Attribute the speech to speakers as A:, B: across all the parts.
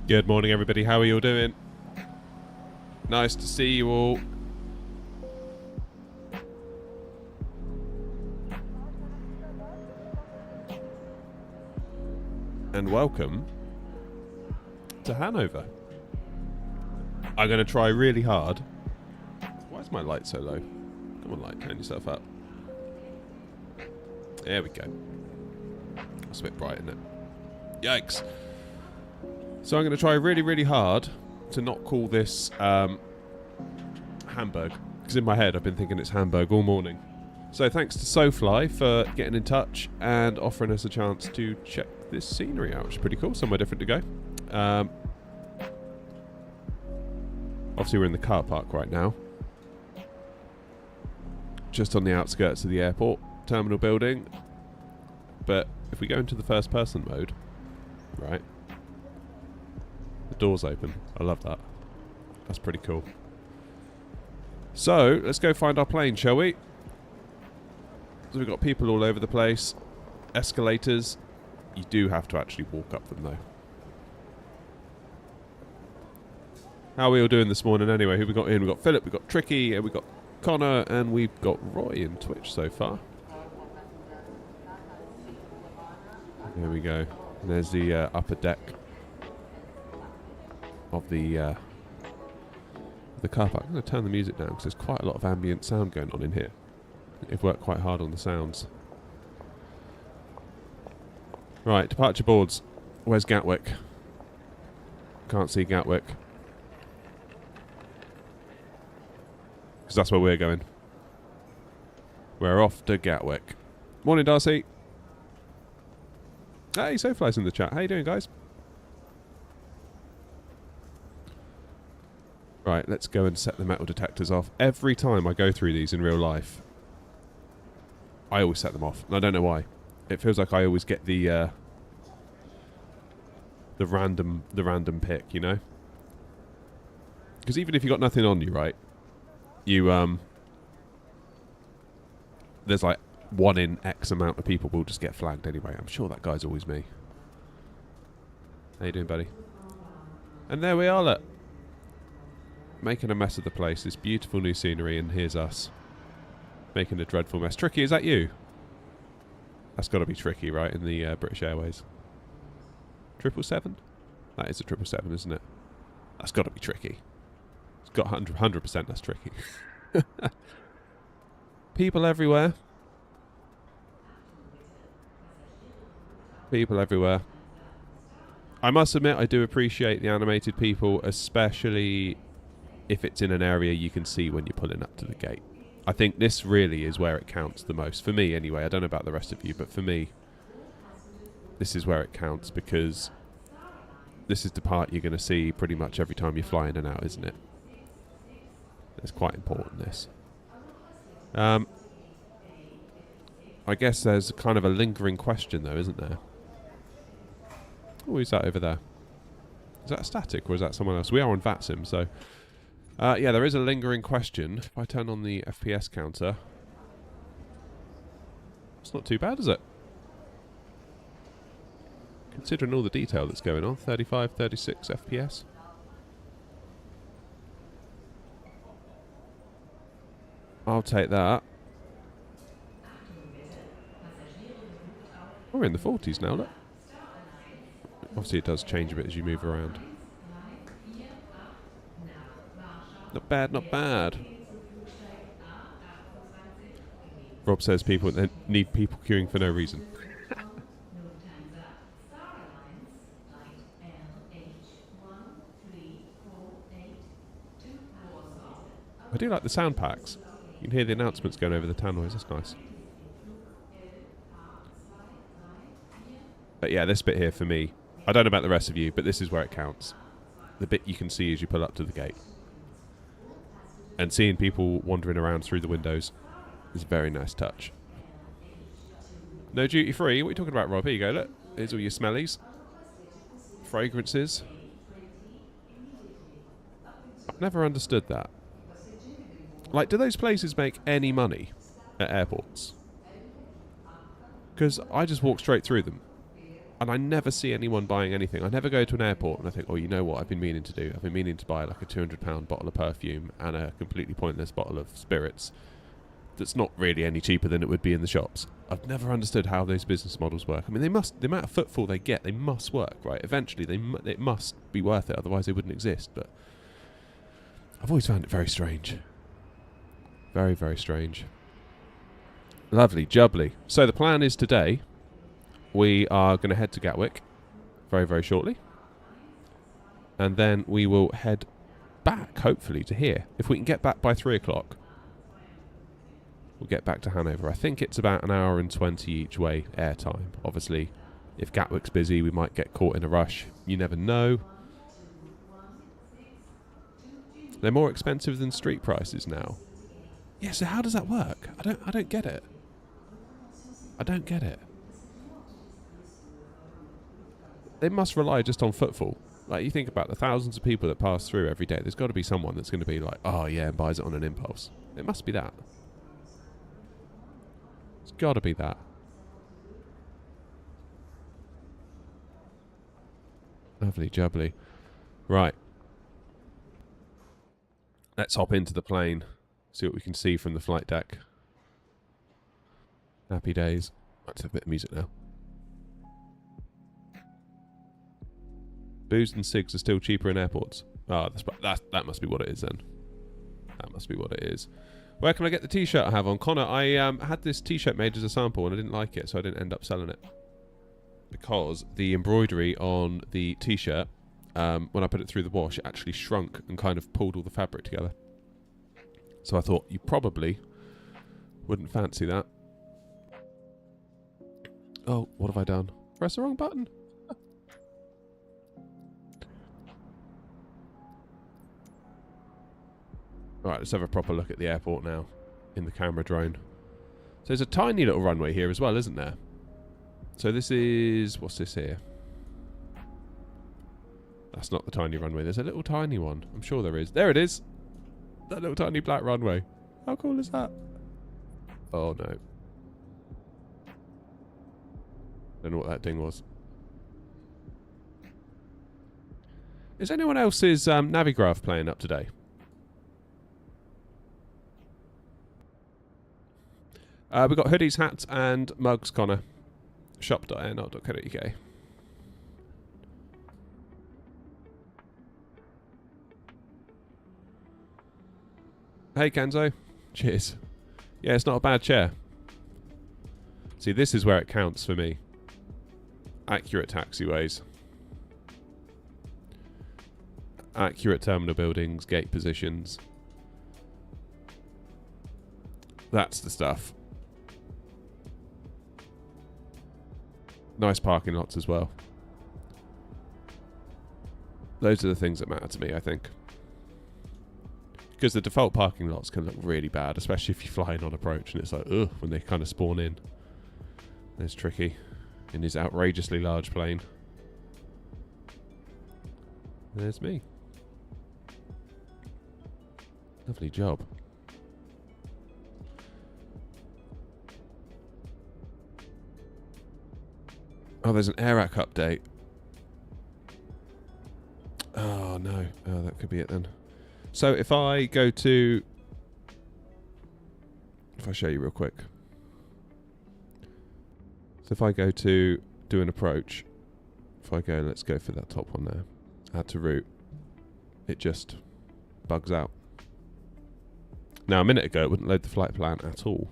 A: Good morning, everybody. How are you all doing? Nice to see you all. And welcome to Hannover. I'm going to try really hard. Why is my light so low? Come on, light, turn yourself up. There we go. That's a bit bright, isn't it? Yikes. So I'm going to try really, really hard to not call this Hamburg. Because in my head I've been thinking it's Hamburg all morning. So thanks to SoFly for getting in touch and offering us a chance to check this scenery out, which is pretty cool. Somewhere different to go. Obviously we're in the car park right now. Just on the outskirts of the airport terminal building. But if we go into the first person mode, right, the door's open. I love that. That's pretty cool. So let's go find our plane, shall we? So we've got people all over the place. Escalators. You do have to actually walk up them though. How are we all doing this morning anyway? Who we got in? We've got Philip, we've got Tricky, we've got Connor, and we've got Roy in Twitch so far. There we go. And there's the upper deck of the car park. I'm going to turn the music down because there's quite a lot of ambient sound going on in here. They've worked quite hard on the sounds. Right, departure boards. Where's Gatwick? Can't see Gatwick. Because that's where we're going. We're off to Gatwick. Morning, Darcy. Hey, SoFly's in the chat. How you doing, guys? Right, let's go and set the metal detectors off. Every time I go through these in real life, I always set them off. And I don't know why. It feels like I always get the random pick, you know? Because even if you got nothing on you, right? You there's like 1 in X amount of people will just get flagged anyway. I'm sure that guy's always me. How you doing, buddy? And there we are, look. Making a mess of the place. This beautiful new scenery, and here's us. Making a dreadful mess. Tricky, is that you? That's got to be Tricky, right, in the British Airways. 777? That is a 777, isn't it? That's got to be Tricky. It's got 100% that's Tricky. People everywhere. People everywhere. I must admit, I do appreciate the animated people, especially if it's in an area you can see when you're pulling up to the gate. I think this really is where it counts the most. For me, anyway. I don't know about the rest of you, but for me, this is where it counts, because this is the part you're going to see pretty much every time you fly in and out, isn't it? It's quite important, this. I guess there's kind of a lingering question, though, isn't there? Oh, who's that over there? Is that static, or is that someone else? We are on VATSIM, so... yeah, there is a lingering question. If I turn on the FPS counter... It's not too bad, is it? Considering all the detail that's going on. 35, 36 FPS. I'll take that. We're in the 40s now, look. Obviously it does change a bit as you move around. Not bad, not bad. Rob says people need people queuing for no reason. I do like the sound packs. You can hear the announcements going over the tannoys, that's nice. But yeah, this bit here for me, I don't know about the rest of you, but this is where it counts. The bit you can see as you pull up to the gate. And seeing people wandering around through the windows is a very nice touch. No duty free? What are you talking about, Rob? Here you go, look. Here's all your smellies. Fragrances. I've never understood that. Like, do those places make any money at airports? Because I just walk straight through them. And I never see anyone buying anything. I never go to an airport and I think, oh, you know what I've been meaning to do? I've been meaning to buy like a £200 bottle of perfume and a completely pointless bottle of spirits that's not really any cheaper than it would be in the shops. I've never understood how those business models work. I mean, they must, the amount of footfall they get, they must work, right? Eventually, it must be worth it, otherwise they wouldn't exist. But I've always found it very strange. Very, very strange. Lovely, jubbly. So the plan is today, we are going to head to Gatwick very, very shortly. And then we will head back, hopefully, to here. If we can get back by 3 o'clock, we'll get back to Hanover. I think it's about an hour and 20 each way air time. Obviously, if Gatwick's busy, we might get caught in a rush. You never know. They're more expensive than street prices now. Yeah, so how does that work? I don't get it. I don't get it. They must rely just on footfall. Like, you think about the thousands of people that pass through every day. There's got to be someone that's going to be like, oh yeah, and buys it on an impulse. It must be that. It's got to be that. Lovely jubbly. Right. Let's hop into the plane. See what we can see from the flight deck. Happy days. Let's have a bit of music now. Booze and cigs are still cheaper in airports. Ah, that must be what it is then. That must be what it is. Where can I get the t-shirt I have on? Connor, I had this t-shirt made as a sample and I didn't like it, so I didn't end up selling it. Because the embroidery on the t-shirt, when I put it through the wash, it actually shrunk and kind of pulled all the fabric together. So I thought you probably wouldn't fancy that. Oh, what have I done? Press the wrong button. Alright, let's have a proper look at the airport now in the camera drone. So there's a tiny little runway here as well, isn't there? So this is... what's this here? That's not the tiny runway. There's a little tiny one. I'm sure there is. There it is! That little tiny black runway. How cool is that? Oh no. Don't know what that thing was. Is anyone else's Navigraph playing up today? We've got hoodies, hats and mugs, Connor. shop.airnaut.co.uk. Hey Kenzo. Cheers. Yeah, it's not a bad chair. See, this is where it counts for me. Accurate taxiways. Accurate terminal buildings, gate positions. That's the stuff. Nice parking lots as well. Those are the things that matter to me, I think. Because the default parking lots can look really bad, especially if you're flying on approach and it's like, ugh, when they kind of spawn in. It's tricky in his outrageously large plane. There's me. Lovely job. Oh, there's an AirAC update. Oh, no. Oh, that could be it then. So if I go to... if I show you real quick. So if I go to do an approach, if I go, let's go for that top one there, add to route, it just bugs out. Now, a minute ago, it wouldn't load the flight plan at all.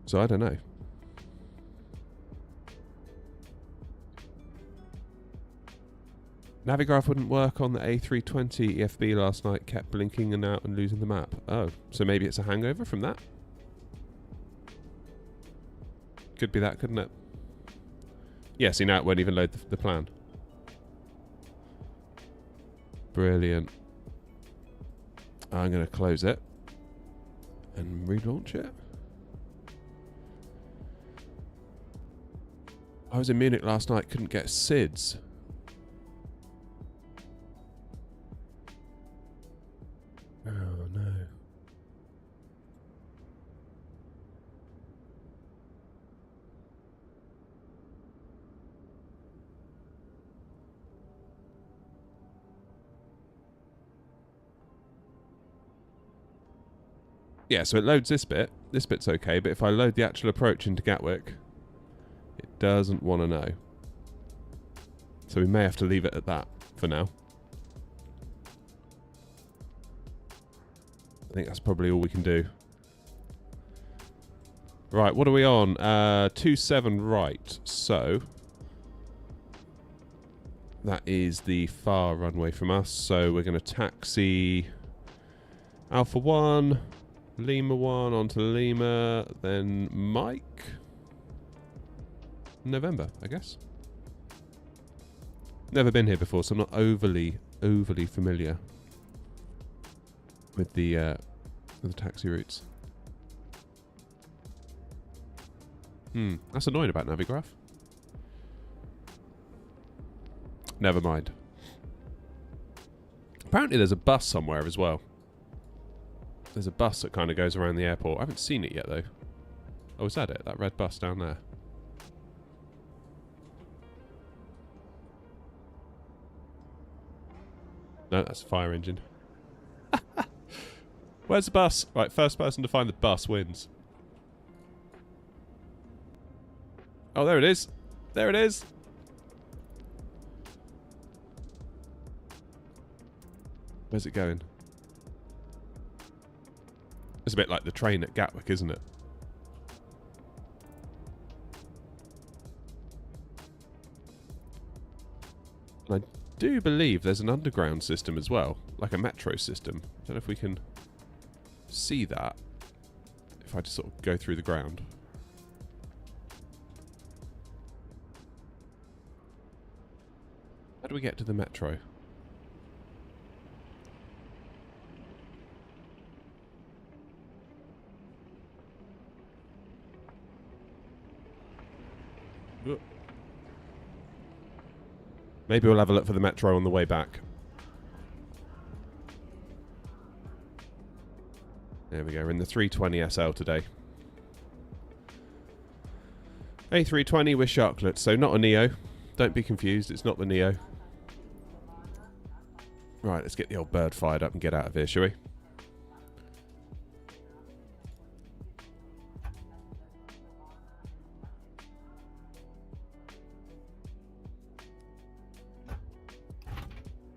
A: So I don't know. Navigraph wouldn't work on the A320 EFB last night, kept blinking and out and losing the map. Oh, so maybe it's a hangover from that? Could be that, couldn't it? Yeah, see, now it won't even load the plan. Brilliant. I'm going to close it and relaunch it. I was in Munich last night, couldn't get SIDS. Oh no. Yeah, so it loads this bit. This bit's okay, but if I load the actual approach into Gatwick, it doesn't want to know. So we may have to leave it at that for now. I think that's probably all we can do. Right, what are we on? 27 right. So that is the far runway from us. So we're going to taxi Alpha 1, Lima 1 onto Lima, then Mike. November, I guess. Never been here before, so I'm not overly familiar with the taxi routes. That's annoying about Navigraph. Never mind. Apparently there's a bus somewhere as well. There's a bus that kind of goes around the airport. I haven't seen it yet though. Oh, is that it? That red bus down there. No, that's a fire engine. Where's the bus? Right, first person to find the bus wins. Oh, there it is. There it is. Where's it going? It's a bit like the train at Gatwick, isn't it? And I do believe there's an underground system as well, like a metro system. I don't know if we can see that if I just sort of go through the ground. How do we get to the metro? Maybe we'll have a look for the metro on the way back. There we go, we're in the 320 SL today. A320 with Sharklet, so not a Neo. Don't be confused, it's not the Neo. Right, let's get the old bird fired up and get out of here, shall we?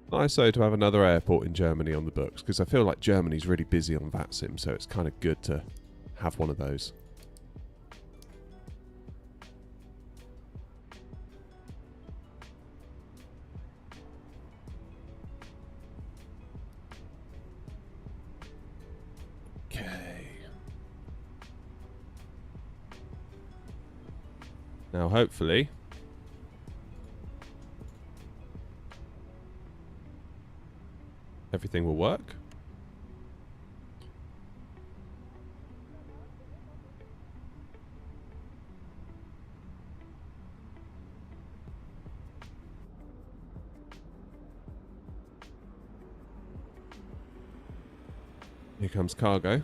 A: Nice though to have another airport in Germany on the books, because I feel like Germany's really busy on VATSIM, so it's kind of good to have one of those. Now, hopefully, everything will work. Here comes cargo.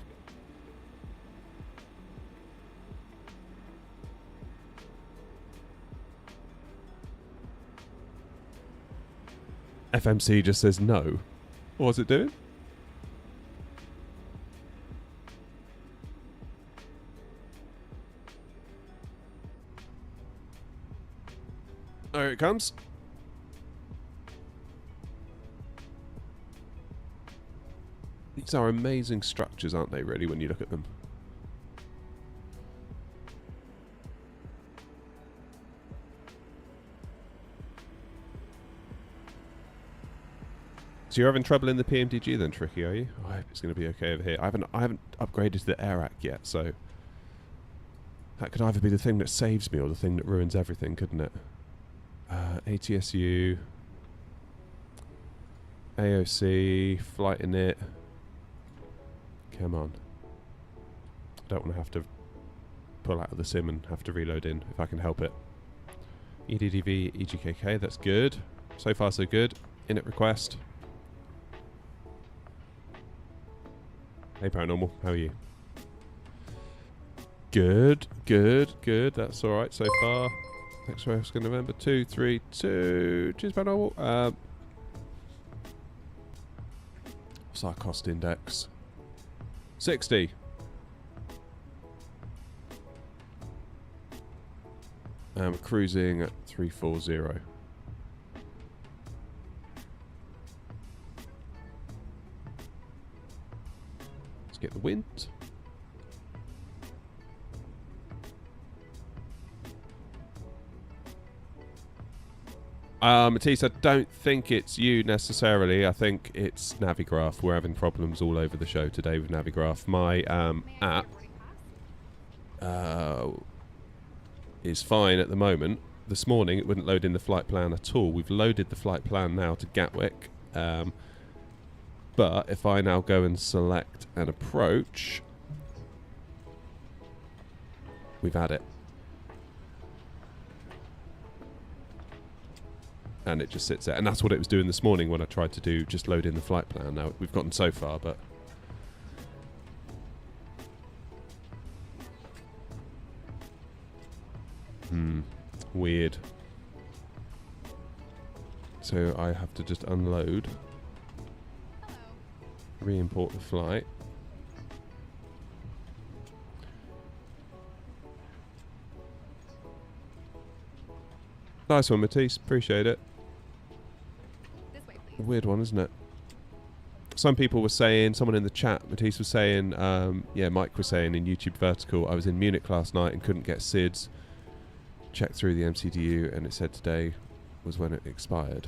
A: FMC just says no. What's it doing? There it comes. These are amazing structures, aren't they, really, when you look at them? So you're having trouble in the PMDG then, Tricky, are you? Oh, I hope it's going to be okay over here. I haven't upgraded to the AirAC yet, so that could either be the thing that saves me or the thing that ruins everything, couldn't it? ATSU, AOC, flight init. Come on. I don't want to have to pull out of the sim and have to reload in if I can help it. EDDV, EGKK, that's good. So far so good. Init request. Hey Paranormal, how are you? Good, good, good. That's alright so far. Thanks for asking. November 232. Cheers, Paranormal. What's our cost index? 60. And we're cruising at 340. Let's get the wind. Matisse, I don't think it's you necessarily. I think it's Navigraph. We're having problems all over the show today with Navigraph. My app is fine at the moment. This morning it wouldn't load in the flight plan at all. We've loaded the flight plan now to Gatwick. But if I now go and select an approach, we've had it. And it just sits there. And that's what it was doing this morning when I tried to do just load in the flight plan. Now, we've gotten so far, but... weird. So I have to just unload. Re-import the flight. Nice one, Matisse. Appreciate it. Weird one, isn't it? Some people were saying, someone in the chat, Matisse was saying, yeah, Mike was saying in YouTube Vertical, I was in Munich last night and couldn't get SIDS. Checked through the MCDU and it said today was when it expired.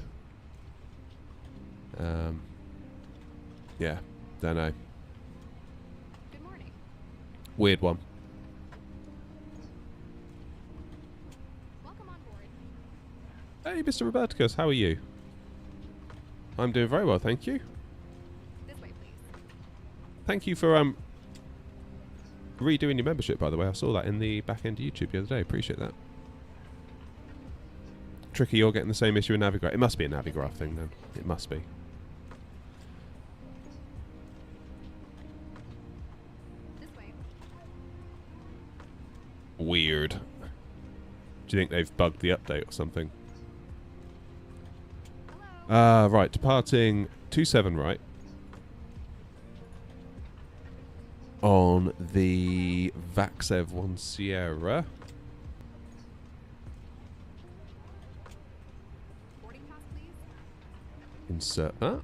A: Yeah, don't know.
B: Good morning.
A: Weird one.
B: Welcome on board.
A: Hey, Mr. Roberticus, how are you? I'm doing very well, thank you.
B: This way, please.
A: Thank you for redoing your membership, by the way. I saw that in the back end of YouTube the other day. Appreciate that. Tricky, you're getting the same issue with Navigraph. It must be a Navigraph thing, then. It must be.
B: This way.
A: Weird. Do you think they've bugged the update or something?
B: Hello.
A: Right, departing 27 right. On the Vaxev 1 Sierra.
B: Boarding pass, please.
A: Insert that.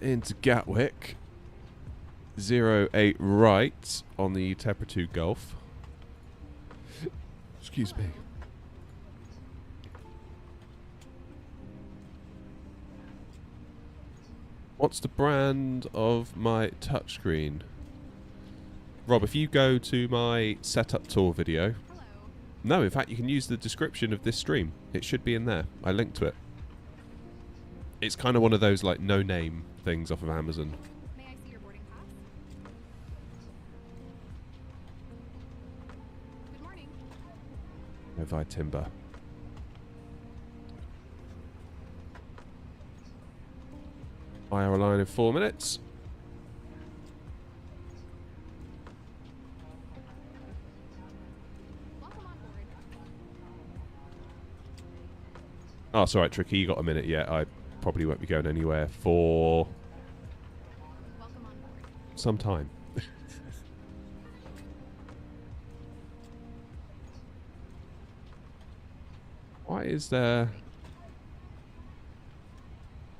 A: Into Gatwick. 08 right on the Tepra 2 Golf. Excuse me. What's the brand of my touchscreen? Rob, if you go to my setup tour video...
B: Hello.
A: No, in fact, you can use the description of this stream. It should be in there. I linked to it. It's kind of one of those, like, no-name things off of Amazon.
B: May I see your boarding pass? Good morning.
A: Novi Timber. IR line in 4 minutes.
B: Welcome on board.
A: Oh, it's alright, Tricky. You got a minute yet. I probably won't be going anywhere for
B: Welcome on board.
A: some time. Why is there...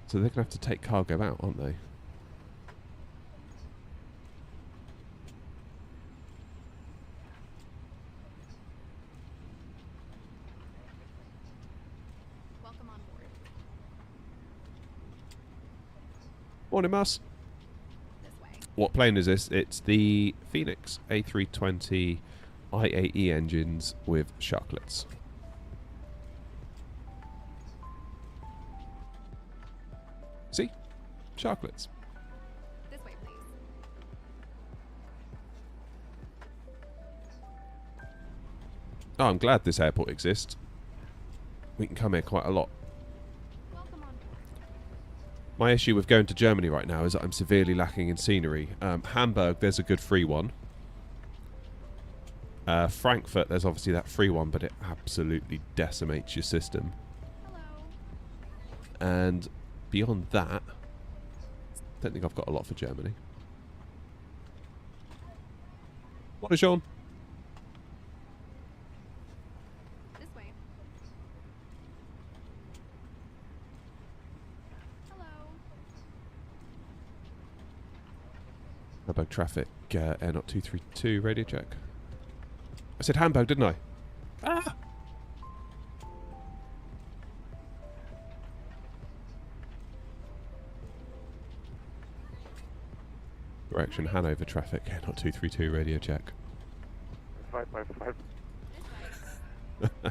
A: So they're going to have to take cargo out, aren't they?
B: Welcome on board.
A: Morning, Mus.
B: This way.
A: What plane is this? It's the Phoenix A320 IAE engines with sharklets. See? Sharklets.
B: This way, please.
A: Oh, I'm glad this airport exists. We can come here quite a lot.
B: Welcome on board.
A: My issue with going to Germany right now is that I'm severely lacking in scenery. Hamburg, there's a good free one. Frankfurt, there's obviously that free one, but it absolutely decimates your system.
B: Hello.
A: And beyond that, don't think I've got a lot for Germany. What is Sean?
B: This way. Hello.
A: Hamburg traffic, air not 232, radio check. I said Hamburg, didn't I? Ah! Direction Hannover traffic, air not 232, radio check.
C: 555.
B: This way.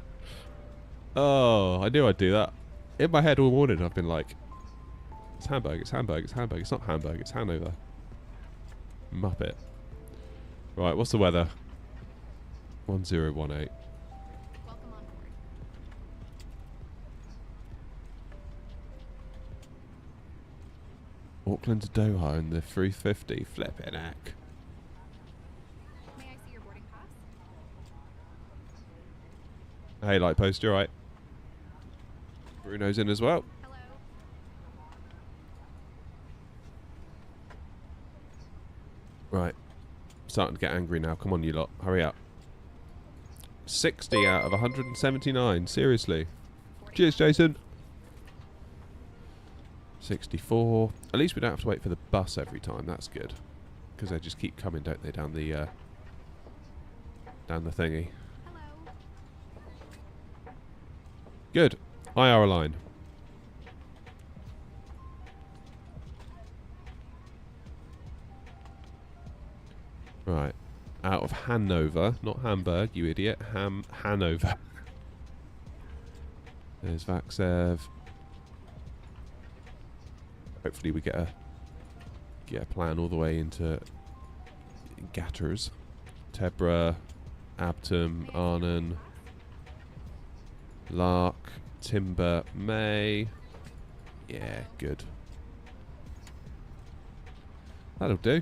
A: Oh, I knew I'd do that. In my head all morning I've been like, it's Hamburg, it's Hamburg, it's Hamburg. It's not Hamburg, it's Hanover. Muppet. Right, what's the weather? 1018.
B: Welcome on board.
A: Auckland to Doha in the 350. Flippin' heck.
B: May I see your boarding pass?
A: Hey, light post, you alright? Bruno's in as well.
B: Hello.
A: Right. Starting to get angry now. Come on, you lot. Hurry up. 60 out of 179. Seriously. Cheers, Jason. 64. At least we don't have to wait for the bus every time. That's good. Because they just keep coming, don't they, down the thingy.
B: Hello.
A: Good. IR line. Right. Out of Hanover, not Hamburg, you idiot. Hanover. There's Vaksev. Hopefully we get a plan all the way into Gatters. Tebra, Abtum, Arnon, Lark, Timber, May. Yeah, good. That'll do.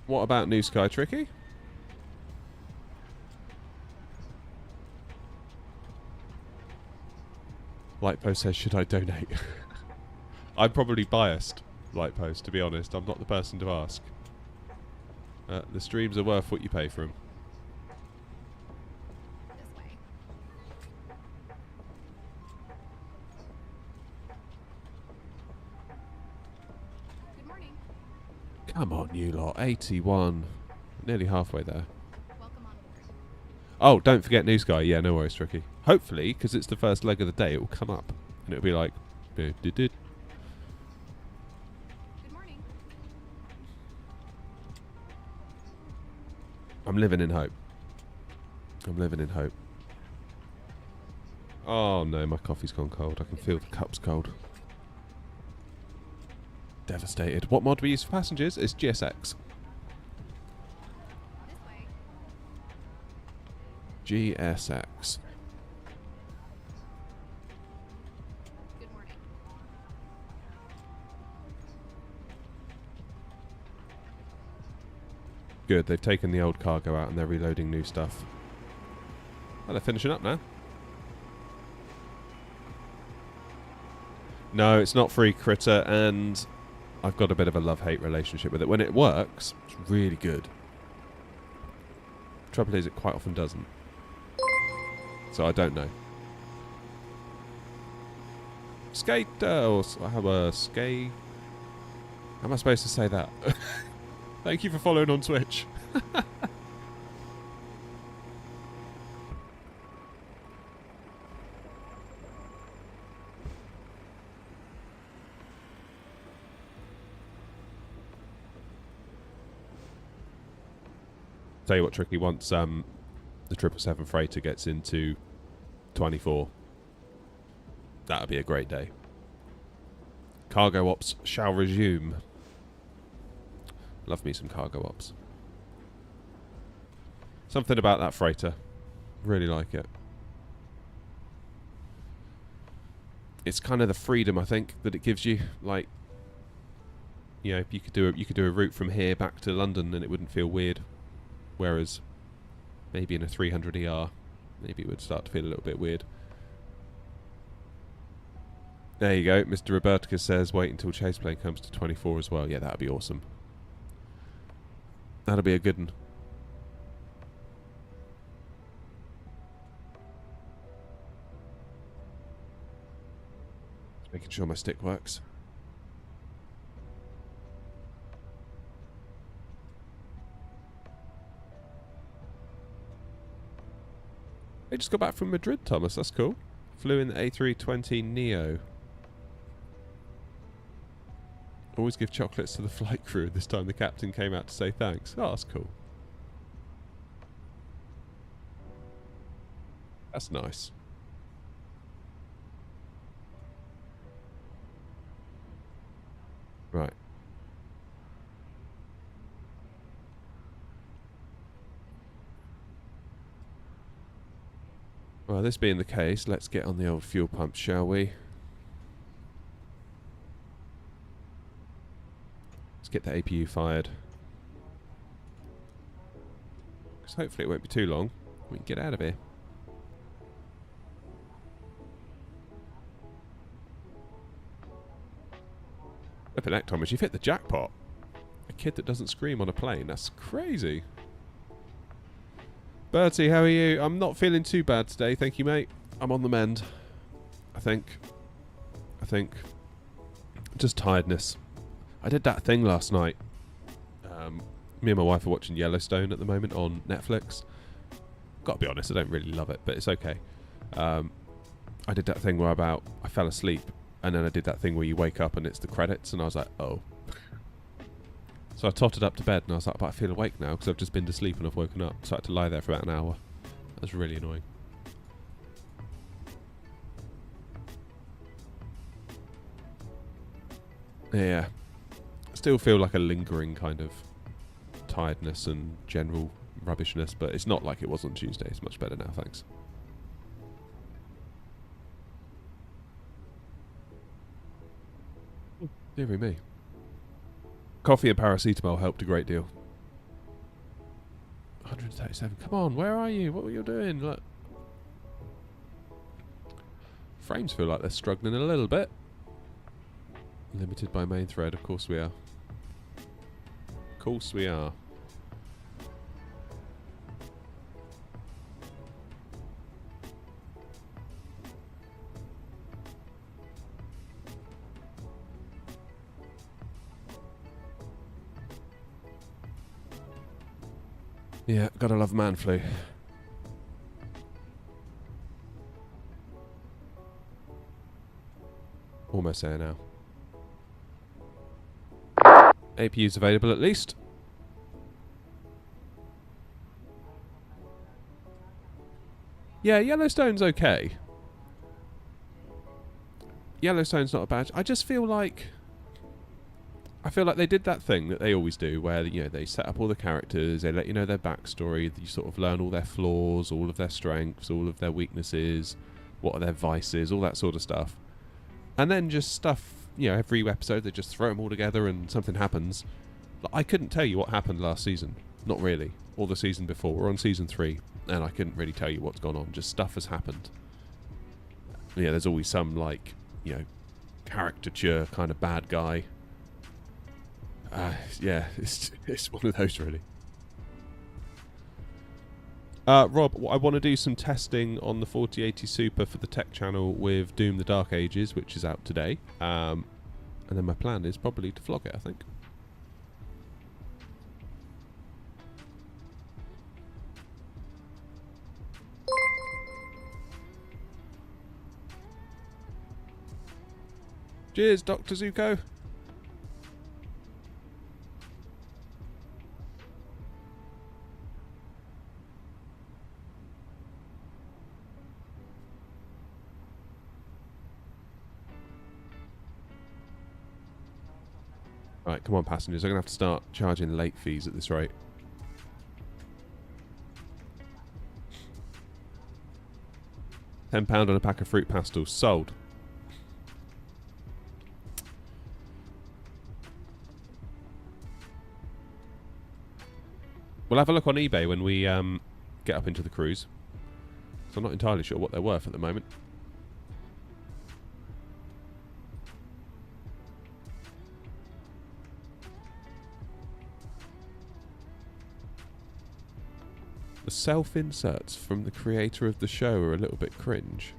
A: What about New Sky Tricky? Lightpost says, should I donate? I'm probably biased, Lightpost, to be honest. I'm not the person to ask. The streams are worth what you pay for them.
B: This way. Good morning.
A: Come on, you lot. 81. Nearly halfway there.
B: Welcome on board.
A: Oh, don't forget New Sky. Yeah, no worries, Tricky. Hopefully, because it's the first leg of the day, it will come up. And it'll be like...
B: Good morning.
A: I'm living in hope. I'm living in hope. Oh no, my coffee's gone cold. I can feel the cups cold. Devastated. What mod we use for passengers is GSX.
B: This way.
A: GSX.
B: Good morning.
A: Good, they've taken the old cargo out and they're reloading new stuff. Well, they're finishing up now. No, it's not free, Critter, and I've got a bit of a love-hate relationship with it. When it works, it's really good. Trouble is, it quite often doesn't. So I don't know. Skater, or how skate? How am I supposed to say that? Thank you for following on Twitch. Tell you what, Tricky, once the 777 freighter gets into 24, that'll be a great day. Cargo ops shall resume. Love me some cargo ops. Something about that freighter. Really like it. It's kind of the freedom, I think, that it gives you. Like, you know, you could do a route from here back to London and it wouldn't feel weird. Whereas maybe in a 300 ER, maybe it would start to feel a little bit weird. There you go. Mr. Robertica says wait until chase plane comes to 24 as well. Yeah, that would be awesome. That'll be a good one. Just making sure my stick works. They just got back from Madrid, Thomas. That's cool. Flew in the A320 Neo. Always give chocolates to the flight crew. This time the captain came out to say thanks. Oh, that's cool. That's nice. Right. Well, this being the case, let's get on the old fuel pump, shall we? Let's get the APU fired. Because hopefully it won't be too long. We can get out of here. Flippin' heck, Thomas, you've hit the jackpot. A kid that doesn't scream on a plane. That's crazy. Bertie, how are you? I'm not feeling too bad today, thank you, mate. I'm on the mend. I think. Just tiredness. I did that thing last night. Me and my wife are watching Yellowstone at the moment on Netflix. Gotta be honest, I don't really love it, but it's okay. I did that thing where I fell asleep, and then I did that thing where you wake up and it's the credits, and I was like, oh. So I tottered up to bed, and I was like, but I feel awake now because I've just been to sleep and I've woken up. So I had to lie there for about an hour. That was really annoying. Yeah. I still feel like a lingering kind of tiredness and general rubbishness, but it's not like it was on Tuesday. It's much better now, thanks. Deary me. Coffee and paracetamol helped a great deal. 137. Come on, where are you? What were you doing? Look. Frames feel like they're struggling a little bit. Limited by main thread, of course we are. Of course we are. Yeah, gotta love man flu. Almost there now. APU's available at least. Yeah, Yellowstone's okay. Yellowstone's not a bad. I just feel like they did that thing that they always do, where they set up all the characters, they let you know their backstory, you sort of learn all their flaws, all of their strengths, all of their weaknesses, what are their vices, all that sort of stuff, and then just stuff. Every episode they just throw them all together and something happens. I couldn't tell you what happened last season, not really, or the season before. We're on season 3, and I couldn't really tell you what's gone on. Just stuff has happened. Yeah, there's always some caricature kind of bad guy. Yeah, it's one of those really. Rob, I want to do some testing on the 4080 Super for the tech channel with Doom the Dark Ages, which is out today. And then my plan is probably to vlog it, I think. Cheers, Dr. Zuko. Right, come on, passengers. I'm going to have to start charging late fees at this rate. £10 on a pack of fruit pastels. Sold. We'll have a look on eBay when we get up into the cruise. So I'm not entirely sure what they're worth at the moment. The self-inserts from the creator of the show are a little bit cringe.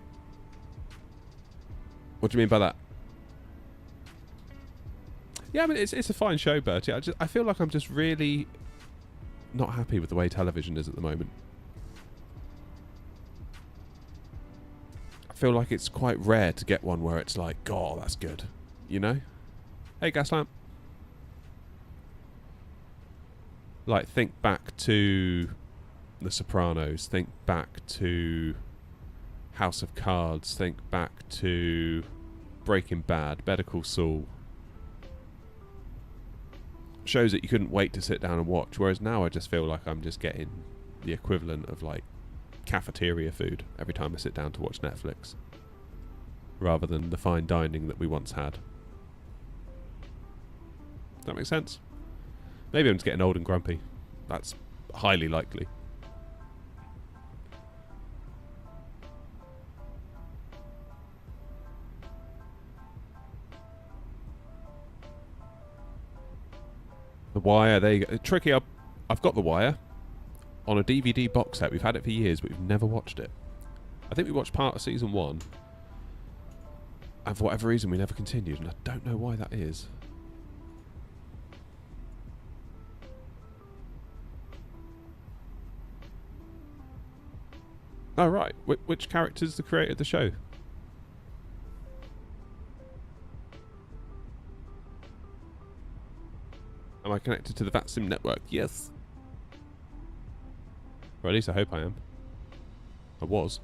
A: What do you mean by that? Yeah, I mean, it's a fine show, Bertie. I feel like I'm just really not happy with the way television is at the moment. I feel like it's quite rare to get one where it's like, God, that's good. You know? Hey, Gaslamp. Like, think back to The Sopranos. Think back to House of Cards. Think back to Breaking Bad, Better Call Saul. Shows that you couldn't wait to sit down and watch, whereas now I just feel like I'm just getting the equivalent of like cafeteria food every time I sit down to watch Netflix, rather than the fine dining that we once had. Does that make sense? Maybe I'm just getting old and grumpy. That's highly likely. The Wire, there you go. Tricky, I've got The Wire on a DVD box set. We've had it for years, but we've never watched it. I think we watched part of season 1, and for whatever reason we never continued, and I don't know why that is. Oh, right. Which character's the creator of the show? Am I connected to the VATSIM network? Yes. Or at least I hope I am. I was.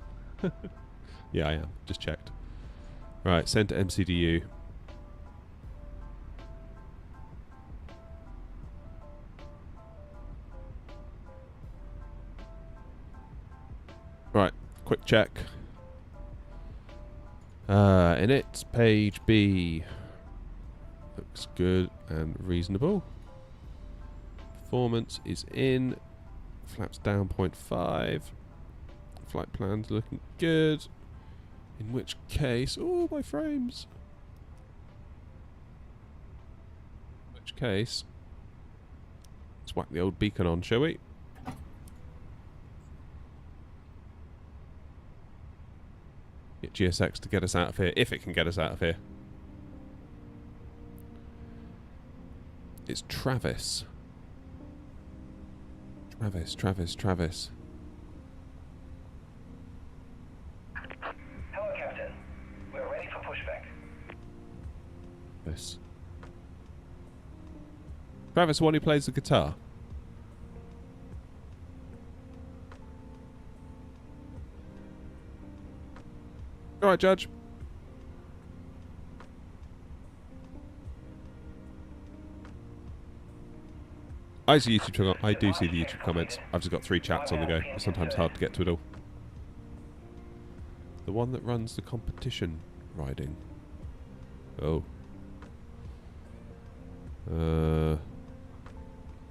A: Yeah, I am. Just checked. Right, send to MCDU. Right, quick check. In it, page B. Looks good and reasonable. Performance is in. Flaps down 0.5. Flight plans looking good. In which case... Oh, my frames. In which case... Let's whack the old beacon on, shall we? Get GSX to get us out of here, if it can get us out of here. It's Travis. Travis.
D: Hello, Captain. We're ready for pushback.
A: This. Travis, the one who plays the guitar. Alright, Judge. I see YouTube. I do see the YouTube comments. I've just got 3 chats on the go. It's sometimes hard to get to it all. The one that runs the competition riding. Oh.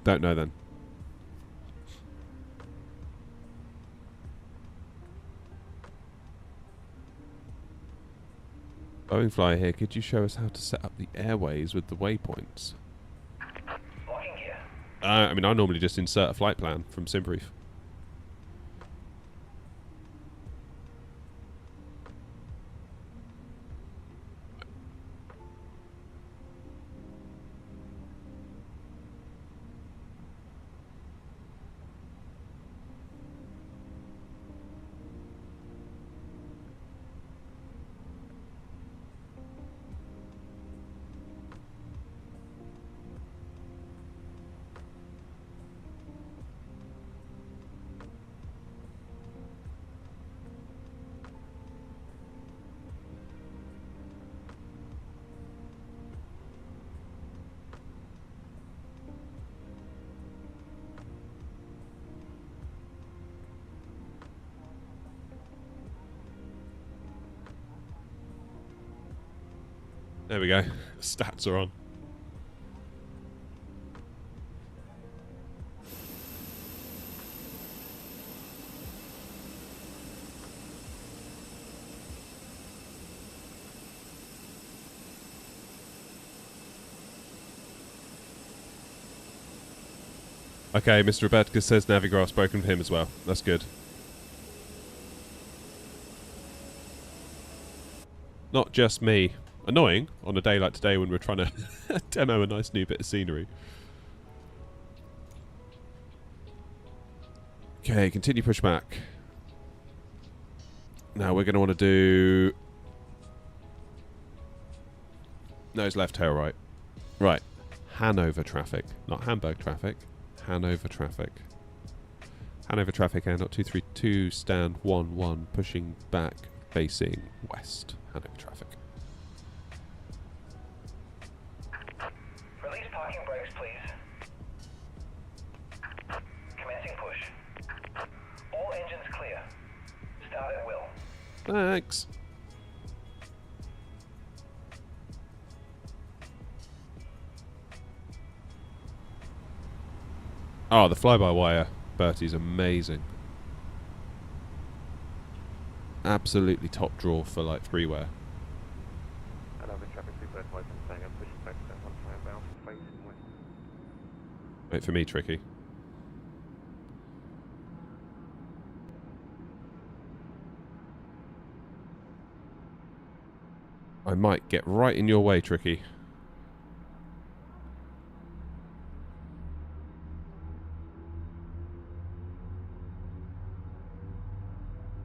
A: Don't know then. Boeing Flyer here. Could you show us how to set up the airways with the waypoints?
D: Locking gear.
A: I mean, I normally just insert a flight plan from SimBrief. There we go. Stats are on. Okay, Mr. Rebecca says Navigraph's broken for him as well. That's good. Not just me. Annoying on a day like today when we're trying to demo a nice new bit of scenery. Okay, continue pushback. Now we're going to want to do... Nose left, tail right. Right. Hannover traffic. Not Hamburg traffic. Hannover traffic. Hanover traffic air, not 232, stand 11, pushing back, facing west. Hanover traffic.
D: Release parking brakes, please. Commencing push. All engines clear. Start at will.
A: Thanks. Oh, the fly-by-wire, Bertie's amazing. Absolutely top draw for like freeware.
C: Hannover traffic 255 saying I'm pushing back to that 1 bound facing west.
A: Wait for me, Tricky. I might get right in your way, Tricky.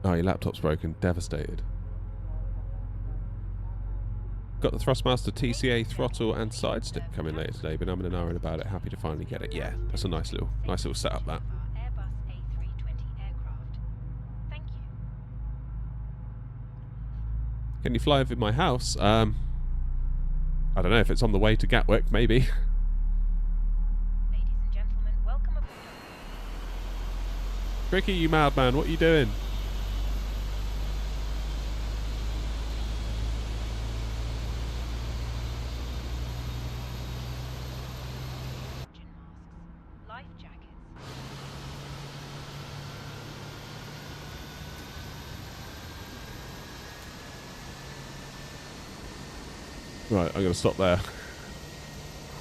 A: Oh, your laptop's broken. Devastated. Got the Thrustmaster TCA throttle and side stick coming later today, but I'm in an hour about it. Happy to finally get it. Yeah, that's a nice little setup, that.
E: Airbus A320 aircraft. Thank you.
A: Can you fly over my house? I don't know if it's on the way to Gatwick, maybe.
E: Ladies and gentlemen, welcome aboard.
A: Tricky, you madman, what are you doing?
E: Oxygen masks, life jackets.
A: Right, I'm going to stop there.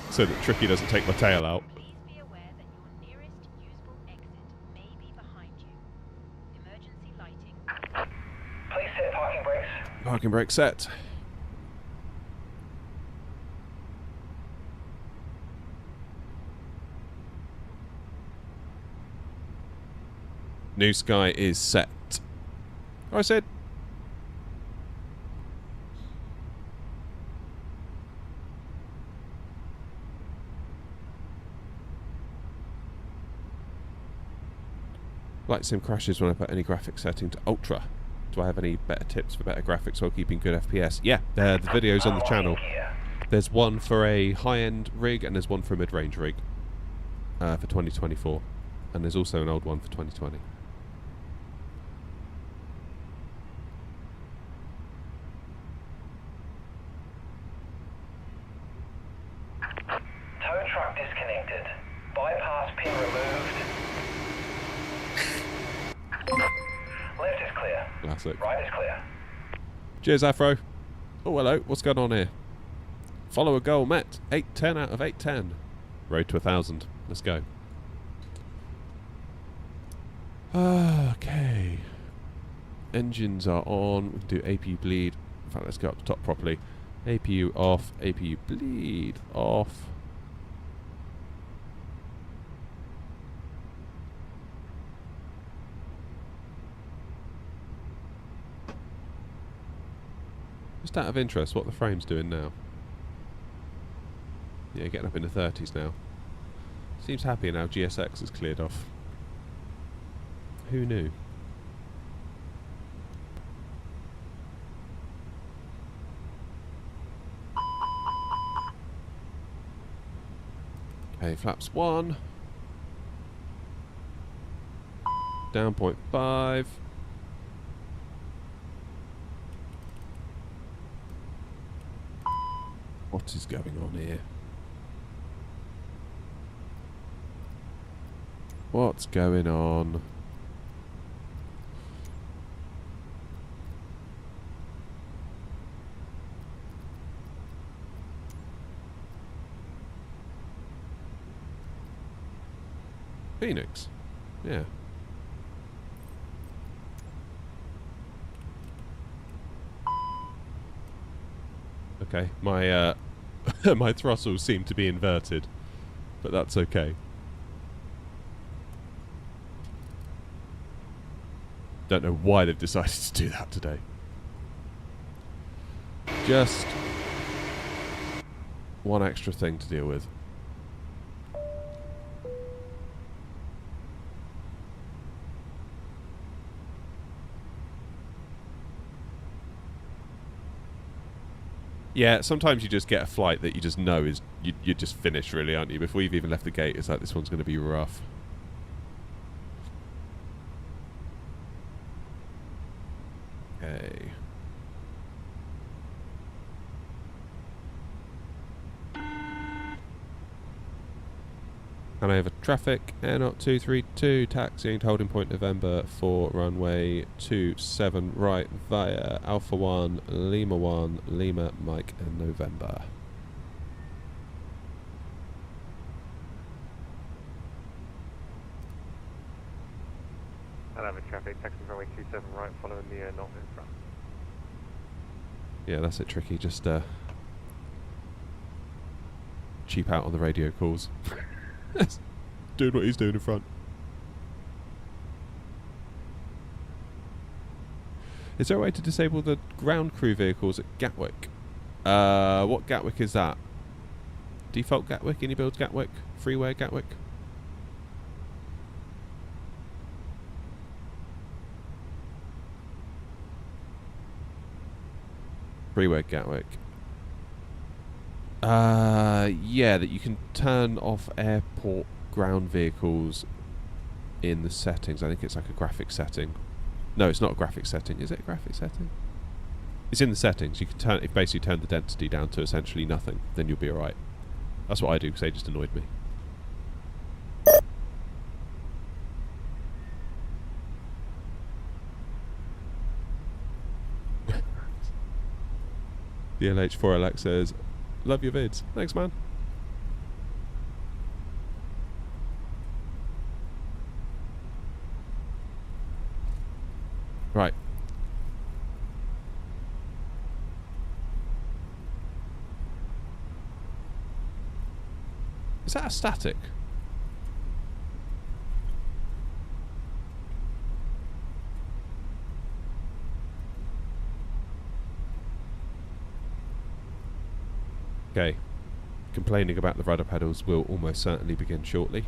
A: So that Tricky doesn't take my tail out.
E: Please be aware that your nearest usable exit may be behind you. Emergency lighting.
D: Please set parking brakes.
A: Parking brake set. New sky is set. I said. Light sim crashes when I put any graphics setting to ultra. Do I have any better tips for better graphics while keeping good FPS? Yeah, the videos on the channel. There's one for a high-end rig and there's one for a mid-range rig for 2024. And there's also an old one for 2020.
D: Tow truck disconnected. Bypass pin removed. Left is clear.
A: Classic.
D: Right is clear.
A: Cheers, Afro. Oh, hello. What's going on here? Follow a goal met. 810 out of 810. Road to 1,000. Let's go. Okay. Engines are on. We can do APU bleed. In fact, let's go up the top properly. APU off. APU bleed off. Just out of interest, what are the frames doing now? Yeah, getting up in the 30s now. Seems happy now GSX is cleared off. Who knew? Okay, flaps 1. Down 0.5. What is going on here? What's going on? Phoenix. Yeah. Okay, my my throttles seem to be inverted, but that's okay. Don't know why they've decided to do that today. Just one extra thing to deal with. Yeah, sometimes you just get a flight that you just know is you're just finished, really, aren't you? Before you've even left the gate, it's like, this one's going to be rough. Okay. Hannover traffic, Air 232, taxiing to holding point November for runway 27 right via Alpha 1, Lima 1, Lima, Mike and November.
C: Hannover traffic, taxi runway 27 right, following the not in front.
A: Yeah, that's it, Tricky. Just cheap out on the radio calls. Doing what he's doing in front. Is there a way to disable the ground crew vehicles at Gatwick? What Gatwick is that? Default Gatwick? Anybuild Gatwick? Freeway Gatwick? Freeway Gatwick. Yeah, that you can turn off airport ground vehicles in the settings. I think it's like a graphic setting. No, it's not a graphic setting. Is it a graphic setting? It's in the settings. You can turn it, basically turn the density down to essentially nothing. Then you'll be alright. That's what I do because they just annoyed me. DLH4LX says, love your vids. Thanks, man. Right. Is that a static? Okay. Complaining about the rudder pedals will almost certainly begin shortly.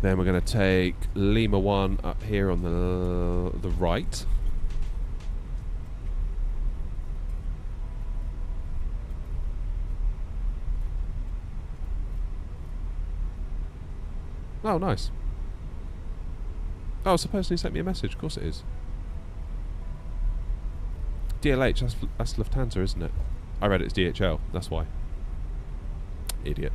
A: Then we're going to take Lima 1 up here on the right. Oh, nice. Oh, supposedly sent me a message. Of course it is. DLH, that's Lufthansa, isn't it? I read it's DHL. That's why. Idiot.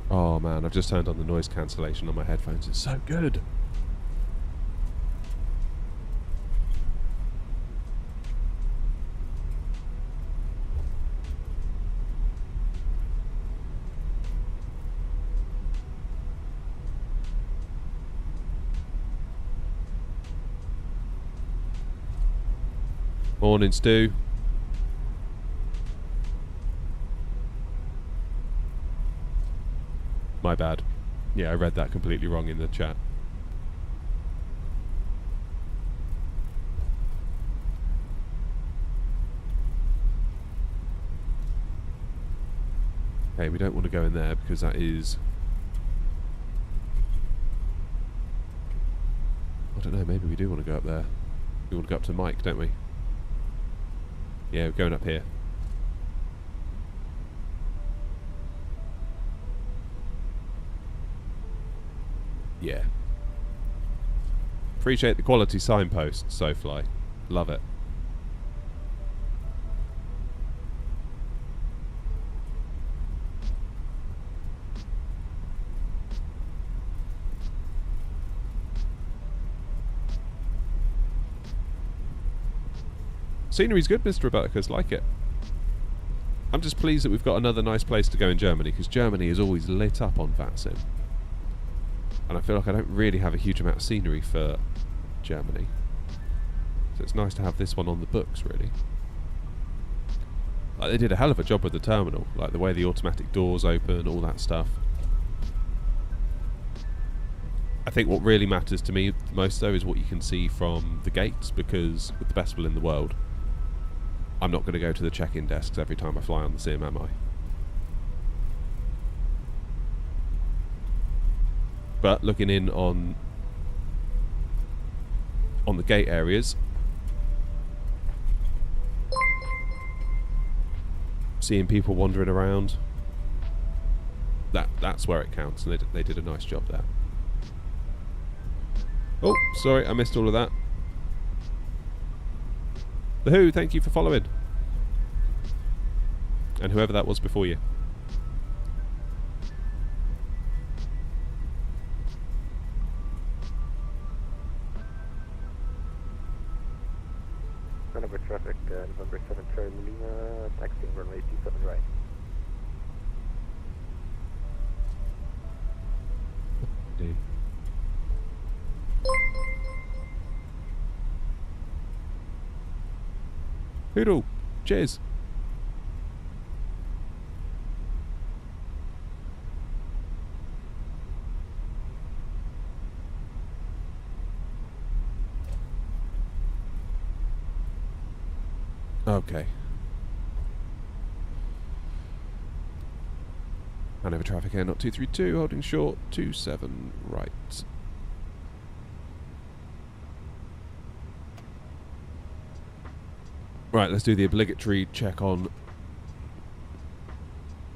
A: Oh man, I've just turned on the noise cancellation on my headphones. It's so good. Morning, Stu. My bad. Yeah, I read that completely wrong in the chat. Okay, we don't want to go in there because that is... I don't know, maybe we do want to go up there. We want to go up to Mike, don't we? Yeah, we're going up here. Yeah. Appreciate the quality signpost, SoFly. Love it. Scenery's good, Mr. Roboticus. Like it. I'm just pleased that we've got another nice place to go in Germany, because Germany is always lit up on VATSIM. And I feel like I don't really have a huge amount of scenery for Germany. So it's nice to have this one on the books, really. Like, they did a hell of a job with the terminal. Like, the way the automatic doors open, all that stuff. I think what really matters to me the most, though, is what you can see from the gates, because with the best will in the world, I'm not going to go to the check-in desks every time I fly on the sim, am I? But looking in on the gate areas, seeing people wandering around, that's where it counts, and they did a nice job there. Oh, sorry, I missed all of that. The Who, thank you for following. And whoever that was before you.
C: Hannover traffic, November 7 Charlie Lima, taxiing runway 27 right.
A: Indeed. Hoodle, cheers. Okay. Hannover traffic air not 232, holding short 27 right. Right, let's do the obligatory check on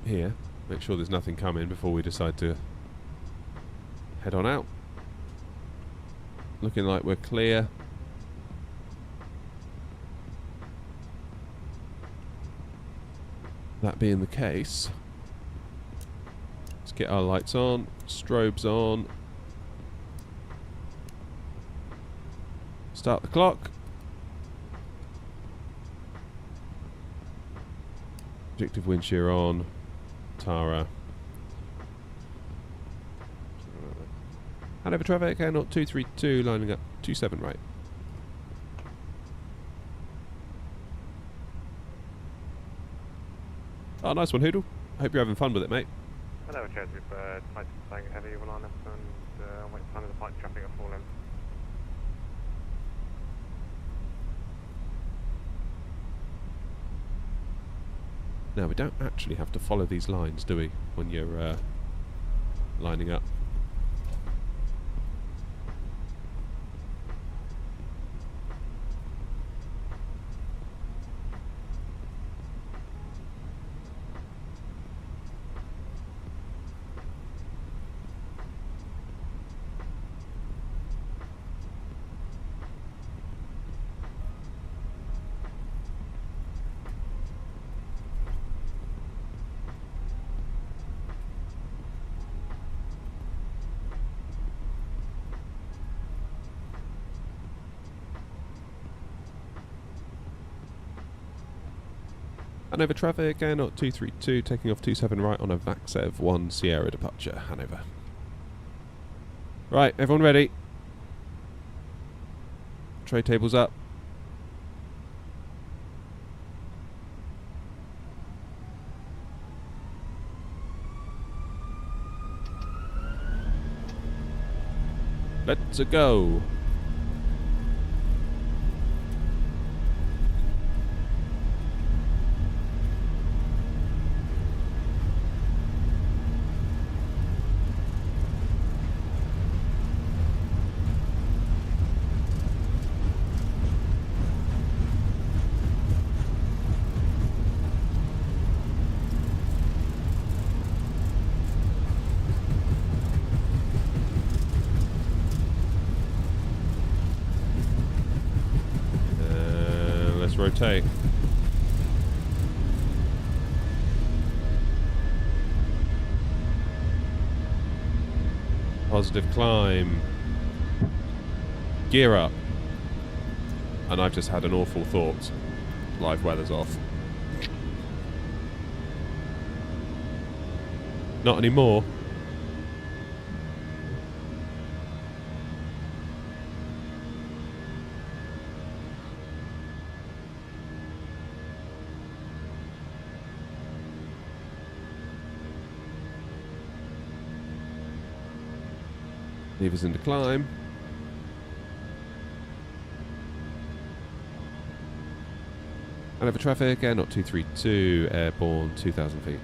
A: here. Make sure there's nothing coming before we decide to head on out. Looking like we're clear. That being the case, let's get our lights on, strobes on, start the clock. Objective wind shear on, Tara. Hannover traffic, air not 232, lining up 27 right. Oh, nice one, Hoodle. I hope you're having fun with it, mate.
C: Hannover Charts, we've flight flying heavy, we'll line up and wait for time of the flight traffic at full length.
A: Now, we don't actually have to follow these lines, do we, when you're lining up? Hannover traffic, air not 232, taking off 27 right on a VAXEV 1 Sierra departure, Hanover. Right, everyone ready? Tray tables up. Let's go. rotate. Positive climb. Gear up. And I've just had an awful thought. Live weather's off. Not anymore. Levers into climb. Hannover traffic, Air Not 232, airborne 2,000 feet.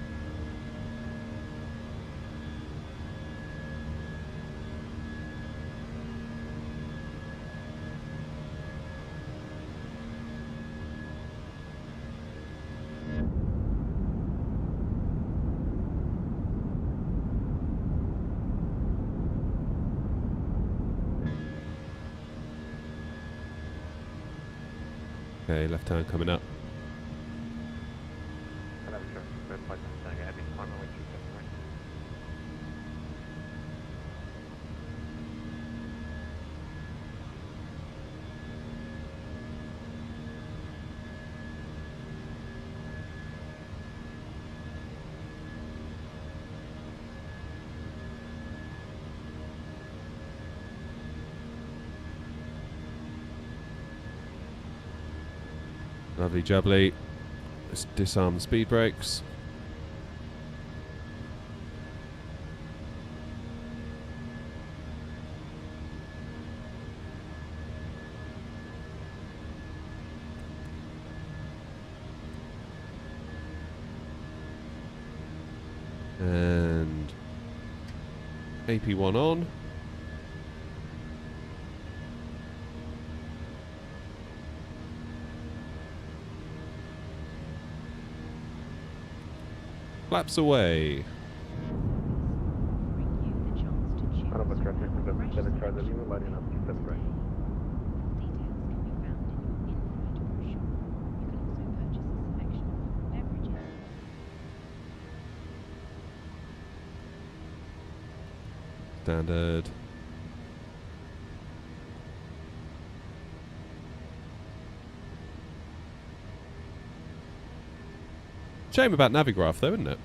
A: Okay, left hand coming up.
C: Hannover traffic people advised on staying at heavy climb runway 27 right.
A: Lovely jubbly. Let's disarm the speed brakes. And AP1 on. Flaps away.
E: Offering you the chance to choose
C: Hannover traffic
E: from a
C: people
E: fresh
C: 7 Charlie
E: selection
C: Lima
E: of
C: lighting up
E: flights
C: 27 right.
E: today. Full details can be found in your in-flight brochure. You can also purchase a selection of beverages.
A: Standard. Shame about Navigraph though, isn't it?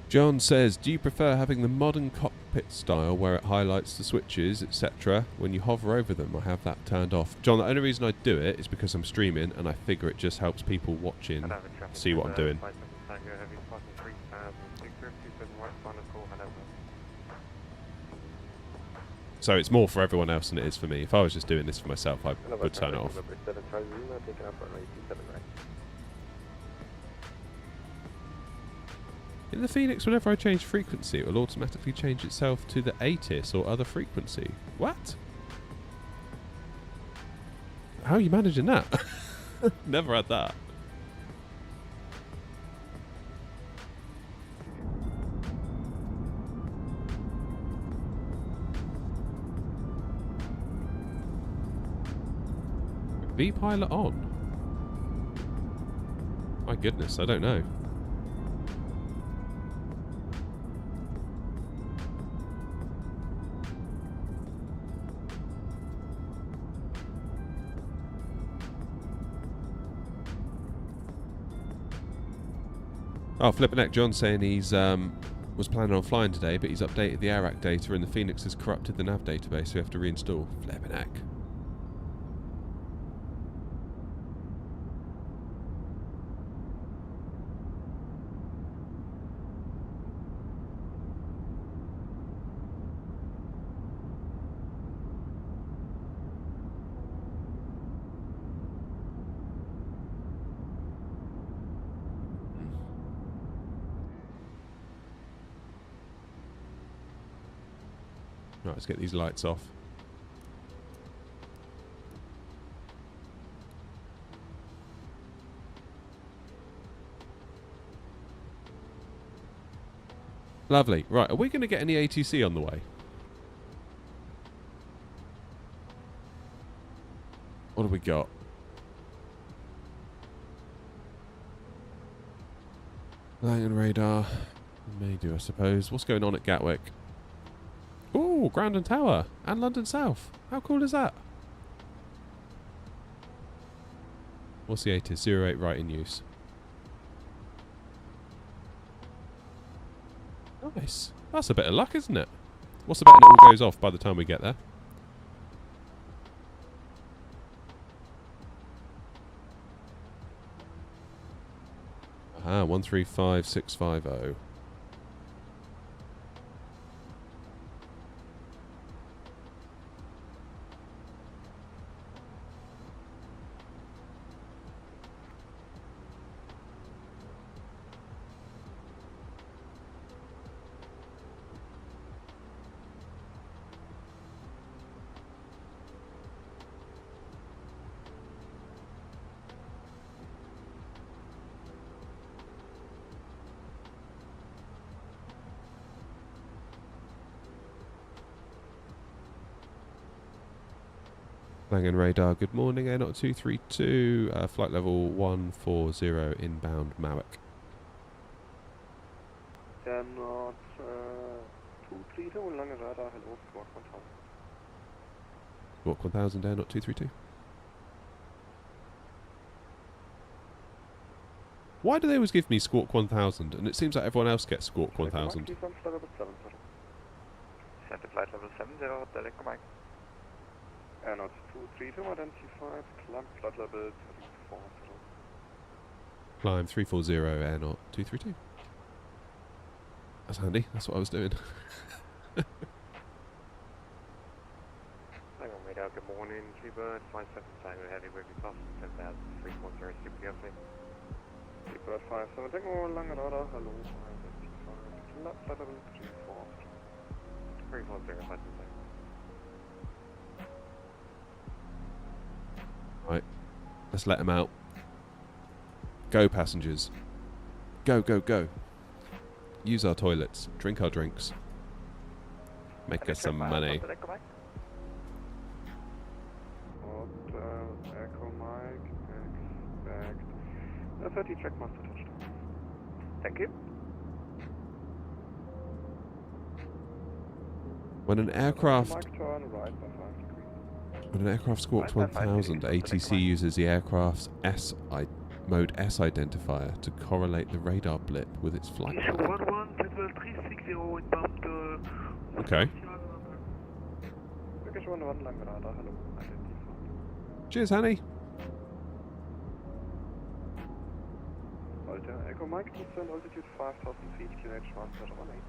A: John says, do you prefer having the modern cockpit style where it highlights the switches, etc. when you hover over them? I have that turned off. John, the only reason I do it is because I'm streaming and I figure it just helps people watching
C: Hannover traffic
A: see what I'm doing.
C: flight 7 Tango heavy passing 3,000 Victor 27 right final call Hannover.
A: So it's more for everyone else than it is for me. If I was just doing this for myself, I
C: Hannover
A: would turn it off.
C: traffic people 7 Charlie Lima taking up runway 27 right.
A: In the Phoenix, whenever I change frequency, it will automatically change itself to the ATIS or other frequency. What? How are you managing that? Never had that. V-pilot on? My goodness, I don't know. Oh, flipping heck, John saying he's was planning on flying today, but he's updated the AirAC data and the Phoenix has corrupted the nav database, so we have to reinstall. Flipping heck. Right, let's get these lights off. Lovely. Right, are we going to get any ATC on the way? What have we got? Langan radar. May do, I suppose. What's going on at Gatwick? Ooh, Grandon Tower and London South. How cool is that? What's the ATIS? 08 right in use. Nice. That's a bit of luck, isn't it? What's the bet it all goes off by the time we get there? Aha, 135650. Langan radar, good morning, Air 232, flight level 140 inbound Mavic.
C: Air 232, Langan radar, hello, Squawk 1000.
A: Squawk 1000, Air 232. Why do they always give me Squawk 1000 and it seems like everyone else gets Squawk 1000?
C: Set the flight level 70, direct command. Air 232 identified, climb flight level 340.
A: Climb 340, Air 232. That's handy, that's what I was doing.
C: Hang on, radar, good morning, T-Bird, 57 Tango Heavy, will be passing 10,310 CPFC. T-Bird 57 Tango, Langan radar, hello, identified, climb flight level 340. 340, flight level.
A: Right, let's let them out. Go, passengers. Go, go, go. Use our toilets. Drink our drinks. Make us some money.
C: Echo Mike, expect 30 trackmaster touchdown. Thank you.
A: When an aircraft
C: Mike, turn right by 5 degrees.
A: When an aircraft squawks 1000, ATC uses the aircraft's mode S identifier to correlate the radar blip with its flight path. Okay. Cheers, honey.
C: Echo Mike, descend altitude 5,000 feet, QNH 1018.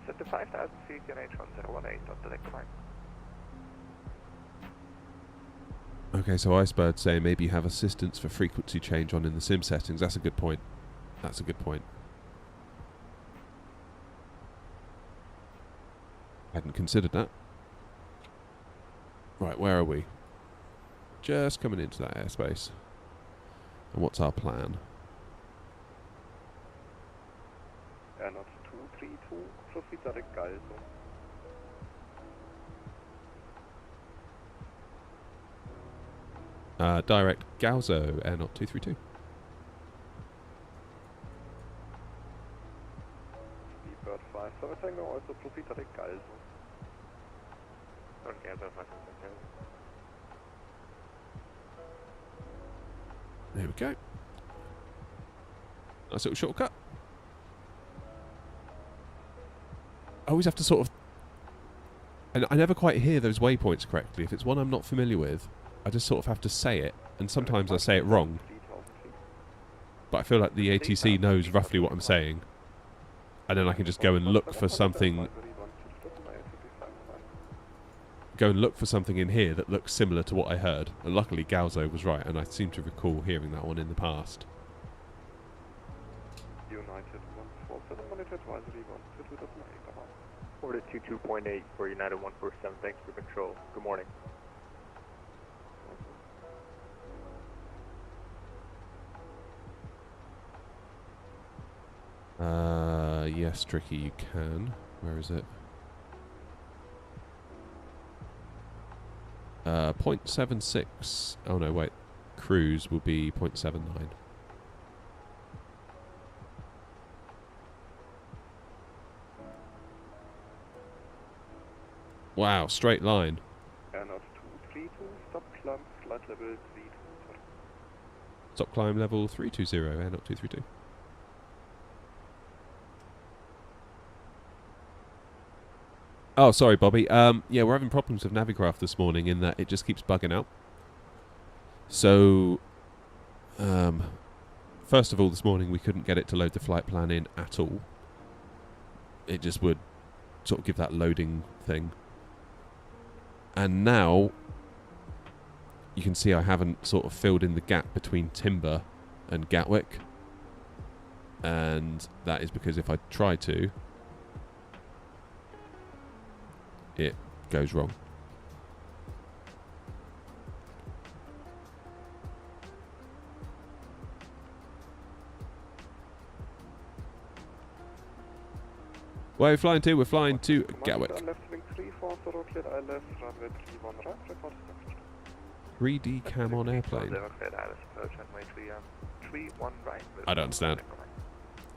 C: Set to 5,000 feet, QNH 1018, direct command.
A: Okay, so Icebird's saying maybe you have assistance for frequency change on in the sim settings. That's a good point. That's a good point. Hadn't considered that. Right, where are we? Just coming into that airspace. And what's our plan?
C: Air 232, proceed direct Galso.
A: Direct Galzo, Air 232.
C: Speedbird 57 Tango, also proceed direct Galso. Okay, Galso 57 Tango.
A: There we go. Nice little shortcut. I always have to sort of... And I never quite hear those waypoints correctly. If it's one I'm not familiar with, I just sort of have to say it. And sometimes I say it wrong. But I feel like the ATC knows roughly what I'm saying. And then I can just go and look for something... Go and look for something in here that looks similar to what I heard. And luckily Galzo was right, and I seem to recall hearing that one in the past.
C: United 147, monitor advisory 122.8. Order 22.8 for United 147, thanks for control. Good morning.
A: Yes, Tricky, you can. Where is it? 0.76. Oh no, wait. Cruise will be 0.79. Wow, straight line.
C: Airnaut 232, stop climb, flight level 320.
A: Stop climb level 320, airnaut 232. Oh, sorry, Bobby. Yeah, we're having problems with Navigraph this morning in that it just keeps bugging out. So, first of all, this morning we couldn't get it to load the flight plan in at all. It just would sort of give that loading thing. And now, you can see I haven't sort of filled in the gap between Timber and Gatwick. And that is because if I try to, it goes wrong. Where are we flying to? We're flying to Gatwick.
C: Left wing 340, cleared ILS, runway 31 right, report established.
A: 3D cam on airplane. I don't understand.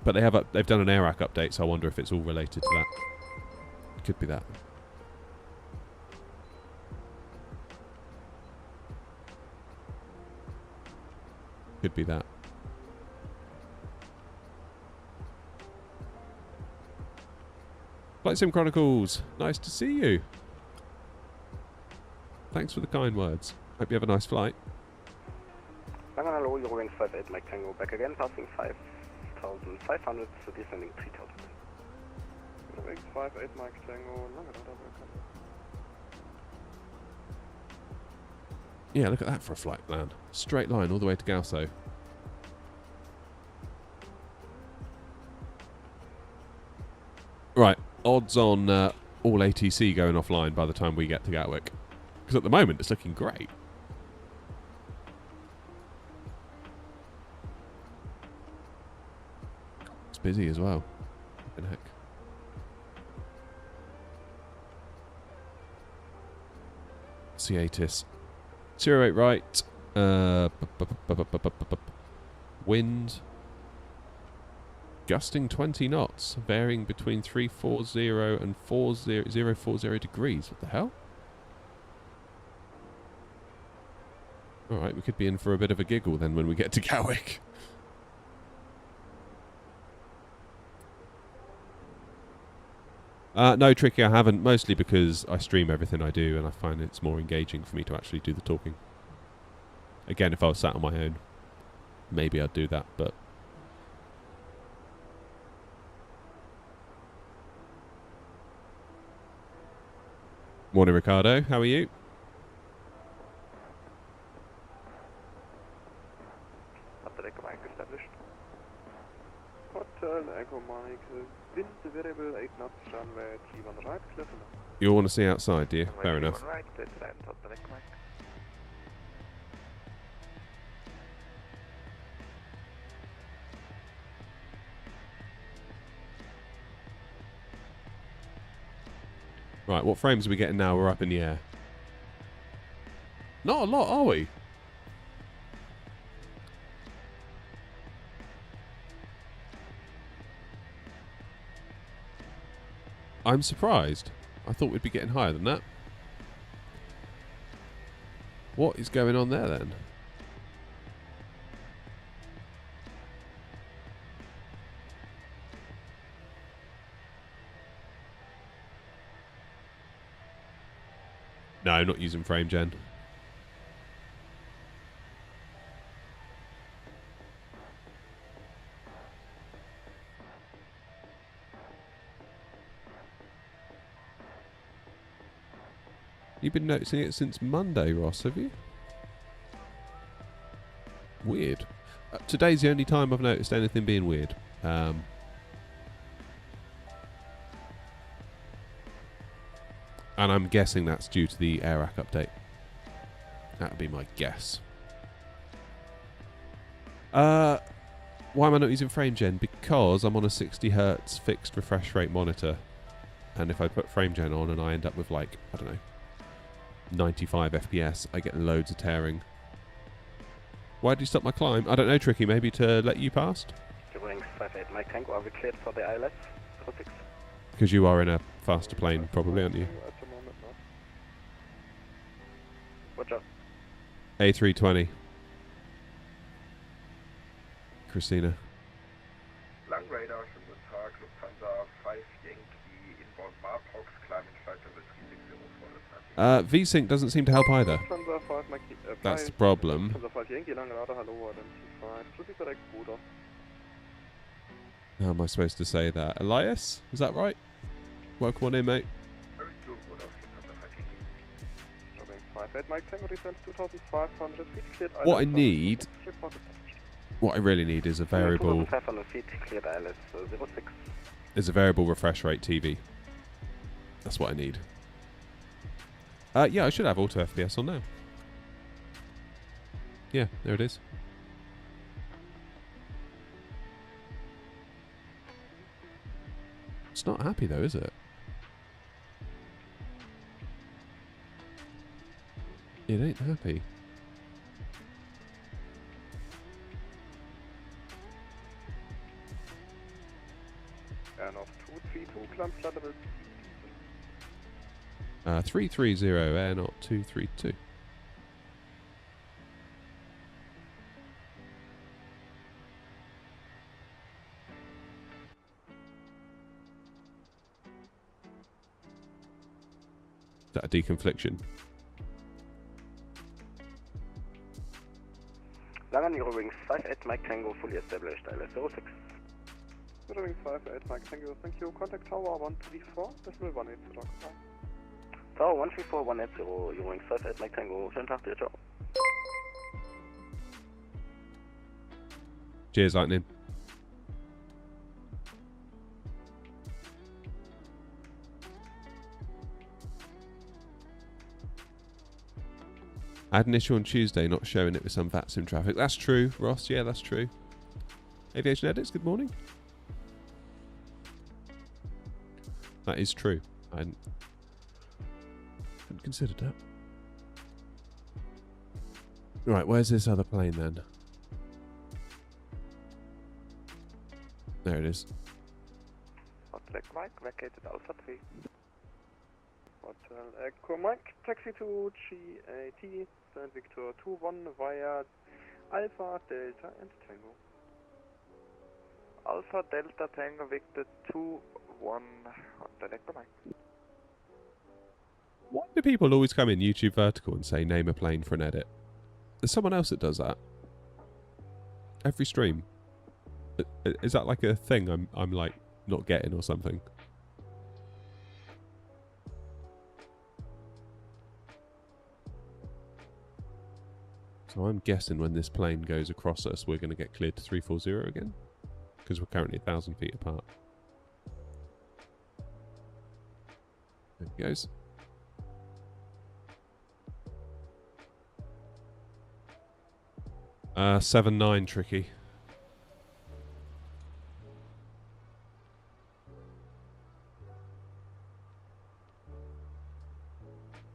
A: But they've done an AirAC update, so I wonder if it's all related to that. Could be that. Could be that. Flight Sim Chronicles, nice to see you. Thanks for the kind words. Hope you have a nice flight.
C: Hello, Eurowing 58 Mike Tango back again, passing 5,500, so descending 3,000. Eurowing 58 Mike Tango,
A: Yeah, look at that for a flight plan. Straight line all the way to Galso. Right, odds on all ATC going offline by the time we get to Gatwick. Because at the moment it's looking great. It's busy as well. What the heck? Ciatis. 08 right. Wind. Gusting 20 knots. Varying between 340 and 040 degrees. What the hell? Alright, we could be in for a bit of a giggle then when we get to Gatwick. No, Tricky, I haven't. Mostly because I stream everything I do and I find it's more engaging for me to actually do the talking. Again, if I was sat on my own, maybe I'd do that, but... Morning, Ricardo. How are you?
C: established. Hotel Echo Mike, wind variable 8 knots, runway 31 right, clear for now.
A: You all want to see outside, do you? Fair enough.
C: Right, let's land Hotel Echo Mike.
A: Right, what frames are we getting now? We're up in the air. Not a lot, are we? I'm surprised. I thought we'd be getting higher than that. What is going on there then? No, not using frame gen. You've been noticing it since Monday, Ross, have you? Weird. Today's the only time I've noticed anything being weird. And I'm guessing that's due to the AirAC update. That would be my guess. Why am I not using frame gen? Because I'm on a 60 hertz fixed refresh rate monitor. And if I put frame gen on and I end up with like, I don't know, 95 FPS, I get loads of tearing. Why did you stop my climb? I don't know, Tricky. Maybe to let you past?
C: Wings 58 Mike Tango, are we cleared for the ILS? 06.
A: Because you are in a faster plane, probably, aren't you?
C: At the moment, not. Roger.
A: A320. Christina.
F: Lang radar, schönen guten Tag, Lufthansa 5 Yankee inbound Marprox, climbing flight level 360 for
A: VSync doesn't seem to help either.
C: Lufthansa 5 Mike,
A: That's the problem.
C: Lufthansa 5 Yankee, lang radar, hallo, identified. Flussig direkt, Bruder.
A: How am I supposed to say that? Elias? Is that right? Welcome on in, mate.
F: Very good, Bruder, Lufthansa 5 Yankee.
C: Wings 58 Mike Tango, descends 2500 feet, cleared ILS.
A: What I need,
C: Reported.
A: what I really need is a variable,
C: 2500 feet, cleared ILS, 06.
A: is a variable refresh rate TV. That's what I need. Yeah, I should have auto FPS on now. Yeah, there it is. It's not happy though, is it? It ain't happy.
C: Air North 232, climb flight level
A: 330 Air Not 232. Is that a deconfliction?
C: Langan Eurowings 58 Mike Tango, fully established, ILS 06. Eurowings 58 Mike Tango, thank you. Contact Tower 134, decimal 180. Tower 134 180, Eurowings 58 Mike Tango, schönen Tag dir, ciao.
A: Cheers, Lightning. I had an issue on Tuesday not showing it with some VATSIM traffic. That's true, Ross. Yeah, that's true. Aviation Edits, good morning. That is true. I hadn't considered that. Right, where's this other plane then? There it is.
C: Hotel Mike, vacated Alpha 3. Hotel Echo Mike, taxi to GAT, St. Victor 21 via Alpha, Delta and Tango. Alpha, Delta, Tango, Victor 21, Hotel Echo Mike.
A: Why do people always come in YouTube Vertical and say name a plane for an edit? There's someone else that does that. Every stream. Is that like a thing I'm like not getting or something? So I'm guessing when this plane goes across us, we're going to get cleared to 340 again, because we're currently 1,000 feet apart. There it goes. Uh, 7-9 tricky.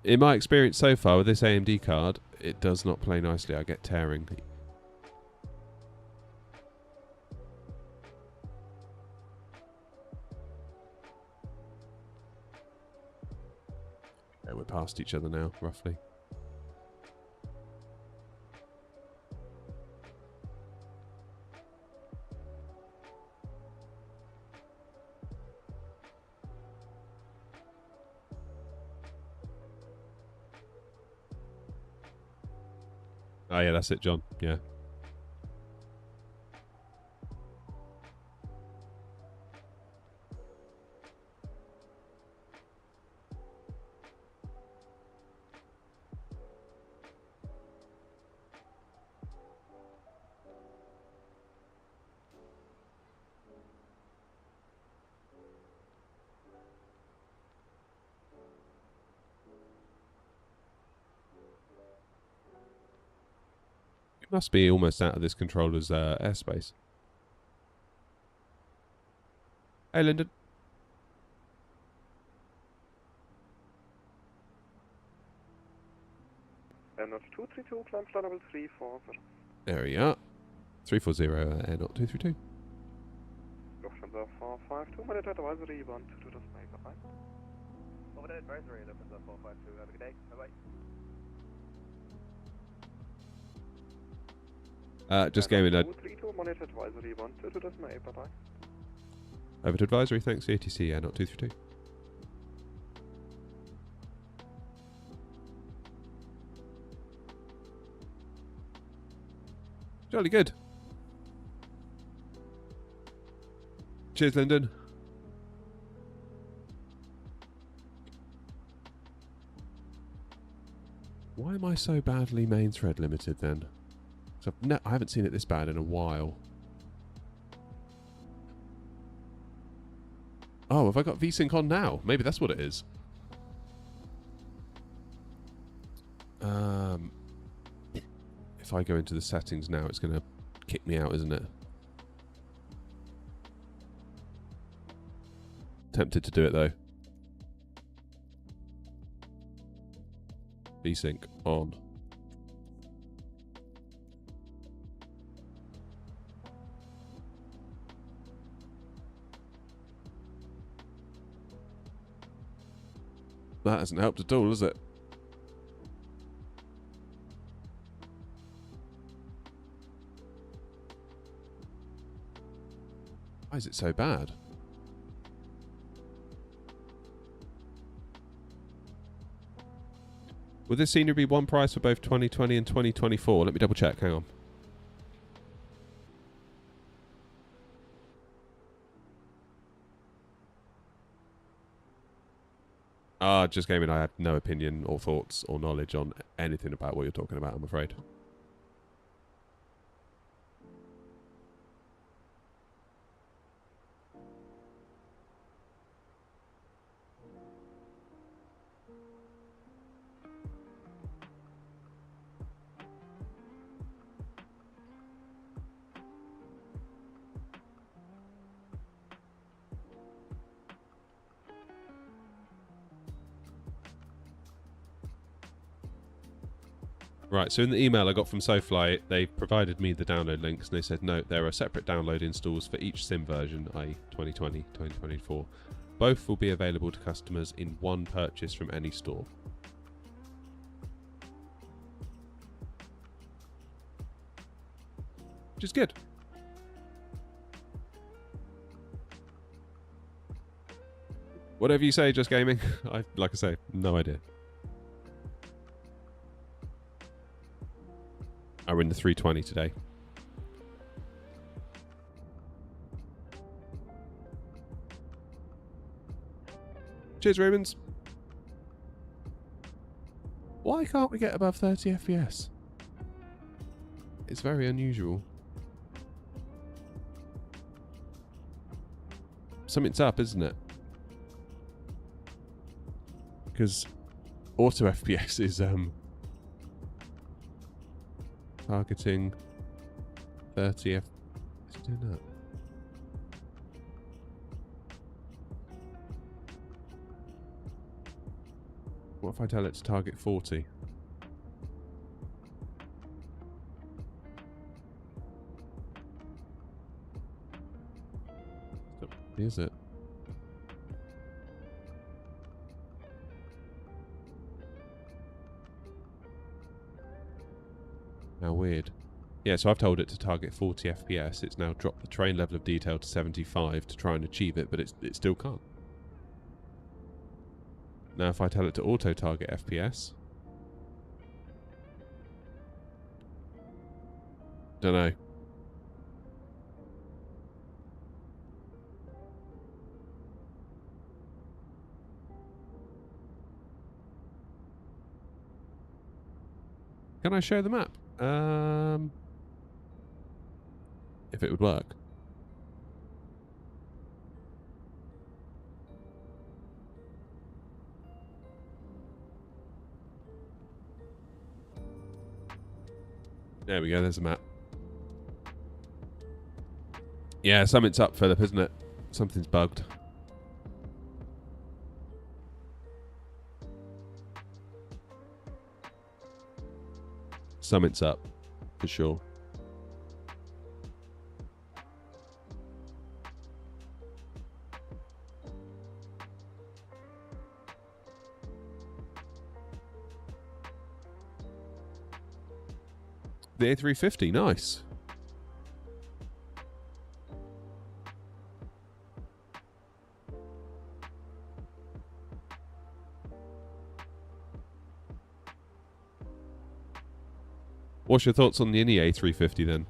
A: In my experience so far with this AMD card, it does not play nicely. I get tearing. Yeah, we're past each other now, roughly. Oh yeah, that's it, John. Yeah. Must be almost out of this controller's airspace. Hey, Lyndon.
C: Not 232, climb flight level 340.
A: There we are. 340, air not 232.
C: Lufthansa 452, Monitor advisory 122 to May, bye-bye.
F: Overhead advisory, Lufthansa 452. Have a good day. Bye-bye.
A: Just came in.
C: 232, Monitor advisory 122 to May, bye-bye.
A: Over to advisory, thanks, ATC, air not 232. Jolly good. Cheers, Lyndon. Why am I so badly main thread limited then? So I haven't seen it this bad in a while. Oh, have I got VSync on now? Maybe that's what it is. If I go into the settings now, it's going to kick me out, isn't it? Tempted to do it though. VSync on. That hasn't helped at all, has it? Why is it so bad? Will this scenery be one price for both 2020 and 2024? Let me double check, hang on. Just came in. I have no opinion or thoughts or knowledge on anything about what you're talking about, I'm afraid. Right, so in the email I got from SoFly, they provided me the download links, and they said, no, there are separate download installs for each SIM version, i.e. 2020, 2024. Both will be available to customers in one purchase from any store. Which is good. Whatever you say, Just Gaming. Like I say, no idea. We're in the 320 today. Cheers, Rubens. Why can't we get above 30 FPS? It's very unusual. Something's up, isn't it? Because auto FPS is targeting 30 F. Is it doing that? What if I tell it to target 40? Is it? How weird. Yeah, so I've told it to target 40 FPS. It's now dropped the train level of detail to 75 to try and achieve it, but it still can't. Now if I tell it to auto-target FPS... Don't know. Can I show the map? If it would work. There we go, there's a map. Yeah, something's up, Philip, isn't it? Something's bugged. Something's up, for sure. The A350, nice. What's your thoughts on the Innie A350 then?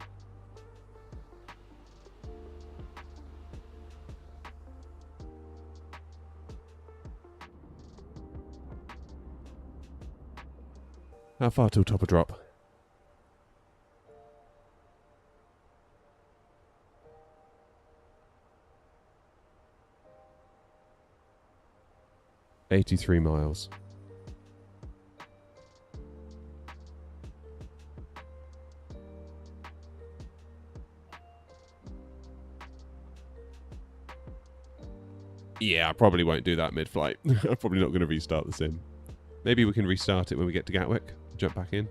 A: How far till top of drop? $83 miles. Yeah, I probably won't do that mid-flight. I'm probably not going to restart the sim. Maybe we can restart it when we get to Gatwick. Jump back in.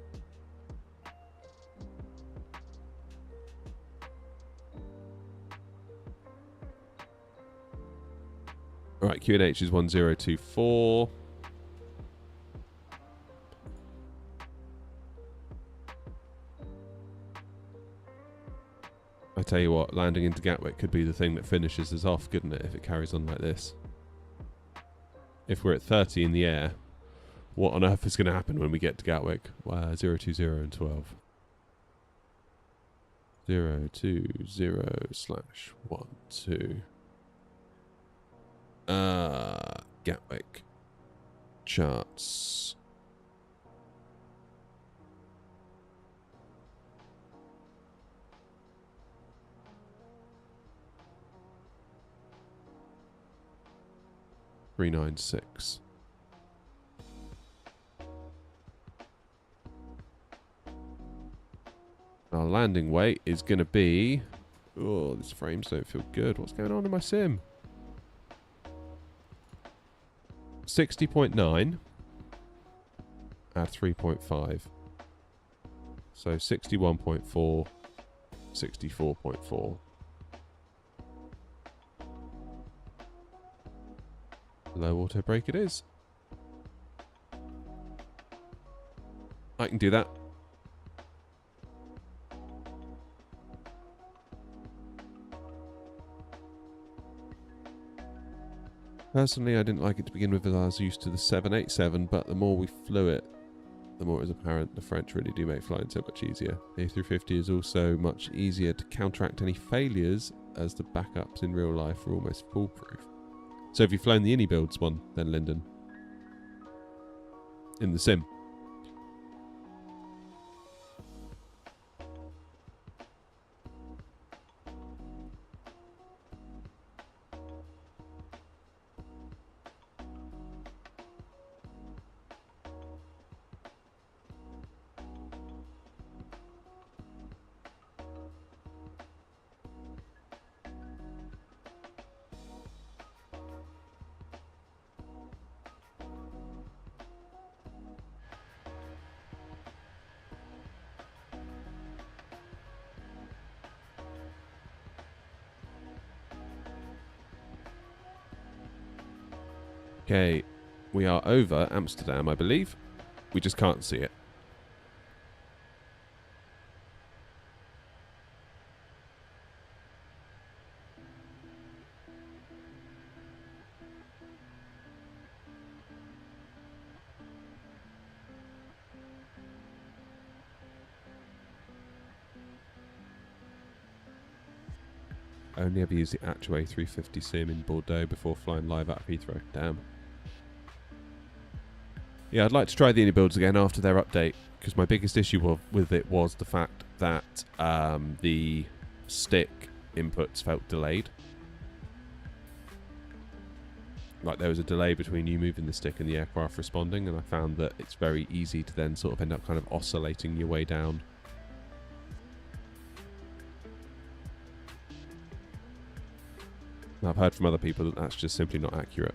A: Alright, QNH is 1024. I tell you what, landing into Gatwick could be the thing that finishes us off, couldn't it, if it carries on like this? If we're at 30 in the air, what on earth is going to happen when we get to Gatwick? 020 and 12. 020/12. Gatwick Charts. $396. Our landing weight is going to be... Oh, these frames don't feel good. What's going on in my sim? 60.9. Add 3.5. So 61.4. 64.4. Low auto brake it is. I can do that. Personally, I didn't like it to begin with as I was used to the 787, but the more we flew it, the more it was apparent the French really do make flying so much easier. The A350 is also much easier to counteract any failures as the backups in real life are almost foolproof. So have you flown the Innie builds one then, Lyndon? In the sim? Okay, we are over Amsterdam, I believe. We just can't see it. I only ever used the actual A350 sim in Bordeaux before flying live out of Heathrow. Damn. Yeah, I'd like to try the Innie builds again after their update, because my biggest issue with it was the fact that the stick inputs felt delayed. Like there was a delay between you moving the stick and the aircraft responding, and I found that it's very easy to then sort of end up kind of oscillating your way down. I've heard from other people that that's just simply not accurate.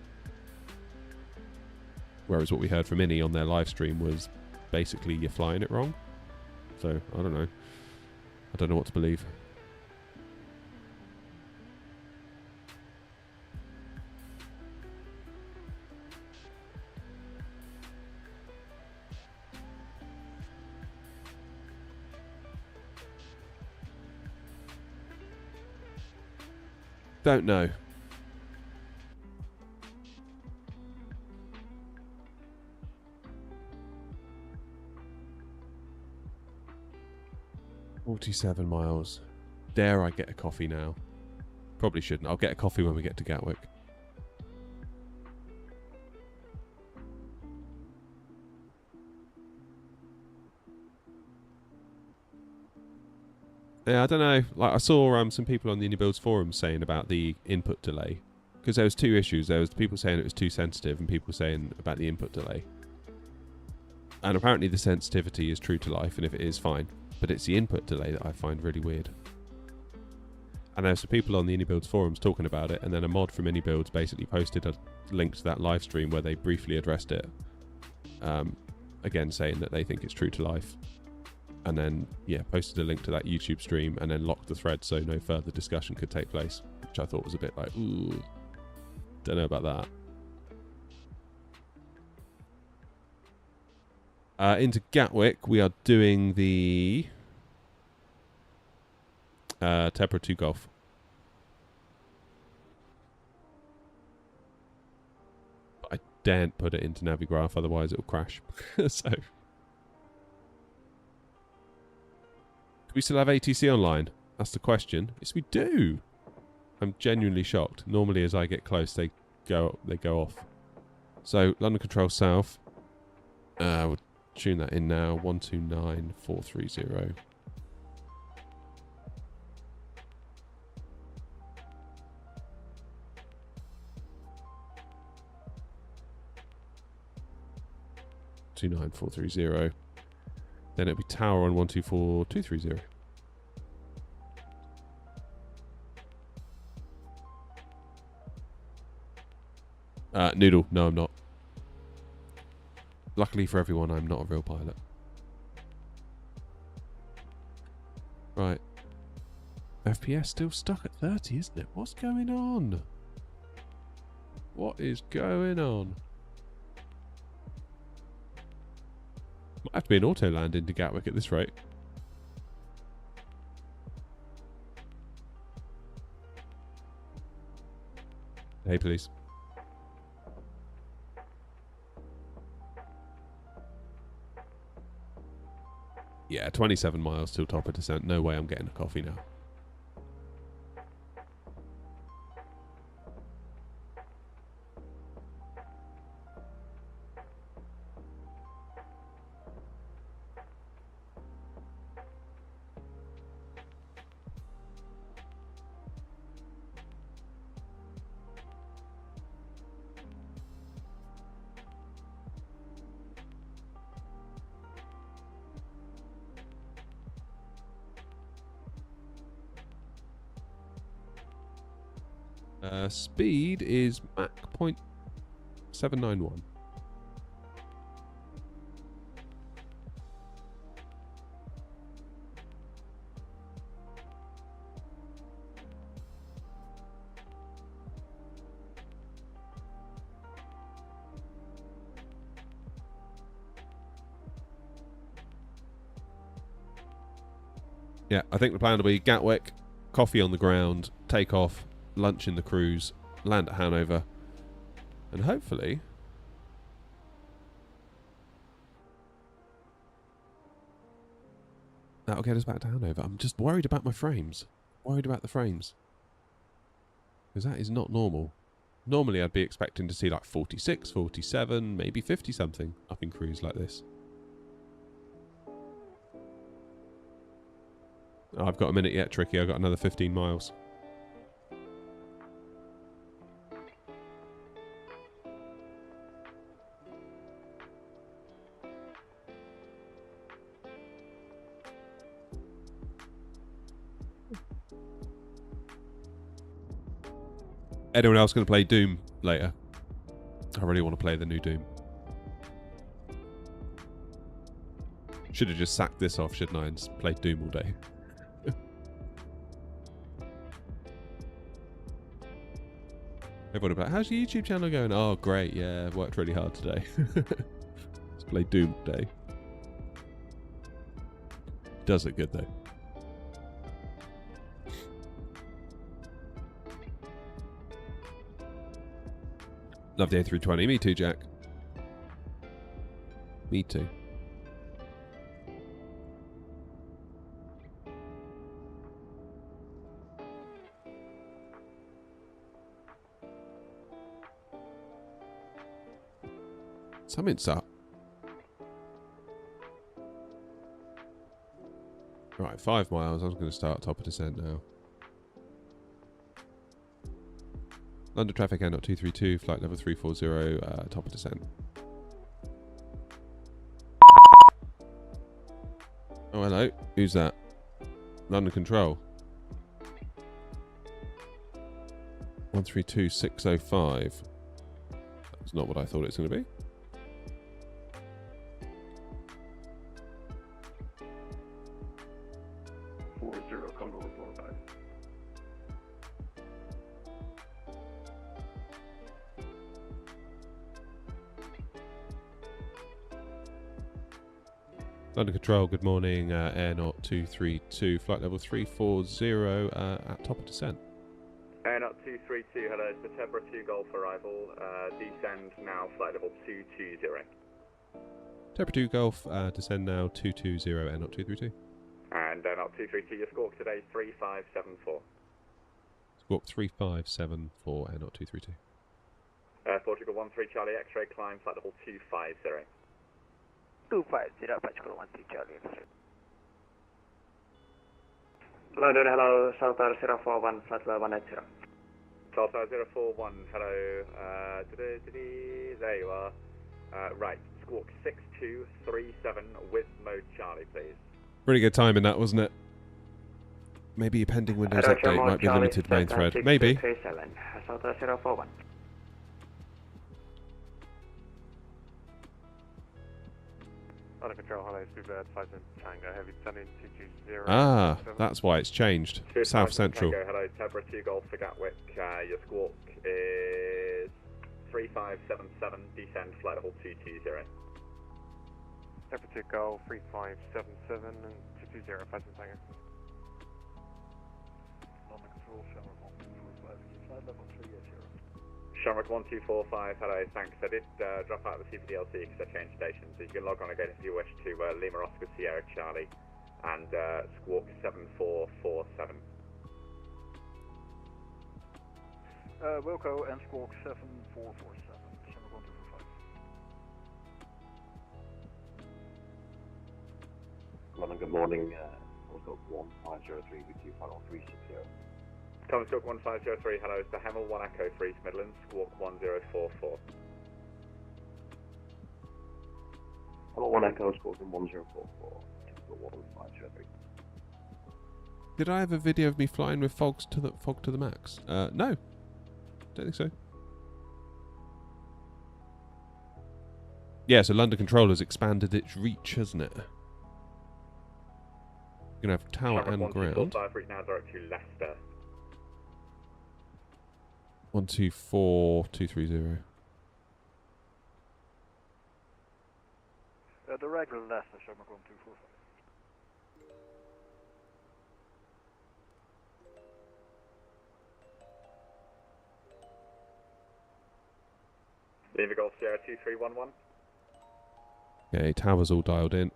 A: Whereas what we heard from Innie on their live stream was basically you're flying it wrong. So, I don't know. I don't know what to believe. Don't know. "47 miles. Dare I get a coffee now?" Probably shouldn't. I'll get a coffee when we get to Gatwick. Yeah, I don't know. Like, I saw some people on the Indie Builds forum saying about the input delay. Because there was two issues. There was people saying it was too sensitive and people saying about the input delay. And apparently the sensitivity is true to life, and if it is, fine. But it's the input delay that I find really weird. And there's some people on the Indie Builds forums talking about it, and then a mod from Indie Builds basically posted a link to that live stream where they briefly addressed it. Again, saying that they think it's true to life. And then, yeah, posted a link to that YouTube stream and then locked the thread so no further discussion could take place. Which I thought was a bit like, ooh, don't know about that. Into Gatwick, we are doing the Tebra 2 Golf. But I daren't put it into Navigraph, otherwise it will crash. So, do we still have ATC online? That's the question. Yes, we do. I'm genuinely shocked. Normally, as I get close, they go off. So, London Control South. We'll tune that in now. 129430. (29430). Then it'll be Tower on 124230. Noodle, no, I'm not. Luckily for everyone, I'm not a real pilot. Right. FPS still stuck at 30, isn't it? What's going on? What is going on? Might have to be an auto land into Gatwick at this rate. Hey, please. Yeah, 27 miles till top of descent. No way I'm getting a coffee now. Speed is Mach 0.791. Yeah, I think the plan will be Gatwick, coffee on the ground, take off, lunch in the cruise, land at Hanover, and hopefully that'll get us back to Hanover. I'm just worried about my frames. Worried about the frames. Because that is not normal. Normally I'd be expecting to see like 46, 47, maybe 50 something up in cruise like this. Oh, I've got a minute yet, Tricky. I've got another 15 miles. Anyone else going to play Doom later? I really want to play the new Doom. Should have just sacked this off, shouldn't I, and played Doom all day. Everyone would be like, how's your YouTube channel going? Oh, great, yeah, worked really hard today. Let's play Doom all day. Does it good, though. Love the A320. Me too, Jack. Me too. Something's up. Right, 5 miles. I'm going to start top of descent now. London traffic N 232, flight level 340, top of descent. Oh, hello. Who's that? London control. 132605. That's not what I thought it was going to be. London Control, good morning, Air 232, flight level 340 at top of descent.
C: Air 232, hello, it's the Tebra 2 Golf arrival, descend now, flight level 220.
A: Tebra 2 Golf, descend now, 220, Air 232.
C: And Air 232, your squawk today, 3574.
A: Squawk 3574, Air 232.
C: Portugal 13 Charlie X-ray, climb, flight level 250.
G: 250, Portugal 13 Charlie X-ray.
C: London, hello, South Tower 041, flight level 180. South Tower 041, hello, there you are. Right, squawk 6237 with mode Charlie, please.
A: Pretty good timing that, wasn't it? Maybe a pending Windows update might be limited main thread. Maybe.
C: South Tower 041. Under control, hello, Speedbird, 5 Tango, heavy descending 220.
A: Ah, that's why it's changed. South Central.
C: Tango, hello, Tebra 2 Golf for Gatwick, your squawk is 3577, descend, flight level 220. Tebra 2 Golf, 3577 and 220, 5 Tango.
F: London Control, Shamrock 1245, flight level 380.
C: Shamrock 1245, hello, thanks. I did drop out of the CPDLC because I changed stations. So you can log on again if you wish to Lima Oscar Sierra Charlie and squawk 7447.
F: Wilco and squawk 7447, Shamrock 1245.
H: London, good morning. Wilco 1503 with you, final 360.
C: Thomas Cook 1503, hello, it's the Hemel 1 Echo 3 Midlands, squawk 1044.
H: Hello, 1 Echo, squawk 1044, typical 1503.
A: Did I have a video of me flying with fog to the max? No. Don't think so. Yeah, so London Control has expanded its reach, hasn't it? You're going to have tower and ground.
C: 1245, now direct to Leicester.
A: 124230.
F: The regular Leicester, Shamrock 1245.
C: Lima Golf Sierra 2311.
A: Okay, tower's all dialed in.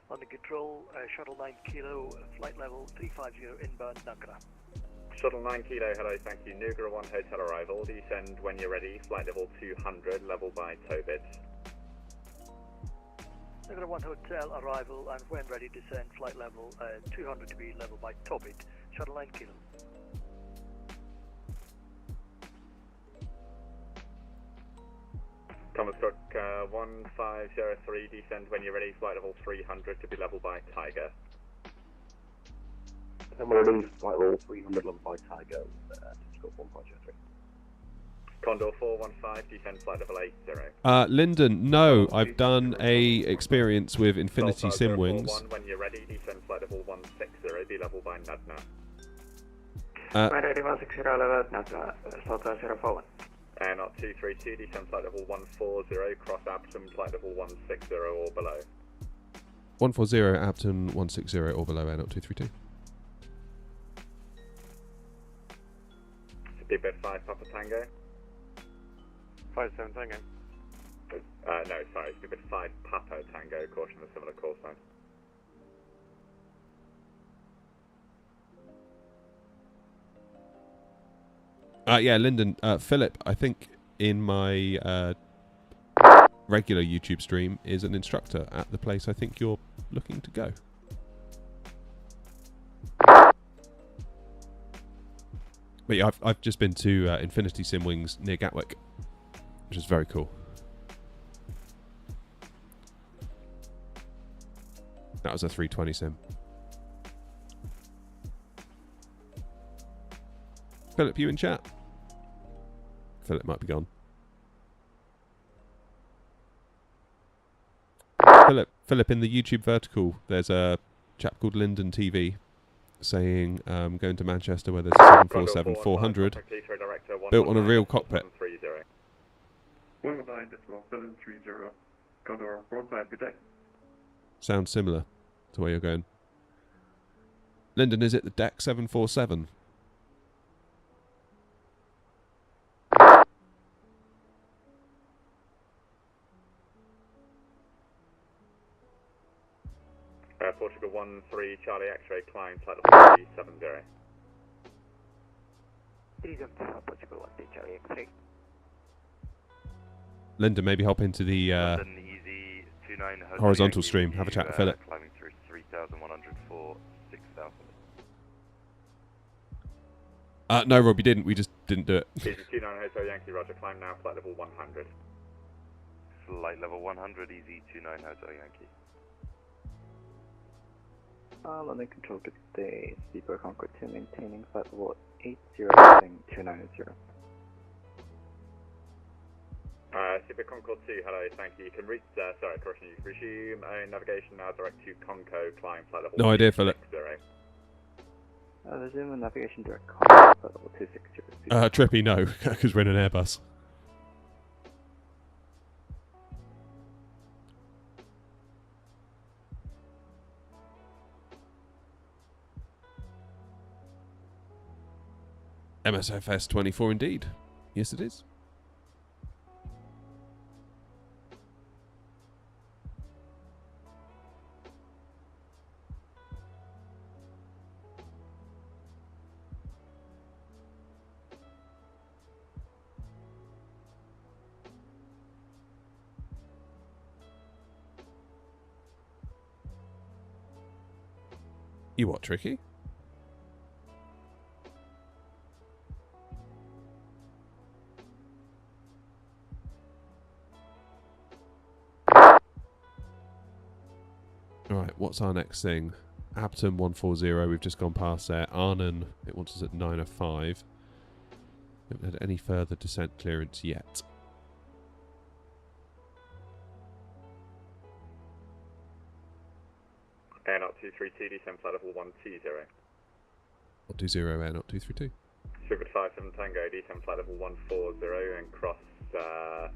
G: London Control, Shuttle 9 Kilo, flight level 350 inbound Nagra.
C: Shuttle 9 Kilo, hello, thank you. Nugra 1 hotel arrival, descend when you're ready, flight level 200, level by Tobit.
G: Nagra 1 hotel arrival and when ready descend flight level 200 to be level by Tobit. Shuttle 9 Kilo.
C: Thomas Cook, 1503, descend when you're ready, flight level 300 to be level by Tiger.
H: And we're ready, flight level 300 level by Tiger, scope 1503.
C: Condor 415, descend flight level 80.
A: Lyndon, no, I've done a experience with Infinity Sim Wings.
C: When you're ready, descend flight level 160, be level by Nadna.
I: Ready 160, level Nadna, Southwest 041.
C: And not 232, descend flight level 140, cross Abtom, flight level 160 or below.
A: 140, Abton 160 or below, air not 232.
C: Speedbird 5, Papa Tango.
F: 57 Tango.
C: No, sorry, Speedbird 5, Papa Tango, caution a similar call sign.
A: Yeah, Lyndon, Philip, I think in my regular YouTube stream is an instructor at the place I think you're looking to go. But yeah, I've just been to Infinity Sim Wings near Gatwick, which is very cool. That was a 320 sim. Philip, you in chat? Philip might be gone. Philip, in the YouTube vertical, there's a chap called Lyndon TV saying going to Manchester where there's a 747-400 built on a real cockpit.
F: 19.730, Condor, broadside, good day.
A: Sounds similar to where you're going. Lyndon, is it the deck 747?
C: Portugal 13, Charlie X-ray, climb, flight level 370.
G: Portugal 13, Charlie X-ray.
A: Lyndon, maybe hop into the
F: Easy 29
A: horizontal stream. Have a chat with Philip.
F: Climbing through 3,100 for 6,000.
A: No, Rob, you didn't. We just didn't do it.
C: Easy 29 Hotel Yankee, Roger, climb now, flight level 100.
F: Flight level 100, easy 29 Hotel Yankee.
I: London Control, good day. Speedbird Concord 2, maintaining flight level 80, heading 290.
C: Super Concord 2, hello, thank you. You can reach, sorry, correction, you can resume navigation now, direct to Conco, climb, flight level
A: No idea, Philip.
C: 260.
I: Resume navigation direct Concord, flight level 260.
A: Trippy, no, because we're in an Airbus. MSFS 24 indeed. Yes, it is. You what, Tricky? Alright, what's our next thing? Abtom 140, we've just gone past there. Arnon, it wants us at 905. We haven't had any further descent clearance yet.
C: Air not 232, descend flight level 120.
A: 120, air not 232.
C: Sugar 57 Tango, descend flight level 140 and cross, cross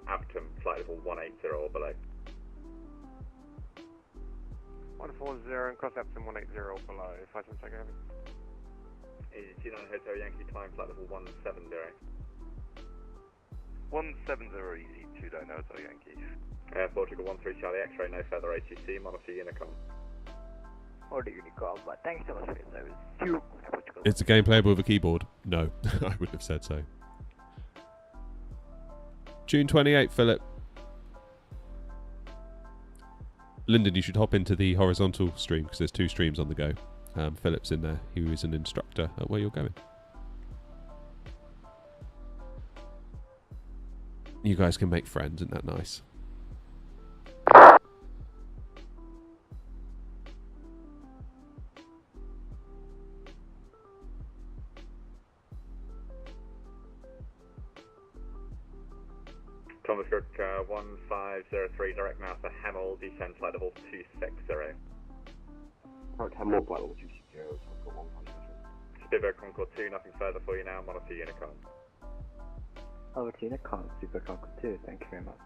C: Abtom, flight level 180 or below.
F: 140 and cross Epsom 180 below, 57 Tango.
C: Easy 29 Hotel Yankee, climb, flight level 170.
F: 170 easy 29 Hotel Yankee.
C: Portugal 13 Charlie X-ray, no further ATC, monitor Unicom.
G: Order Unicom, but thanks so much for your service. You, Portugal.
A: Is the game playable with a keyboard? No, I would have said so. June 28, Philip. Lyndon, you should hop into the horizontal stream because there's two streams on the go. Philip's in there, who is an instructor at where you're going. You guys can make friends, isn't that nice?
C: Thomas Cook 1503, direct now for Hemel, descend flight level 260.
H: Right, Hamel, flight level 260, I've got 153.
C: Spirit Concord 2, nothing further for you now, monitor Unicon.
I: Over to Unicon, Super Concord 2, thank you very much.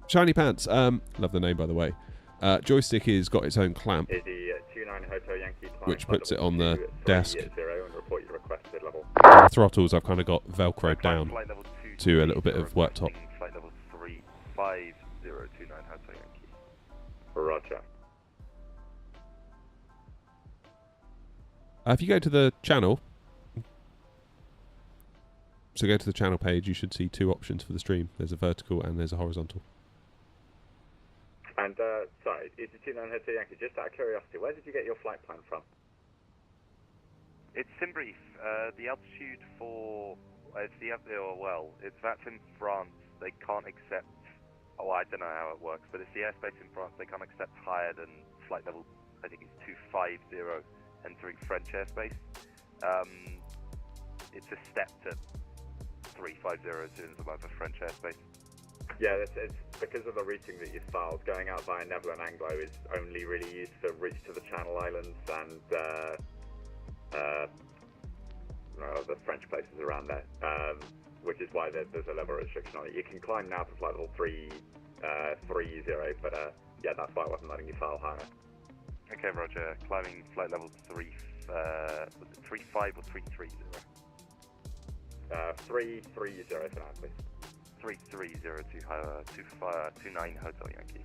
A: Shiny Pants, love the name by the way. Joystick has got its own clamp,
C: Is the 29 Hotel Yankee climb
A: which
C: flight
A: puts it
C: level
A: on the
C: 230
A: desk.
C: and report your requested level.
A: And the throttles I've kind of got velcroed down to a little bit of worktop.
F: Flight level 35029 Hotel Yankee.
C: Roger.
A: If you go to the channel, so go to the channel page, you should see two options for the stream. There's a vertical and there's a horizontal.
C: And, sorry, is the 29 Hotel Yankee, just out of curiosity, where did you get your flight plan from?
F: It's in brief. The altitude for it's that's in France. They can't accept. Oh, I don't know how it works, but it's the airspace in France. They can't accept higher than flight level. I think it's 250 entering French airspace. It's a step to 350 as soon as above a French airspace.
C: Yeah, it's because of the routing that you filed. Going out via Nebula and Anglo is only really used for routes to the Channel Islands and the French places around there, which is why there's a level restriction on it. You can climb now to flight level 330, but yeah, that's why I wasn't letting you file higher.
F: Okay, Roger. Climbing flight level was it 35 or 330?
C: 330 for now, please.
F: 330229 Hotel Yankee.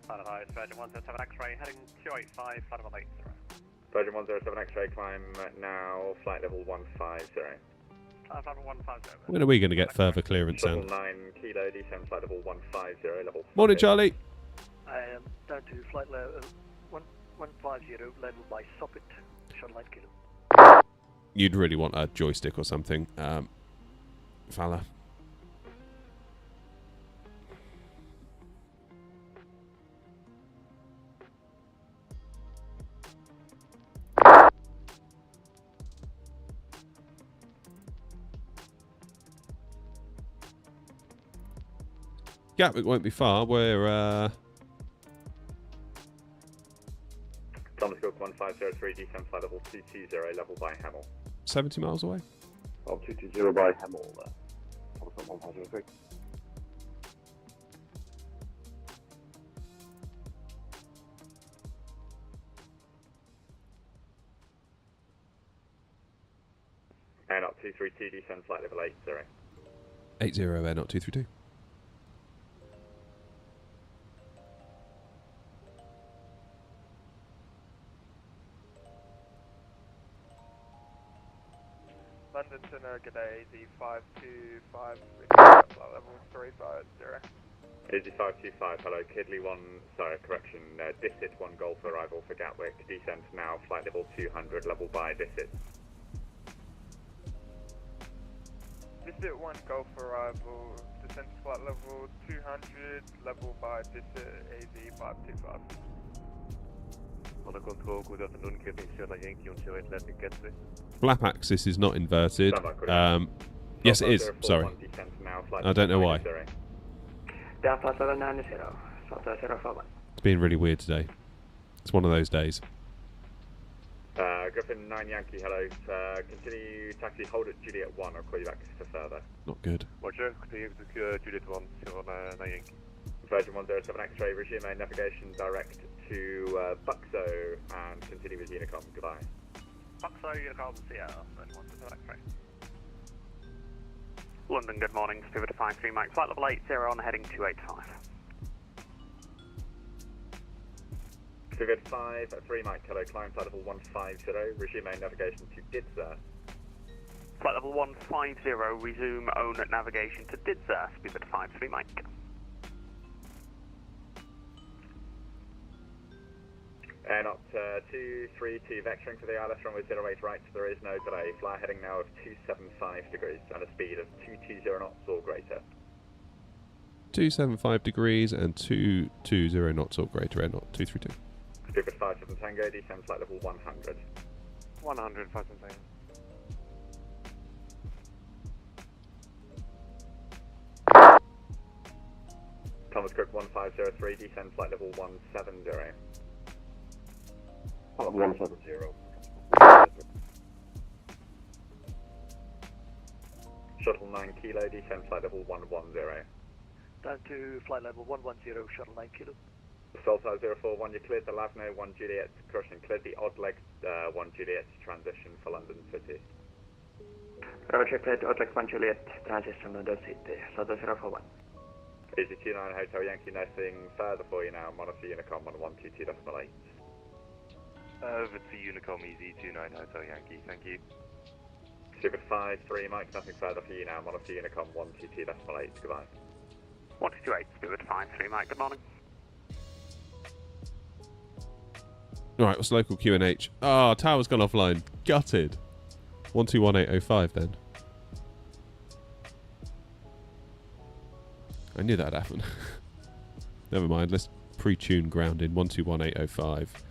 G: Final high, Virgin 107 X-ray, heading 285, flight level 80.
C: Virgin 107 X-ray, climb now, flight level 150.
G: Flight level 150.
A: When are we going to get further clearance
C: Level
A: sound?
C: 9 kilo, descend flight level 150, level 5.
A: Morning, Charlie.
G: I am down to flight level 150, level by Soppit, shuttle line kilo.
A: You'd really want a joystick or something, fella. Gatwick won't be far. We're
C: Thomas Cook 1503, descend flight level 220, level by Hemel.
A: 70 miles away.
H: 220 by Hamel, Thomas 1503.
C: And up 232, descend flight level 80.
A: 80 air, not 232.
C: London to G'day, the 525, flight level 350. Is the 525, hello, Kidley 1, sorry, correction, Dissit 1 Golf arrival for Gatwick, descent now, flight level 200, level by Dissit. Dissit 1 Golf arrival, descent flight level 200, level by Dissit, AV 525.
F: On control, good afternoon, Kevin Sierra Yankee on 08 landing gateway.
A: Flap axis is not inverted. Yes, it is. Sorry. I don't know why. It's being really weird today. It's one of those days.
C: Griffin 9 Yankee, hello. Continue taxi, hold at Juliet 1, I'll call you back for further.
A: Not good.
F: Roger, continue to Juliet 1, Sierra 9 Yankee.
C: Virgin 107 X-ray, resume navigation direct to Buxo and continue with Unicom. Goodbye.
G: Buxo, Unicom, Sierra, Virgin 107 X-ray. London, good morning, Spirit 53 Mike, flight level 80 on heading 285.
C: Spirit 53 Mike, hello, climb flight level 150, resume navigation to Didza.
G: Flight level 150, resume own navigation to Didza, Spirit 53 Mike.
J: And up to 232 vectoring for the ILS runway 08 right, there is no delay. Fly heading now of 275 degrees and a speed of 220 knots or greater.
A: 275 degrees and 220 knots or greater, air knot 232.
J: Stupid 57 Tango, descend flight level 100.
C: 100, 57 Tango.
J: Thomas Cook 1503, descend flight level 170.
H: 170.
J: Shuttle 9 kilo, descend flight level 110.
G: Down to flight level 110, shuttle 9 kilo.
J: Solstice 041, you cleared the Lavno 1 Juliet crushing, cleared the odd leg 1 Juliet transition for London City.
I: Roger, cleared odd leg 1 Juliet transition London City, Solstice 041.
J: Easy 29 Hotel Yankee, nothing further for you now, monitor Unicom on 122.8.
F: Over to Unicom Easy 29 Hotel Yankee, thank you.
J: Stupid 53 Mike, nothing further for you now, monitor Unicom 122.8, goodbye.
C: 128, Stupid 53 Mike, good morning.
A: Alright, what's local QNH? Ah, tower's gone offline. Gutted. 121805 then. I knew that'd happen. Never mind, let's pre-tune ground in 121805.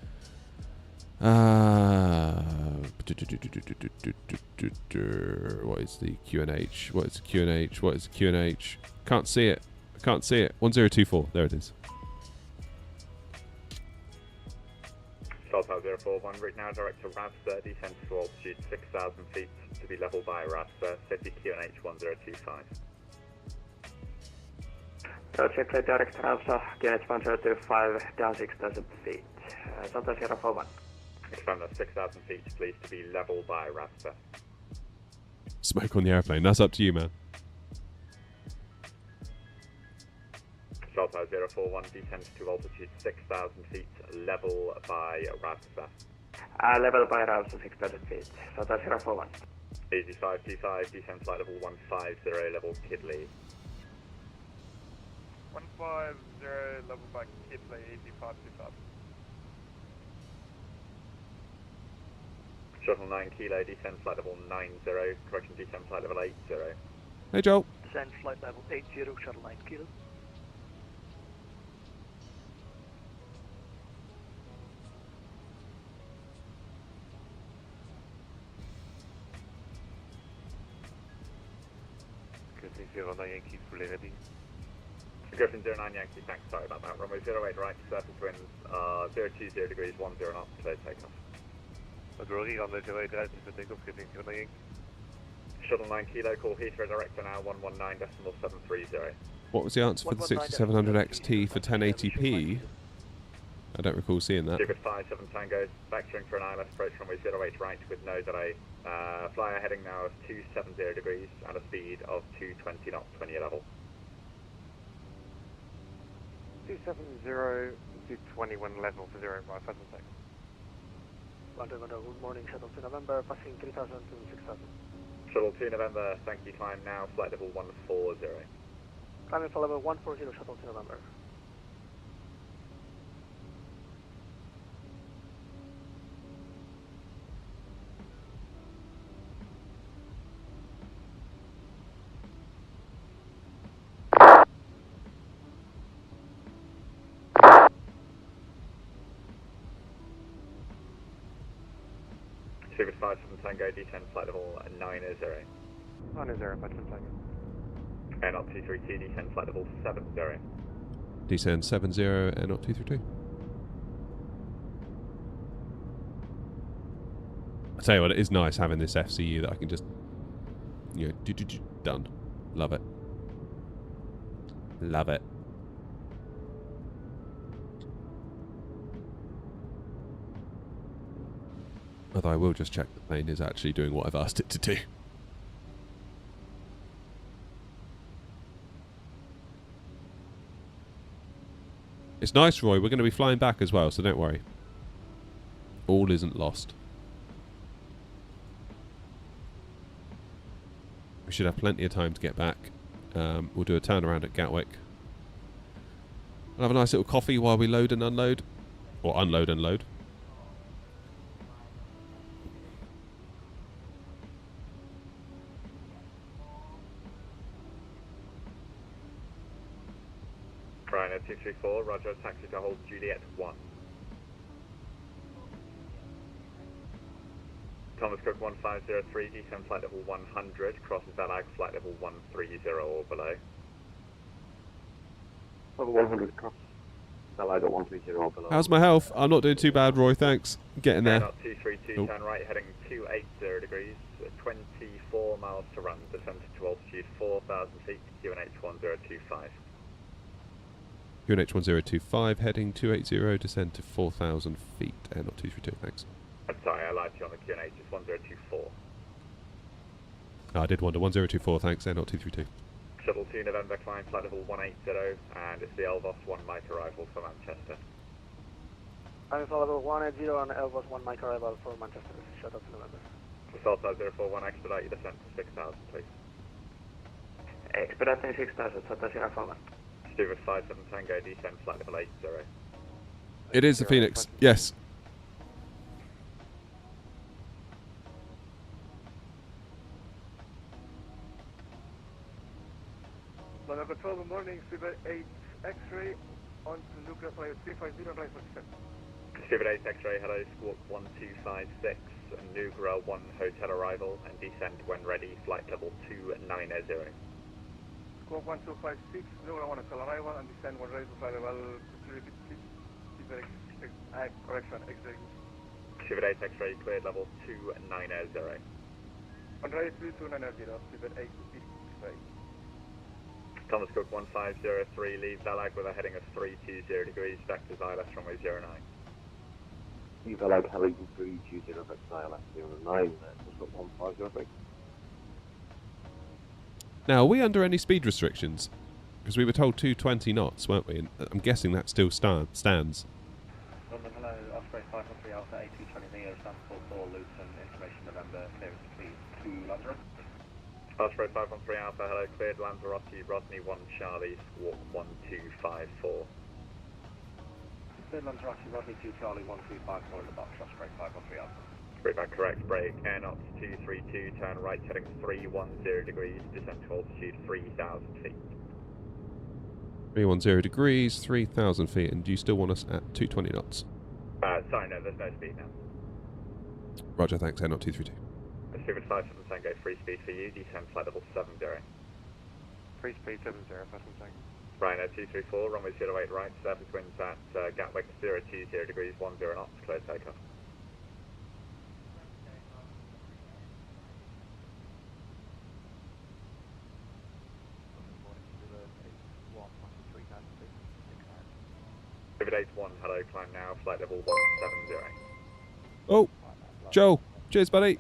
A: What is the QNH? What is the QNH? What is the QNH? Can't see it. I can't see it. 1024. There it is.
J: Solstice 041, route now direct to RAV 30, descend to altitude 6,000 feet to be level by RAV City QNH 1025.
I: Roger, cleared direct transfer, QNH 1025, down 6,000 feet. Solstice 041.
J: Expand that 6,000 feet, please, to be level by RAV.
A: Smoke on the airplane. That's up to you, man.
J: Solstice 041, descends to altitude 6,000 feet, level by RAV.
I: Level by RAV 6,000 feet. Solstice 041.
J: Easy 525, descend flight level 150, level Kidley.
C: 150, level by Kidley, Easy 525.
J: Shuttle 9 kilo, descend flight level 90, correction, descend flight level 80.
A: Hey, Joel.
G: Descend flight level 80, shuttle 9 kilo.
C: Griffin 09 Yankee, fully ready.
J: Griffin 09 Yankee, thanks, sorry about that. Runway 08 right, surface winds 020 degrees, 10 knots, clear takeoff.
C: Rory on the 08 right, for takeoff, Griffin 09 Yankee.
J: Shuttle 9 kilo, call Heathrow director now, 119.730.
A: What was the answer for the 6700 XT for 1080p? I don't recall seeing that.
J: Stupid 57 Tango, vectoring for an ILS approach runway 08 right with no delay. Flyer heading now of 270 degrees and a speed of 220 knots, 20 level.
C: 270 to 21 level for 0 by 5 seconds.
G: Good morning, shuttle to November, passing 3,000 to 6,000.
J: Shuttle 2 November, thank you, climb now, flight level 140.
G: Climbing for level 140, shuttle to November.
J: Stupid 57 Tango, descend flight level 90.
C: 90, 57 Tango.
J: And up 232, descend flight level 70.
A: Descend 70 and not 232. I tell you what, it is nice having this FCU that I can just, you know, done. Love it. Love it. Although I will just check the plane is actually doing what I've asked it to do. It's nice, Roy. We're going to be flying back as well, so don't worry. All isn't lost. We should have plenty of time to get back. We'll do a turnaround at Gatwick. We'll have a nice little coffee while we load and unload. Or unload and load.
J: Ryanair 234, roger, taxi to hold Juliet 1. Thomas Cook 1503, descend flight level 100, crosses Belag, flight level 130 or below.
H: Level 100 cross. Belag at 130 or below.
A: How's my health? I'm not doing too bad, Roy, thanks. Getting there.
J: Not 232, turn right, heading 280 degrees, 24 miles to run, descend to altitude 4,000 feet, QNH 1025.
A: QNH 1025, heading 280, descend to 4,000 feet. Air not 232, thanks.
J: I'm sorry, I lied to you on the QNH, it's 1024.
A: I did wonder. 1024, thanks. Air not 232.
J: Shuttle 2 November, climb flight level 180, and it's the Elvos 1 Mike arrival for Manchester.
G: I'm flight level 180 and Elvos 1 Mike arrival for Manchester. Shuttle to November.
J: Southside 041, expedite your descent to 6,000, please.
I: Expediting 6,000, so that's your format.
J: Stuart 57 Tango, descend flight level 80.
A: It is the Phoenix, yes.
C: London Control, good morning, Super 8 X-ray on Navigraph 350, right for descent.
J: Stuart 8 X-ray, hello, squawk 1256, Nugra 1 hotel arrival, and descend when ready, flight level 290.
C: Squawk 1256, Nugra 1 hotel arrival, and descend when ready to flight level, correction, X-ray.
J: Stuart 8 X-ray, cleared level 290.
C: On ready to 290, Super 8 X-ray.
J: Thomas Cook 1503, leave Belag with a heading of 320 degrees, vectors ILS runway 09.
H: Leave Belag heading 320 vectors ILS 09, just got 1503.
A: Now, are we under any speed restrictions? Because we were told 220 knots, weren't we? And I'm guessing that still stands.
K: London, hello, Osprey 513 Alpha A220 Neo, stand for Luton, information November, clearance speed to Lanzarote.
J: Osprey 513 Alpha, hello, cleared Lanzarote, Rodney 1 Charlie, squawk 1254.
K: Cleared Lanzarote, Rodney 2 Charlie 1254 in the box, Osprey 513 Alpha.
J: Bring back correct, brake, air knots 232, turn right, heading 310 degrees, descent to altitude 3,000 feet.
A: 310 degrees, 3,000 feet, and do you still want us at 220 knots?
J: Sorry, no, there's no speed now.
A: Roger, thanks. Air not 232.
J: Stuart 57 Tango, free speed for you, descend flight level 70.
C: Free speed 70, passing tank.
J: Ryanair 234, runway 08 right, surface winds at Gatwick 020 degrees, 10 knots, clear takeoff. Stuart 81, hello, climb now, flight level 170.
A: Oh, Joe. Cheers, buddy.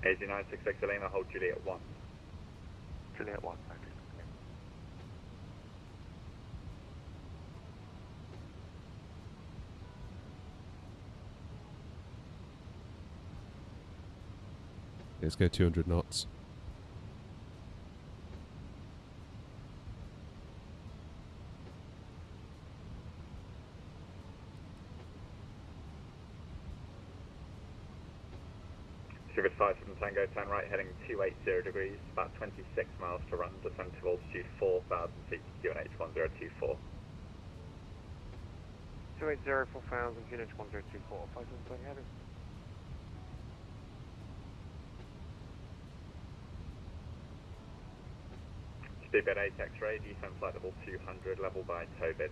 J: 8966 Elena, hold Juliet 1.
C: Juliet 1, thank you.
A: Let's go 200 knots.
J: Stuart 57 Tango, turn right, heading 280 degrees, about 26 miles to run, descend to altitude 4,000 feet, QNH 1024.
C: 280, 4,000, QNH 1024, 5,000 heading.
J: Speedbird 8 X-ray, descend flight level 200, level by Tobit.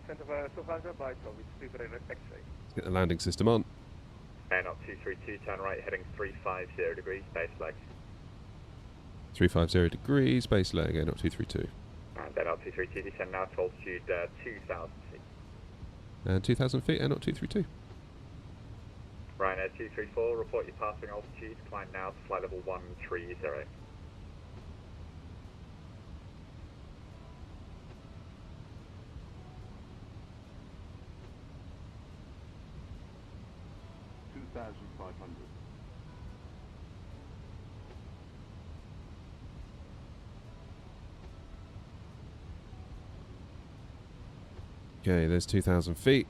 C: Center by SoFly by Tobit, Speedbird 8 X-ray.
A: Let's get the landing system on.
J: Air knot 232, turn right, heading 350 degrees, base leg.
A: 350 degrees, base leg, air not 232.
J: And air knot 232, descend now to altitude 2,000 feet.
A: And 2,000 feet, air not 232.
J: Ryanair 234, report your passing altitude, climb now to flight level 130.
A: Okay, there's 2,000 feet.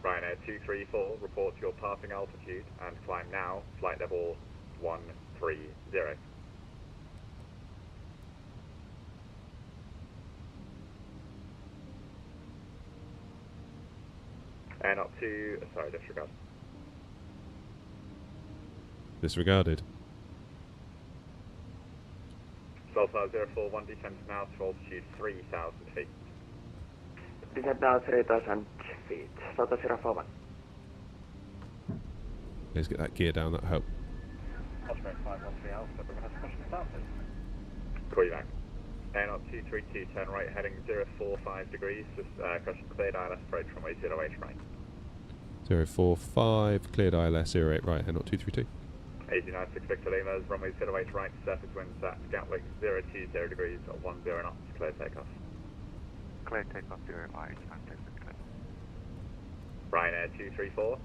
J: Ryanair 234, report your passing altitude and climb now, flight level 30. And up to, sorry, disregard.
A: Disregarded.
J: SoFly 041, descend now to altitude 3,000 feet.
I: Descend now 3,000 feet. Delta 041.
A: Let's get that gear down, that'll help.
K: Osprey 513 Alpha, we're going to push and start, please.
J: Call you back. And up 232, turn right, heading 045 degrees, just caution cleared ILS approach runway 08 right.
A: 045, cleared ILS 08 right, and not 232.
J: 1896 Victor Lima, runway 08 right, surface winds at Gatwick 020 degrees, 10 knots, clear takeoff.
C: Clear takeoff 0 right, and clear.
J: Ryanair 234.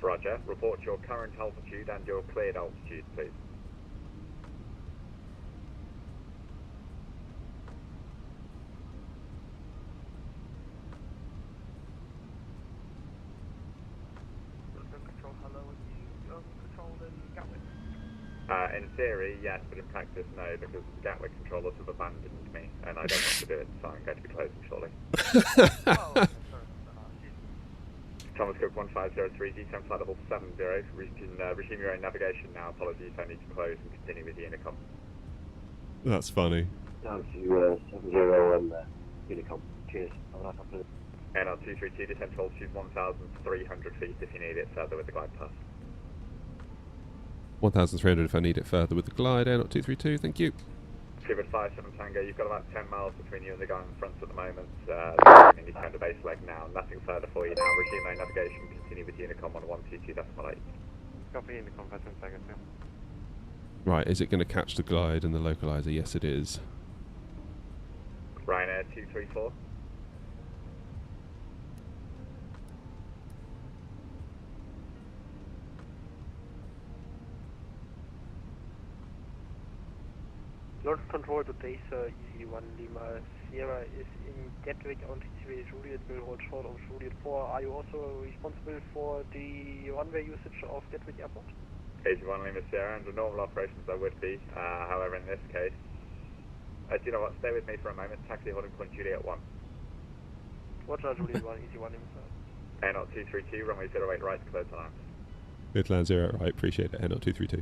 J: Roger, report your current altitude and your cleared altitude, please.
C: Control, hello, are you control in Gatwick?
J: In theory, yes, but in practice, no, because the Gatwick controllers have abandoned me, and I don't want to do it, so I'm going to be closing shortly. Thomas Cook 1503, descend flight level 70, resume your own navigation now, apologies, I need to close and continue with the intercom.
A: That's funny.
H: Down to 70 on Unicom. Cheers. Have a nice afternoon.
J: NL 232, descend to altitude 1,300 feet if you need it further with the glide path.
A: 1,300 if I need it further with the glide, air not 232, thank you.
J: Freebird 57 Tango, you've got about 10 miles between you and the guy in front at the moment. You turn the base leg now, nothing further for you now. Resume main navigation, continue with Unicom on 122.8.
C: Copy Unicom, 57 Tango 2.
A: Right, is it going to catch the glide and the localizer? Yes, it is.
J: Ryanair 234.
G: Launch control to base Easy 1 Lima Sierra is in Gatwick on TCV Juliet, will hold short of Juliet 4. Are you also responsible for the runway usage of Gatwick Airport?
J: Easy 1 Lima Sierra, under normal operations I would be, however in this case, do you know what, stay with me for a moment, taxi holding point Juliet 1.
G: Roger, Juliet 1, Easy 1 Lima Sierra.
J: Air 232, runway 08 right, clear to land.
A: Midland 0 right, appreciate it, air not 232.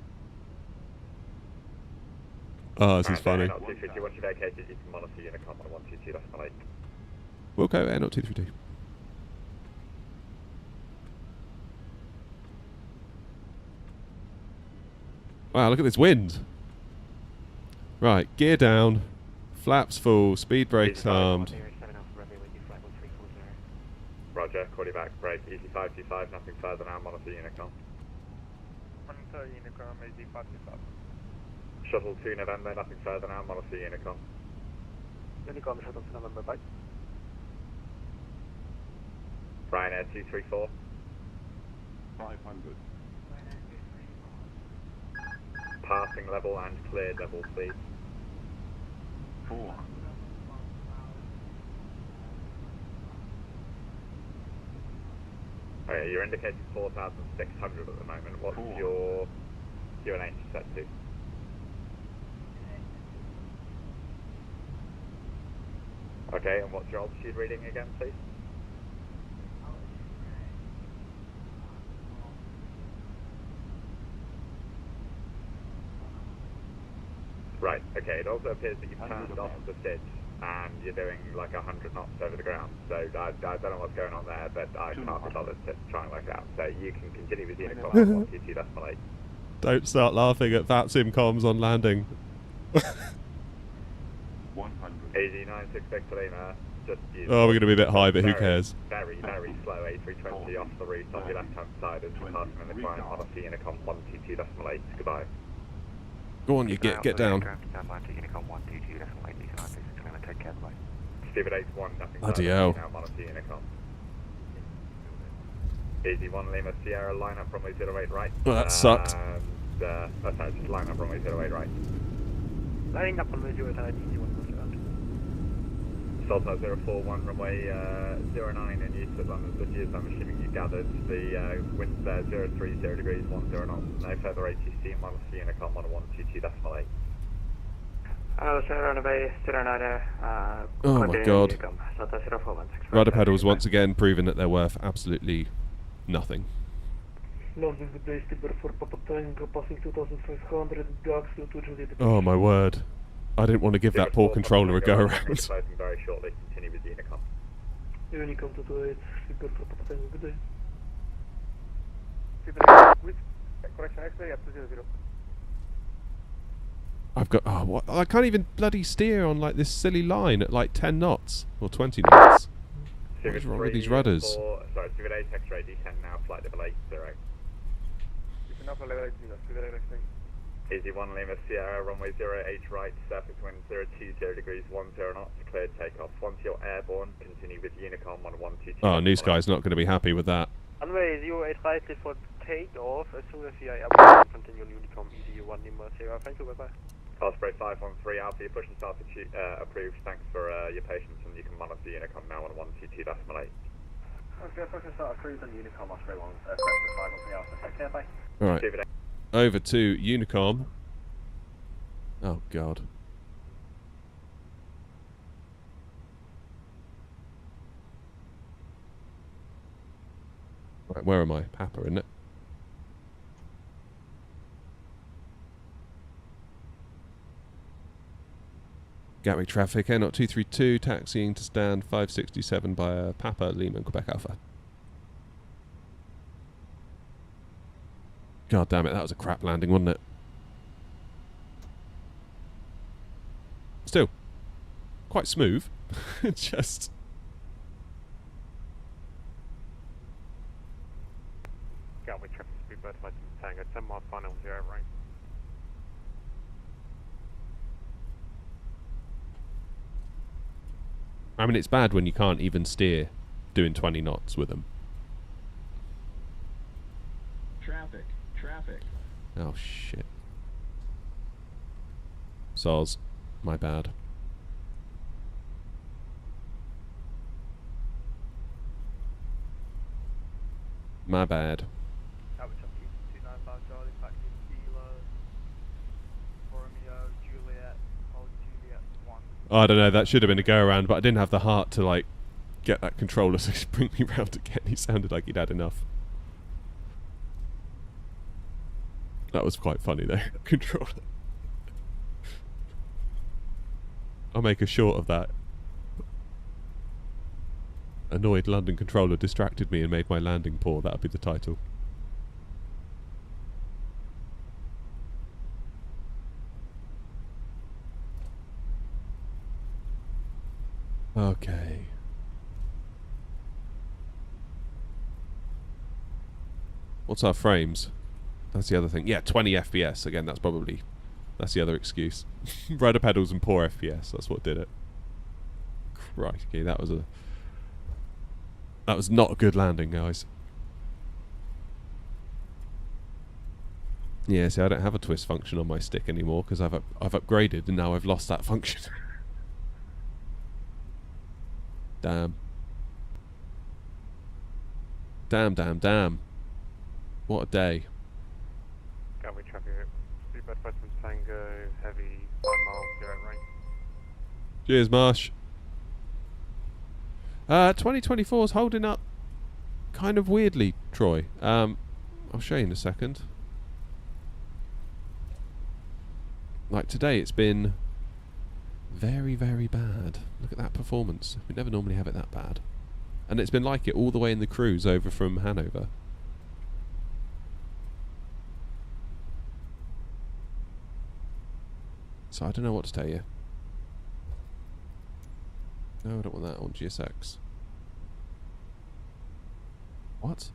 A: Oh, this is funny.
J: Air 232, once you've vacated, you can monitor Unicom on 122.8.
A: We'll go air not 232. Wow, look at this wind. Right, gear down, flaps full, speed brakes armed.
J: Roger, call you back, break, easy 525, nothing further now, monitor Unicom.
C: Monitor Unicom, easy 525.
J: Shuttle 2 November, nothing further now, monitor Unicom.
G: Unicom, Shuttle 2 November, bye.
J: Ryanair 234.
K: 500.
J: Passing level and cleared level, please.
K: 4.
J: Okay, you're indicating 4,600 at the moment. What's your QNH set to? Okay, and what's your altitude reading again, please? Right, okay, it also appears that you've turned off the SID and you're doing like 100 knots over the ground, so I don't know what's going on there, but I can't be bothered to try and work it out. So you can continue with Unicom on 122.8.
A: Don't start laughing at that SimComs on landing.
J: 100. AZ 96 Victor Lima, just use
A: Oh, we're going to be a bit high, but who cares?
J: Very, very slow A320 off the route on your left-hand side as we're passing in the climb on a Unicom 122.8. Goodbye.
A: Go on, you get down.
J: Stupid 81, nothing.
A: Bloody hell.
J: Now monitor Unicom. Easy 1 Lima Sierra, line up runway 08 right.
A: Well, that sucked.
J: Sorry, just line up runway 08 right.
G: Lining up runway 08 right, Easy 1 Lima Sierra.
J: Delta 041, runway 09 in use at London City, as I'm assuming you gathered. The wind's there, 030 degrees, 10 knots. No further ATC, minus Unicom 1122.8.
G: runway 09,
A: Oh my god. Rudder pedals once again proving that they're worth absolutely nothing.
G: London, good day, Steeper for Papa Tango, passing 2500, Gax to Juliet.
A: Oh my word. I didn't want to give that poor controller a go around.
J: Closing very shortly, continue with Unicom.
G: Unicom 228, Steeper for Papa Tango, good day. Correction, X-ray up to 00.
A: I've got, oh, what? I can't even bloody steer on like this silly line at like 10 knots or 20 knots. What is wrong with these rudders?
J: Sorry, Civic 8 X-ray D10 now, flight level 80. Easy 1 Lima Sierra, runway 08 right, surface wind 020 degrees, 10 knots, cleared takeoff. Once you're airborne, continue with Unicom 1122.
A: Oh, New Sky's not going to be happy with that.
G: Runway 08 right, clear for takeoff. As soon as you are airborne, continue on Unicom, easy 1 Lima Sierra. Thank you, bye-bye.
J: Osprey 513 Alpha, your push and start approved. Thanks for your patience, and you can monitor Unicom now on 122.8.
K: Okay, push and start approved on Unicom, Osprey 1, correction 513 Alpha. Take care, bye.
A: Alright. Over to Unicom. Oh god. Right, where am I? Papa, isn't it? Gatwick traffic, Air 232, taxiing to stand 567 by Papa, Lima, Quebec Alpha. God damn it, that was a crap landing, wasn't it? Still, quite smooth. Just...
C: Gatwick traffic, Speedbird flight to Tango, 10 miles final, 0 right.
A: I mean, it's bad when you can't even steer doing 20 knots with them.
L: Traffic.
A: Oh, shit. Soz. My bad. My bad. I don't know, that should have been a go-around, but I didn't have the heart to, like, get that controller to bring me round again. He sounded like he'd had enough. That was quite funny, though. Controller. I'll make a short of that. Annoyed London controller distracted me and made my landing poor. That would be the title. Okay. What's our frames? That's the other thing. Yeah, 20 FPS. Again, that's the other excuse. Rudder pedals and poor FPS. That's what did it. Crikey, that was not a good landing, guys. Yeah, see, I don't have a twist function on my stick anymore because I've upgraded and now I've lost that function. Damn. Damn. What a day.
C: Gatwick traffic, Speedbird flight to Tango, heavy, 5 miles, 0 right.
A: Cheers, Marsh. 2024 is holding up kind of weirdly, Troy. I'll show you in a second. Like today, it's been very, very bad. Look at that performance. We never normally have it that bad. And it's been like it all the way in the cruise over from Hannover. So I don't know what to tell you. No, I don't want that on GSX. What?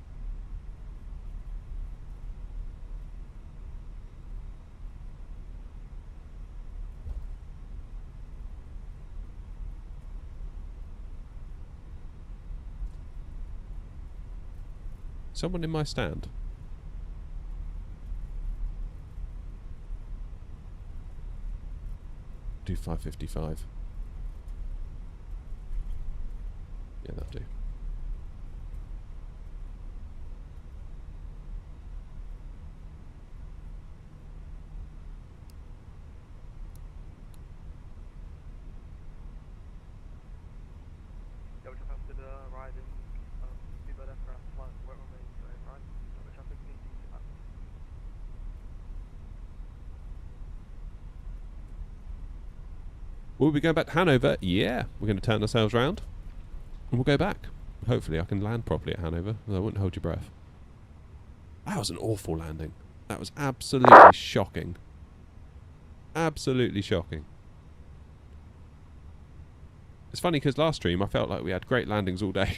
A: Someone in my stand. Do 555. Will we be going back to Hanover? Yeah. We're going to turn ourselves round. And we'll go back. Hopefully I can land properly at Hanover. I wouldn't hold your breath. That was an awful landing. That was absolutely shocking. Absolutely shocking. It's funny because last stream I felt like we had great landings all day.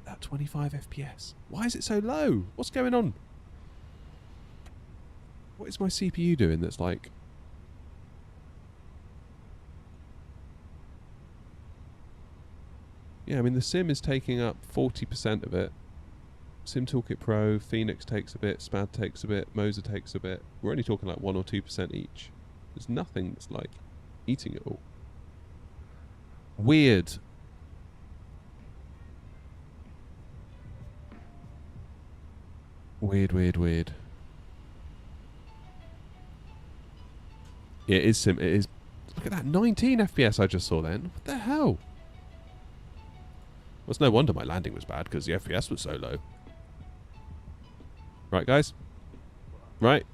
A: That 25 FPS. Why is it so low? What's going on? What is my CPU doing that's like... Yeah, I mean the sim is taking up 40% of it. Sim Toolkit Pro, Phoenix takes a bit, Spad takes a bit, Moser takes a bit. We're only talking like 1 or 2% each. There's nothing that's like eating it all. Weird. Weird, weird, weird. Yeah, it is sim. It is. Look at that, 19 FPS I just saw then. What the hell? Well, it's no wonder my landing was bad because the FPS was so low. Right, guys? Right.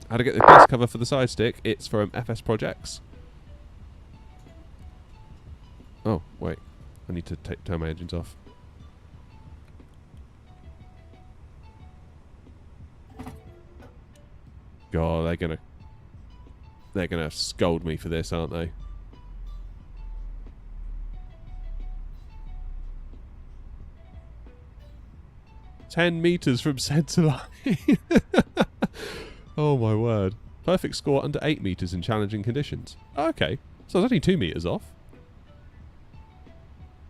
A: How to get the best cover for the side stick? It's from FS Projects. Oh, wait. I need to turn my engines off. God, they're gonna scold me for this, aren't they? "10 meters from centre line." Oh my word. Perfect score under 8 meters in challenging conditions. Oh, okay. So I was only 2 meters off.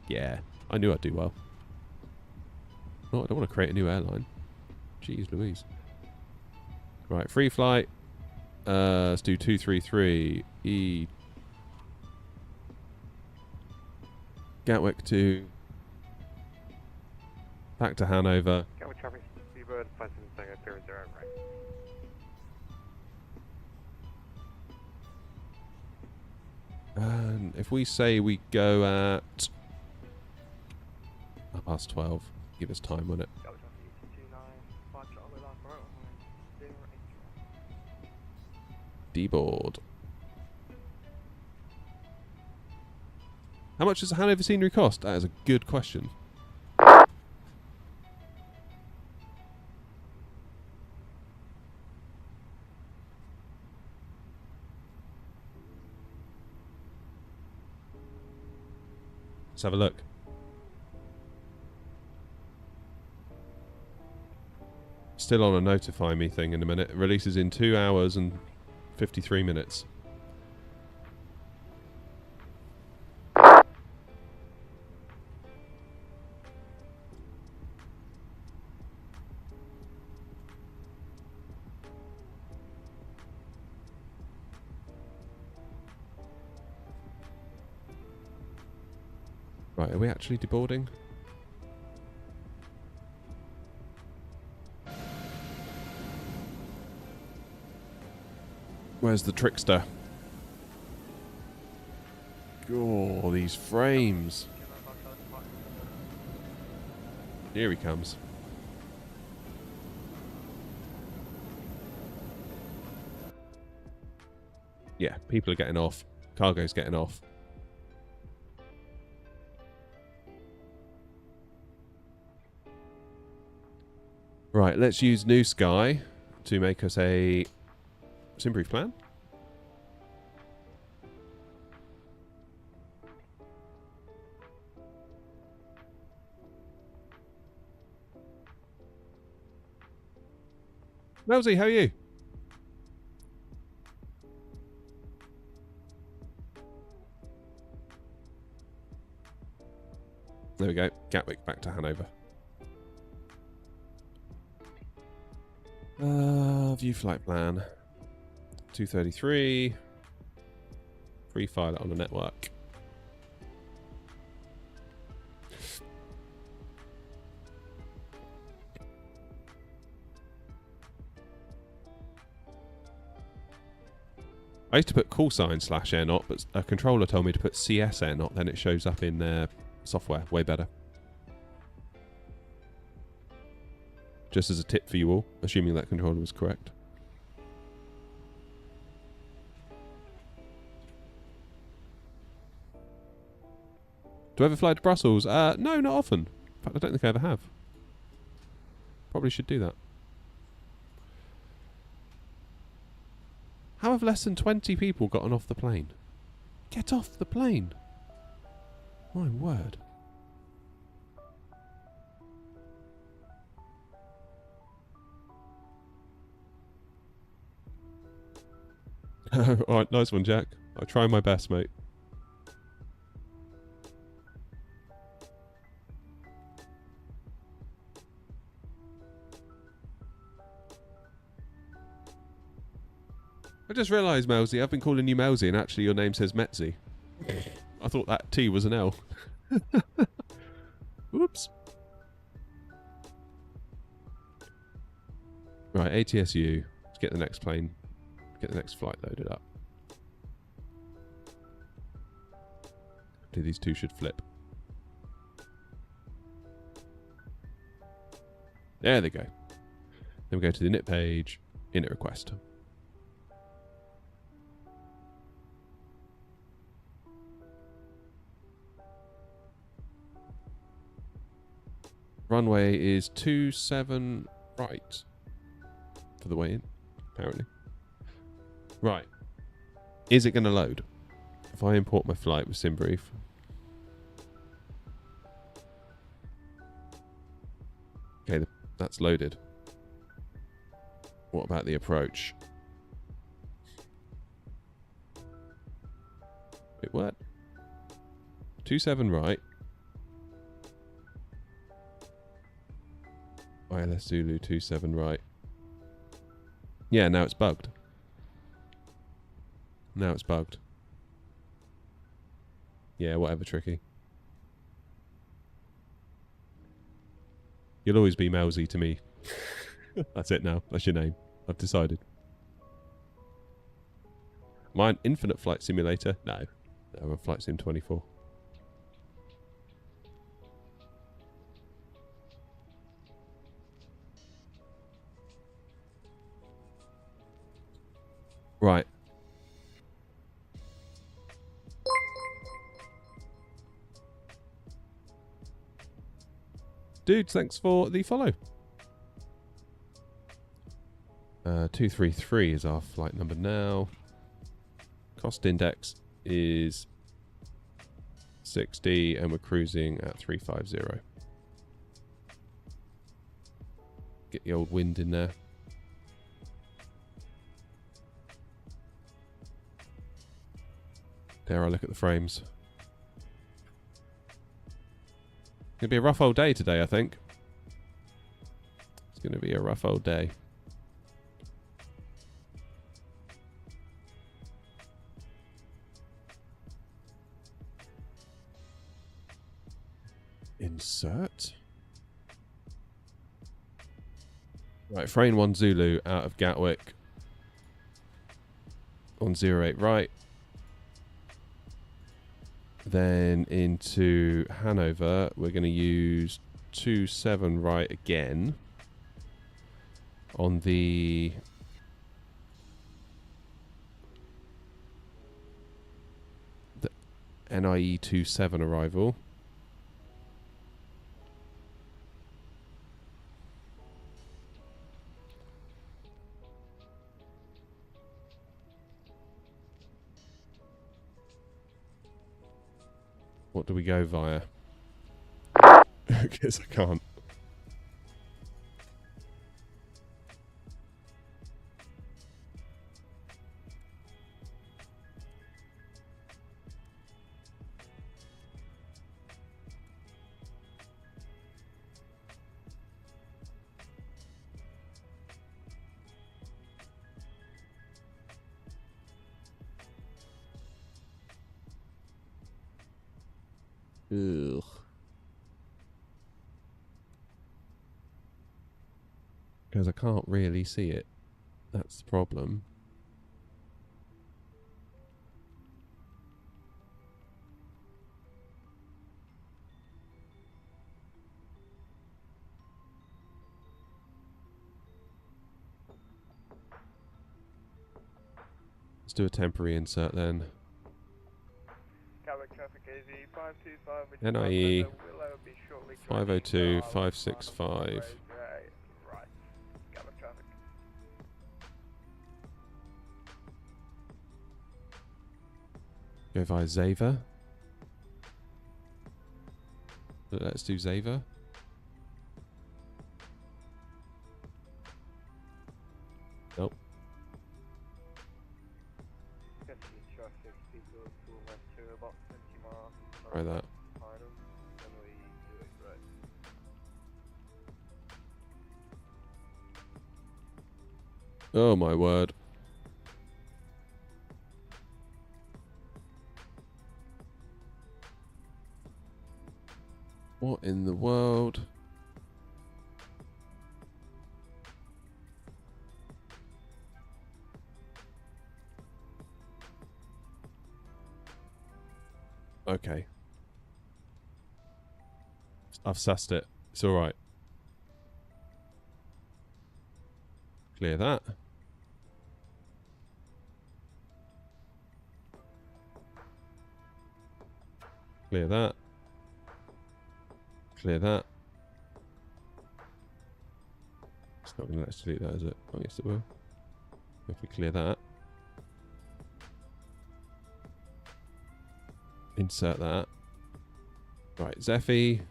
A: Yeah, I knew I'd do well. Oh, I don't want to create a new airline. Jeez Louise. Right, free flight. Let's do 233. E. Gatwick to. Back to Hanover.
C: Gatwick traffic, Seabird 577 right.
A: And if we say we go at 12:30, give us time, won't it?
C: Gatwick traffic 295 Charlie last right on 08.
A: D-board. How much does the Hanover scenery cost? That is a good question. Let's have a look. Still on a notify me thing in a minute. It releases in 2 hours and 53 minutes. Right, are we actually deboarding? Where's the trickster? Oh, these frames. Here he comes. Yeah, people are getting off. Cargo's getting off. Right, let's use New Sky to make us a SimBrief plan. Melzy, how are you? There we go. Gatwick back to Hanover. View flight plan. 233. Free file it on the network. I used to put call sign /air not, but a controller told me to put CS air not, then it shows up in their software. Way better. Just as a tip for you all, assuming that controller was correct. Do I ever fly to Brussels? No, not often. In fact, I don't think I ever have. Probably should do that. How have less than 20 people gotten off the plane? Get off the plane! My word. Alright, nice one, Jack. I try my best, mate. I just realised, Melzy, I've been calling you Melzy and actually your name says Metzi. I thought that T was an L. Whoops. Right, ATSU. Let's get the next plane. Get the next flight loaded up. These two should flip. There they go. Then we go to the init page, init request. Runway is 27 right for the way in, apparently. Right. Is it going to load? If I import my flight with SimBrief. Okay, that's loaded. What about the approach? Wait, what? 27 right. ILS Zulu 27 right. Yeah, now it's bugged. Now it's bugged. Yeah, whatever, Tricky. You'll always be Melzy to me. That's it now. That's your name. I've decided. Am I an infinite flight simulator? No. I'm a Flight Sim 24. Right. Dudes, thanks for the follow. 233 is our flight number now. Cost index is 60 and we're cruising at 350. Get the old wind in there. Dare I look at the frames? It's going to be a rough old day today, I think. It's going to be a rough old day. Insert. Right, frame 1 Zulu out of Gatwick. On 08 right. Then into Hannover, we're going to use 27 right again on the NIE 27 arrival. What do we go via? Because I can't. Ugh. Because I can't really see it. That's the problem. Let's do a temporary insert then.
C: Gatwick traffic AZ
A: NIE 502 565.
C: Right, gather traffic.
A: Go via Zava. Let's do Zava. Nope.
C: Get to traffic, people to left to about 20 miles.
A: Try that.
C: And we do it right.
A: Oh my word. What in the world? Okay. I've sussed it. It's alright. Clear that. Clear that. Clear that. It's not going to let us delete that, is it? Oh, yes, it will. If we clear that. Insert that. Right, Zephy,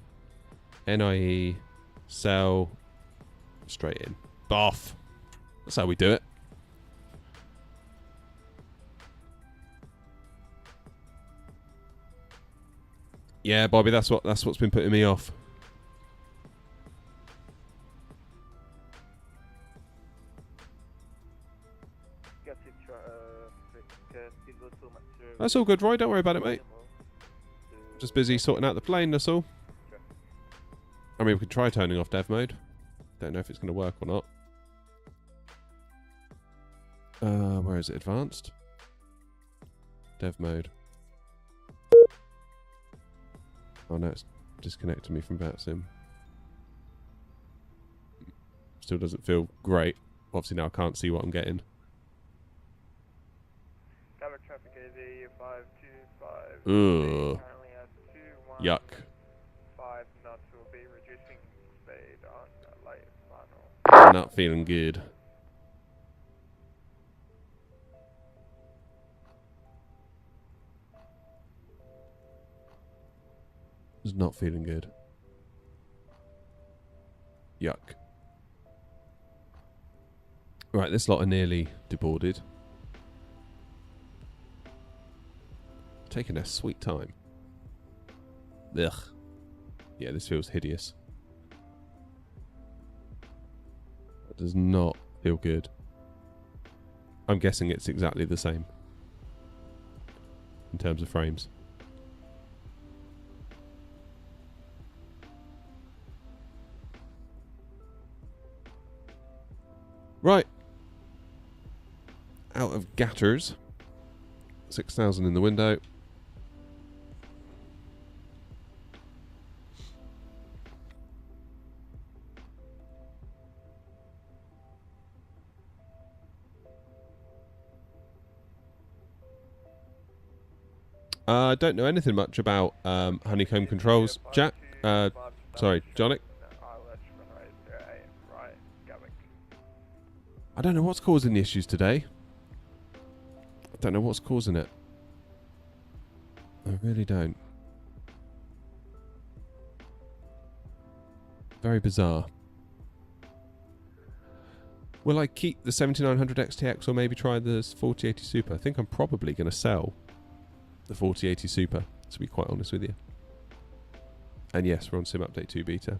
A: NIE, cell, straight in. Boff. That's how we do it. Yeah, Bobby, that's what's been putting me off. That's all good, Roy. Don't worry about it, mate. Just busy sorting out the plane, that's all. I mean, we could try turning off dev mode. Don't know if it's going to work or not. Where is it? Advanced? Dev mode. Oh no, it's disconnected me from VATSIM. Still doesn't feel great. Obviously now I can't see what I'm getting.
C: Gather traffic AV 525.
A: Ugh. Yuck.
C: 5 knots will be reducing speed on the light final.
A: I'm not feeling good. Just not feeling good. Yuck. Right, this lot are nearly deboarded. Taking their sweet time. Ugh. Yeah, this feels hideous. That does not feel good. I'm guessing it's exactly the same in terms of frames. Right. Out of gatters. 6,000 in the window. I don't know anything much about honeycomb controls. Jack? Sorry, Jonik? I don't know what's causing the issues today. I don't know what's causing it. I really don't. Very bizarre. Will I keep the 7900 XTX or maybe try the 4080 Super? I think I'm probably going to sell the 4080 Super, to be quite honest with you. And yes, we're on Sim Update 2 Beta.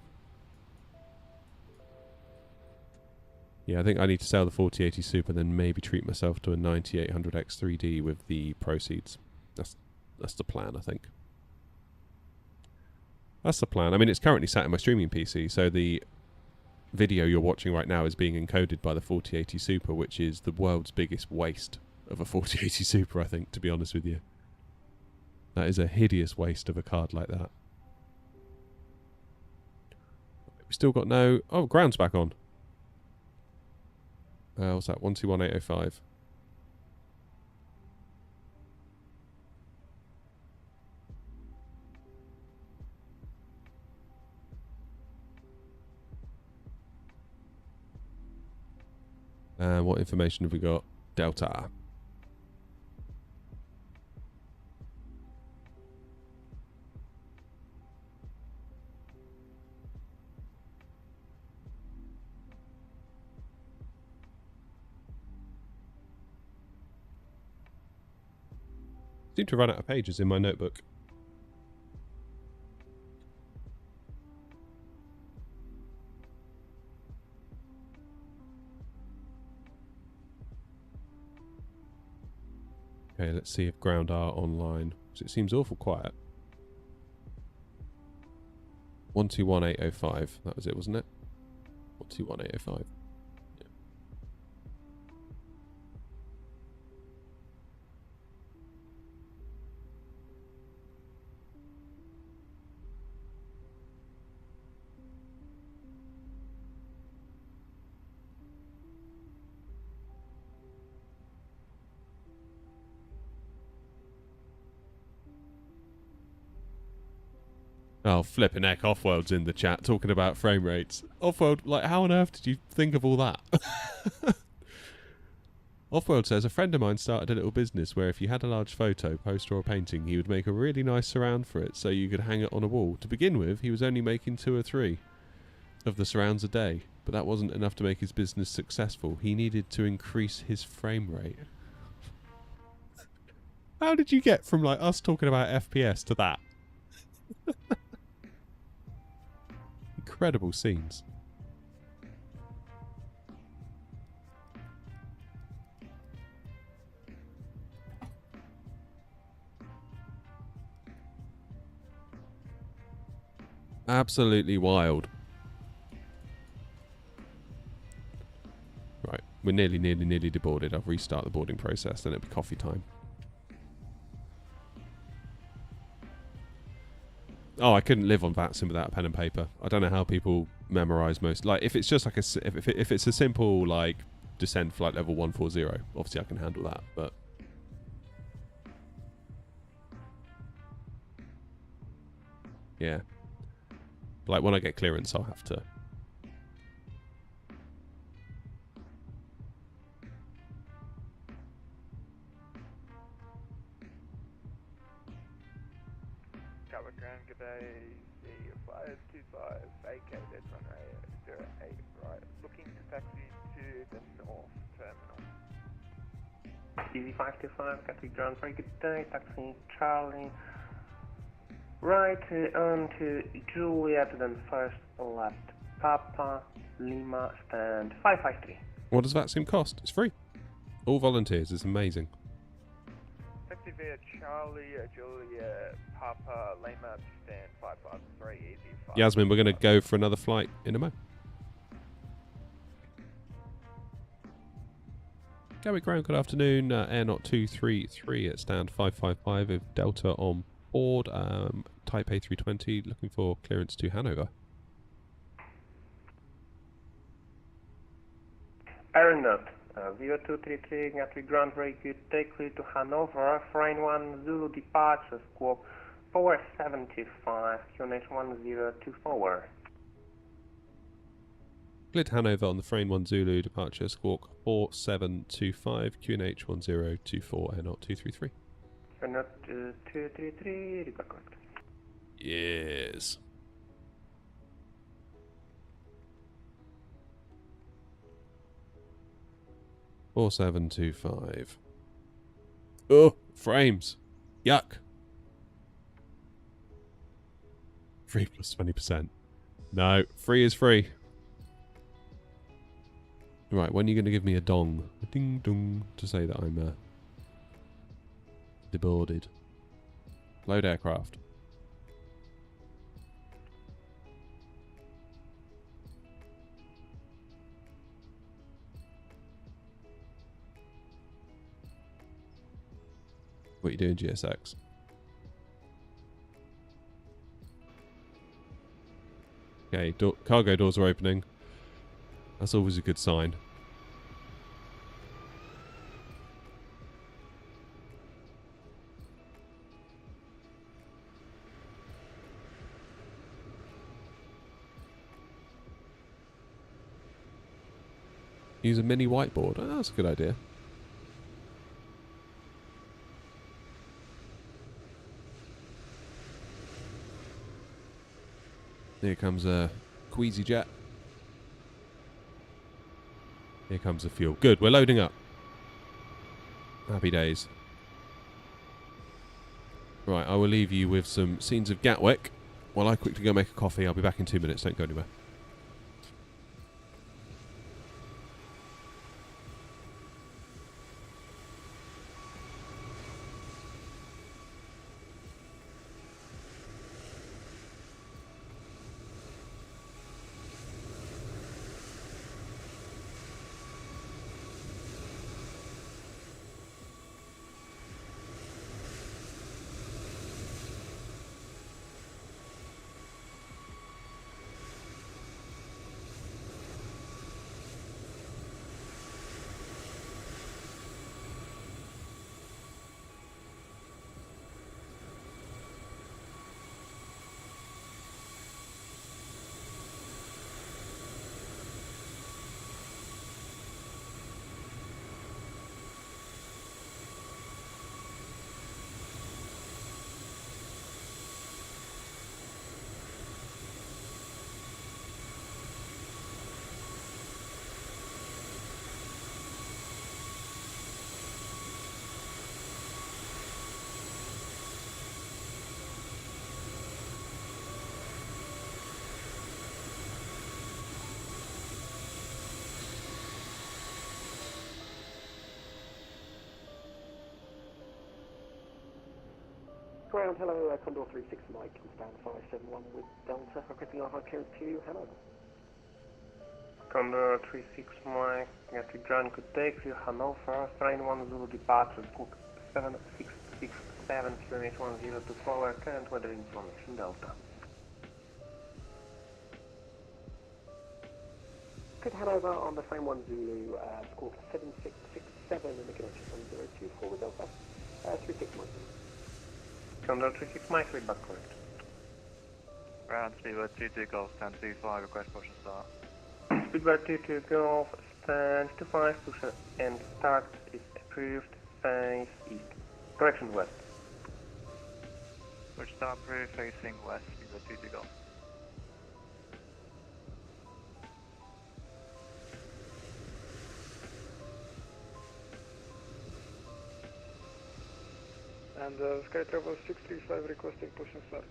A: Yeah, I think I need to sell the 4080 Super, then maybe treat myself to a 9800X 3D with the proceeds. That's the plan, I think. That's the plan. I mean, it's currently sat in my streaming PC, so the video you're watching right now is being encoded by the 4080 Super, which is the world's biggest waste of a 4080 Super, I think, to be honest with you. That is a hideous waste of a card like that. We still got no... Oh, ground's back on. What's that? 121805. What information have we got? Delta. Seem to run out of pages in my notebook. Okay, let's see if ground are online. Because it seems awful quiet. 121805. That was it, wasn't it? 121805. Oh, flipping heck, Offworld's in the chat talking about frame rates. Offworld, like, how on earth did you think of all that? Offworld says, a friend of mine started a little business where if you had a large photo, poster or painting, he would make a really nice surround for it so you could hang it on a wall. To begin with, he was only making 2 or 3 of the surrounds a day, but that wasn't enough to make his business successful. He needed to increase his frame rate. How did you get from, like, us talking about FPS to that? Incredible scenes. Absolutely wild. Right, we're nearly deboarded. I'll restart the boarding process, then it'll be coffee time. Oh, I couldn't live on VATSIM without pen and paper. I don't know how people memorize most. Like, if it's just like if it's a simple like descend flight level 140, obviously I can handle that. But yeah, like when I get clearance, I'll have to.
C: Good day, C525, vacated runway 08, right, looking to taxi to the north terminal.
G: EDDV 525, Gatwick Ground, very good day, taxi Charlie, right on to Juliet, then first left Papa, Lima, stand 553.
A: What does VATSIM cost? It's free. All volunteers, it's amazing.
C: Taxi via Charlie, Juliet, Papa, Lima, stand 553, EDDV 5.
A: Yasmin, we're going to go for another flight in a mo. Gatwick Ground, good afternoon. Air Not 233 at stand 555 with Delta on board. Type A320, looking for clearance to Hanover.
G: Aeronaut, 0233, Gatwick Ground, very good day, clear to Hannover, Frame 1, Zulu departure, squawk 475, QNH 1024.
A: Clear to Hanover on the Frame 1 Zulu departure, squawk 4725, QNH 1024, Air Not 233.
G: Aeronaut 233, report correct.
A: Yes. Four 725. Oh, frames. Yuck. Free plus 20%. No, free is free. Right, when are you going to give me a dong? A ding dong to say that I'm deboarded. Load aircraft. What are you doing, GSX? Okay, cargo doors are opening. That's always a good sign. Use a mini whiteboard. Oh, that's a good idea. Here comes a Queasy jet. Here comes the fuel. Good, we're loading up. Happy days. Right, I will leave you with some scenes of Gatwick while I quickly go make a coffee. I'll be back in 2 minutes. Don't go anywhere.
G: Ground, hello, Condor 36 Mike, on stand 571 with Delta, requesting our hard clearance to Hannover.
C: Condor 36 Mike, Gatwick John could take you Hannover, train 10 departure, Cook 7667 km 10 to forward, current weather information Delta.
G: Good Hanover on the frame 1 Zulu, score 7667 in the connection from 024 with Delta, 36 Mike.
C: Condor 36 Mike, read back correct.
K: Ground speedbird 22 Golf, stand 25, request push and start.
C: Speedbird 22 Golf, stand 25, push and start is approved, face east. Correction west.
K: Push start approved, facing west, speedbird 22 Golf.
G: And Sky Travel 635 requesting push and start.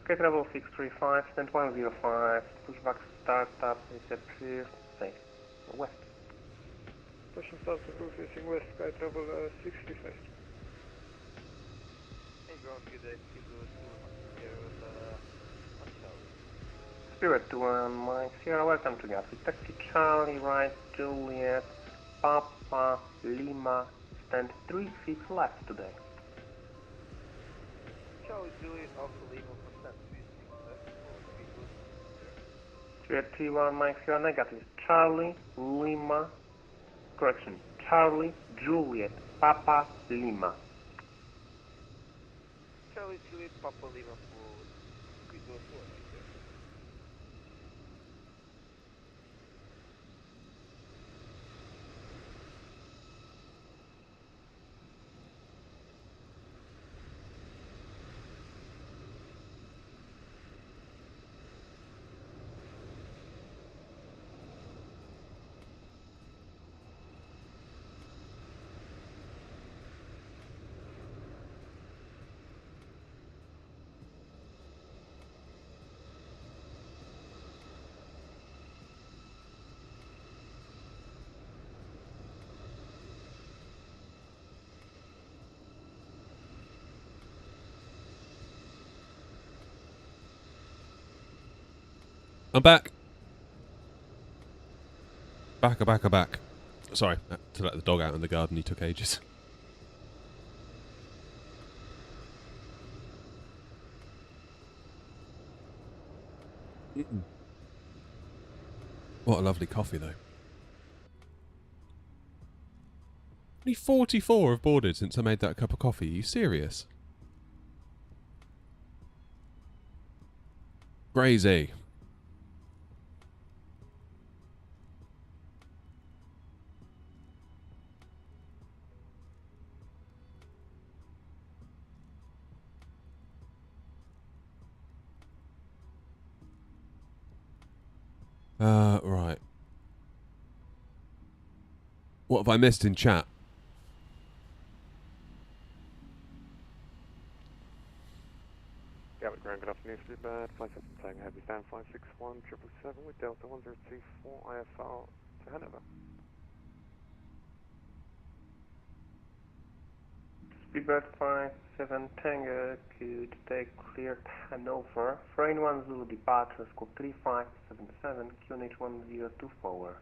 C: Sky Travel 635, stand 105, pushback startup is approved, face west.
G: Push and start approved facing west, Sky Travel 635.
K: Hey ground, good day, speedbird 2 here with
C: Spirit 1 Mike Sierra, welcome to Gatwick. Taxi Charlie, right, Juliet, Papa, Lima, stand 3 feet left today.
K: Charlie Juliet, Alpha Lima for stand 3 feet left for speedbird.
C: Spirit 1 Mike Sierra, negative. Charlie, Lima, correction, Charlie, Juliet, Papa, Lima.
K: Charlie Juliet, Papa Lima for speedbird 4 feet there.
A: I'm back. Back. Sorry, I had to let the dog out in the garden. He took ages. What a lovely coffee, though. Only 44 have boarded since I made that cup of coffee. Are you serious? Crazy. Right. What have I missed in chat?
C: Gatwick Ground, good afternoon, Bluebird. 57 Tango Heavy Stand 561 777 with Delta 1024 IFR to Hanover. Speedbird 57 Tango, could take cleared Hanover. Train 10 departure, scope 3577, QNH 1024.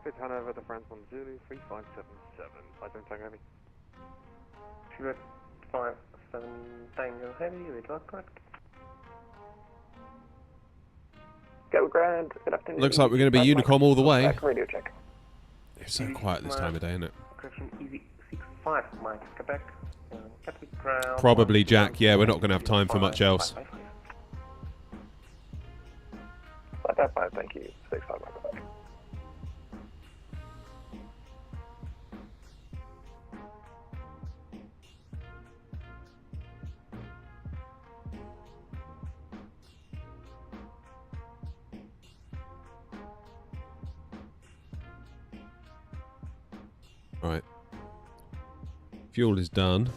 C: Fit Hanover to France 1 Zulu 3577, 57 Tango Heavy. Speedbird 57 Tango Heavy, with what correct?
G: Go Grand, good afternoon.
A: Looks like we're going to be Unicom all the way.
G: Radio check.
A: It's so quiet this time of day, isn't it?
C: Correction, Easy 65, Mike, Quebec. Gatwick Ground.
A: Probably, Jack. Yeah, we're not going to have time for much else.
G: 555, thank you. 65, Quebec.
A: Right. Fuel is done.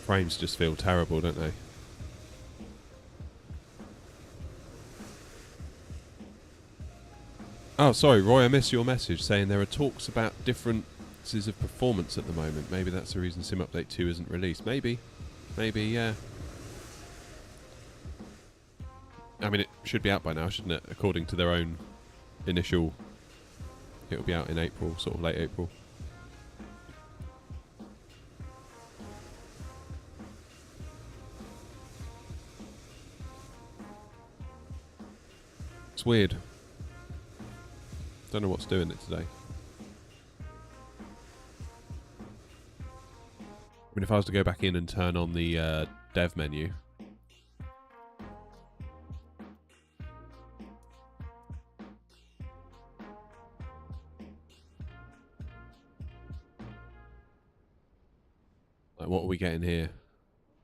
A: Frames just feel terrible, don't they? Oh, sorry, Roy, I missed your message saying there are talks about differences of performance at the moment. Maybe that's the reason Sim Update 2 isn't released. Maybe. Maybe, yeah. I mean, it should be out by now, shouldn't it? According to their own initial... It'll be out in April, sort of late April. It's weird. Don't know what's doing it today. I mean, if I was to go back in and turn on the dev menu... Like, what are we getting here?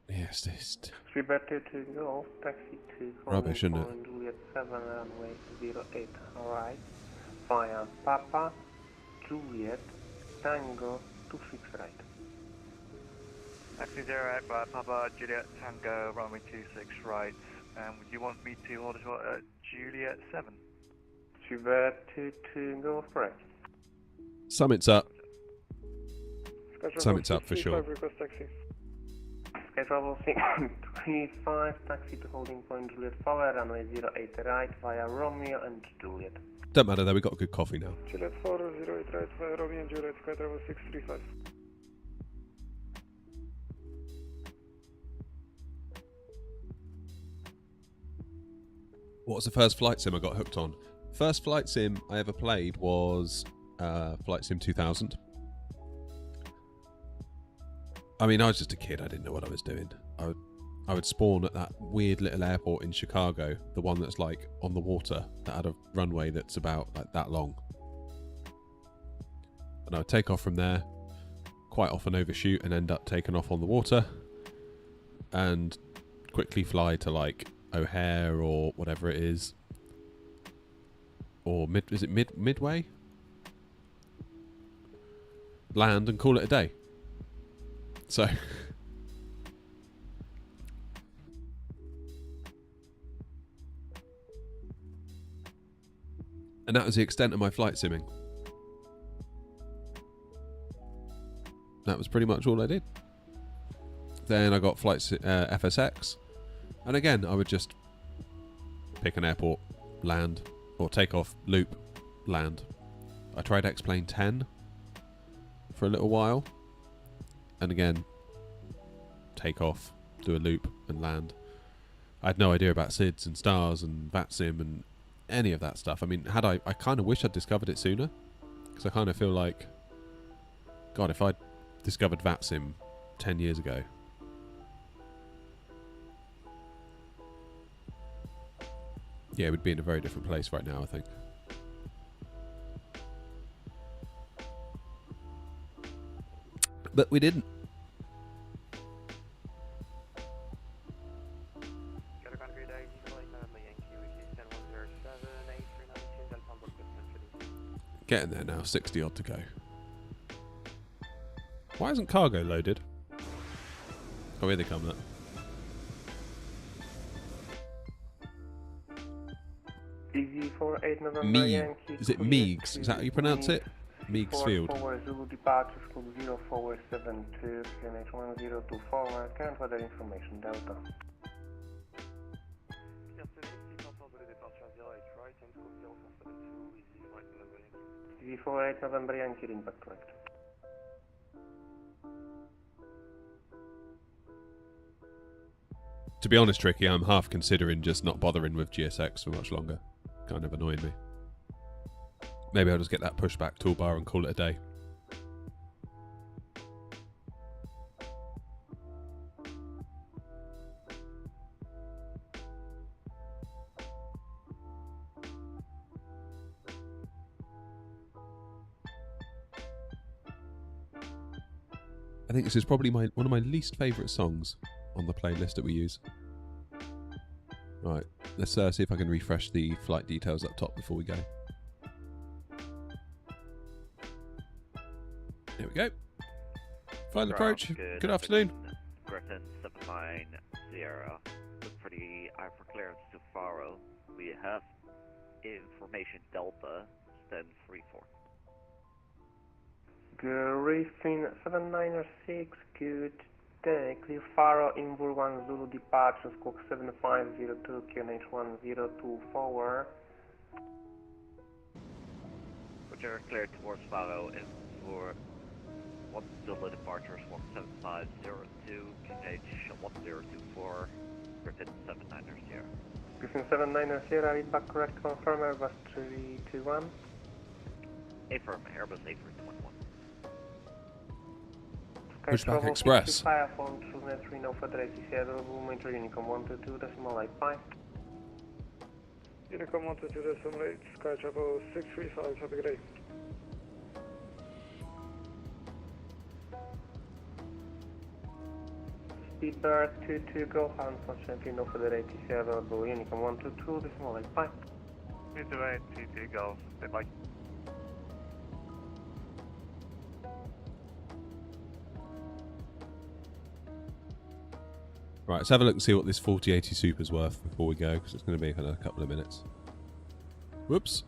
A: Yes, this...
C: Speedbird 22 Golf, taxi to
A: Rubbish, isn't it?
C: Juliet 7, runway 08, alright. Via Papa, Juliet, Tango, 26 right.
K: Taxi 08 by Papa, Juliet, Tango, runway 26 right. Would you want me to hold it at Juliet 7?
C: Speedbird 22 Golf, correct.
A: Summit's up. Summit's up for sure.
C: Request taxi. Sky Travel 635, taxi to holding point Juliet Power, runway 08 right via Romeo and Juliet.
A: Don't matter though, we got good coffee now.
C: Juliet 4, 08 right via Romeo and Juliet, Sky Travel 635.
A: What was the first flight sim I got hooked on? First flight sim I ever played was Flight Sim 2000. I mean, I was just a kid. I didn't know what I was doing. I would spawn at that weird little airport in Chicago, the one that's like on the water, that had a runway that's about like that long. And I would take off from there, quite often overshoot and end up taking off on the water, and quickly fly to like O'Hare or whatever it is, or Midway? Land and call it a day. So and that was the extent of my flight simming. That was pretty much all I did. Then I got FSX, and again I would just pick an airport, land, or take off, loop, land. I tried X-Plane 10 for a little while, and again take off, do a loop and land. I had no idea about SIDS and stars and VATSIM and any of that stuff. I mean, I kind of wish I'd discovered it sooner, because I kind of feel like, God, if I'd discovered VATSIM 10 years ago, yeah, we'd be in a very different place right now, I think. But we didn't. Getting there now, 60 odd to go. Why isn't cargo loaded? Oh, here they come, look.
C: EZ48 November
A: Meeg.
C: Yankee.
A: Is it Meegs? Is that how you pronounce it? Meegs Field.
C: Forward Zulu departure school 0472 QNH 1024 forward. Current weather information Delta. EZ48 November Yankee, impact correct.
A: To be honest, Tricky, I'm half considering just not bothering with GSX for much longer. Kind of annoying me. Maybe I'll just get that pushback toolbar and call it a day. I think this is probably one of my least favourite songs on the playlist that we use. Right, let's see if I can refresh the flight details up top before we go. Here we go. Final approach. Good afternoon.
L: Griffin 79 Sierra. Look for the for clearance to Faro. We have information Delta, stand 34.
C: Griffin 796, good day. Clear Faro, Inbur 1 Zulu departure, squawk 7502, QNH 1024 forward.
L: Roger, clear towards Faro, Inbur 1 Zulu departure, squawk 7502, QNH 1024, Griffin 79 Sierra.
C: Griffin 79 Sierra, read back correct, confirm Airbus 321.
L: Affirm, Airbus A321.
A: Pushback Express.
C: Fire phone through net 3, no further ATC available, major Unicom 122.85.
M: Unicom 122.8, Sky Travel 635, have a good day.
C: Speedbird 22, go, unfortunately no further ATC available, Unicom 122.85.
F: Speedbird 22, go, stay by.
A: Right, let's have a look and see what this 4080 Super's worth before we go, because it's going to be in a couple of minutes. Whoops.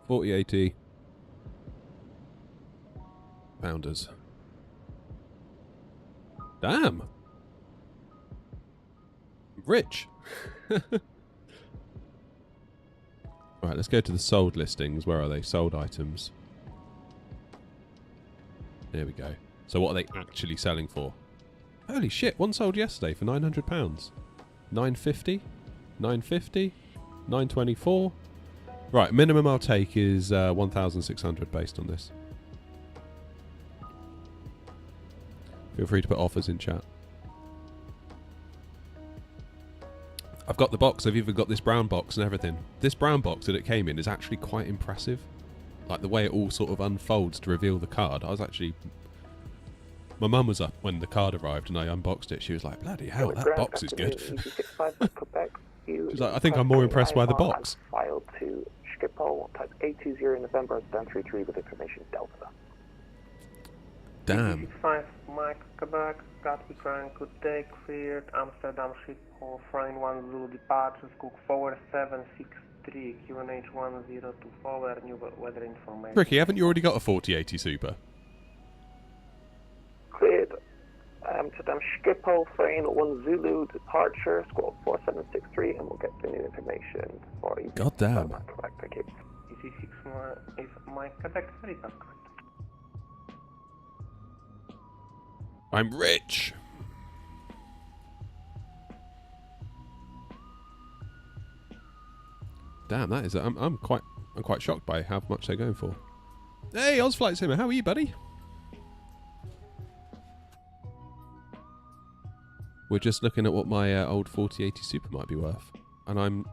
A: 4080 pounders. Damn. Rich. Right, let's go to the sold listings. Where are they? Sold items. There we go. So what are they actually selling for? Holy shit, one sold yesterday for £900. 950, 950, 924. Right, minimum I'll take is 1,600 based on this. Feel free to put offers in chat. I've got the box, I've even got this brown box and everything. This brown box that it came in is actually quite impressive. Like the way it all sort of unfolds to reveal the card. I was actually... My mum was up when the card arrived and I unboxed it. She was like, bloody hell, that box is good. She's like, I think I'm more impressed by the box.
I: File to Schiphol, type A20 November, stand 33 with information Delta.
A: Damn.
C: 5 Mike Quebec, Gatwick Ryan, good day, cleared, Amsterdam Schiphol, flying 1 Zulu departure, Cook forward 763, QNH 1024, new weather information.
A: Ricky, haven't you already got a 4080 Super?
I: Cleared. Amsterdam Schiphol, flying 1 Zulu departure, squawk 4763, and we'll get the new information for you.
A: God damn.
I: Correct, thank you.
C: EC6 Mike Quebec, very correct.
A: I'm rich. Damn, that is. I'm quite shocked by how much they're going for. Hey, Ozflight Simmer, how are you, buddy? We're just looking at what my old 4080 Super might be worth, and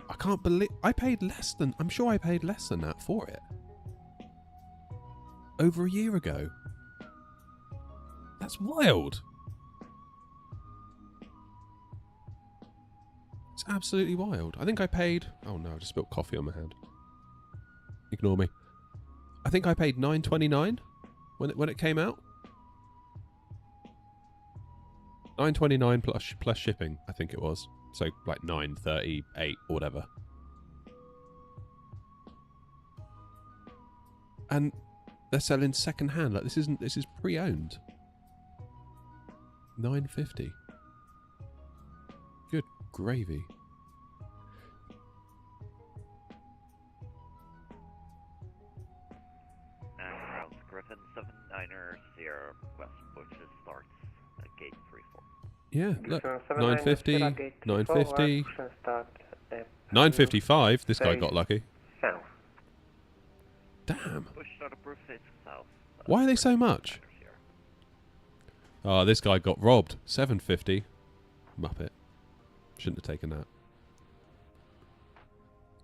A: I can't believe I paid less than. I'm sure I paid less than that for it over a year ago. That's wild. It's absolutely wild. I think I paid... Oh no, I just spilled coffee on my hand. Ignore me. I think I paid $9.29 when it came out. $9.29 plus shipping, I think it was. So like $9.38 or whatever. And they're selling second hand. Like this is pre-owned. $9.50. Good gravy.
L: Routes Griffin 790 West Bushes starts at gate 34.
A: Yeah, look. 9.50, 9.50, 9.55. This guy got lucky.
I: South.
A: Damn.
L: Push out of Bruce south.
A: Why are they so much? Oh, this guy got robbed. 7.50. Muppet. Shouldn't have taken that.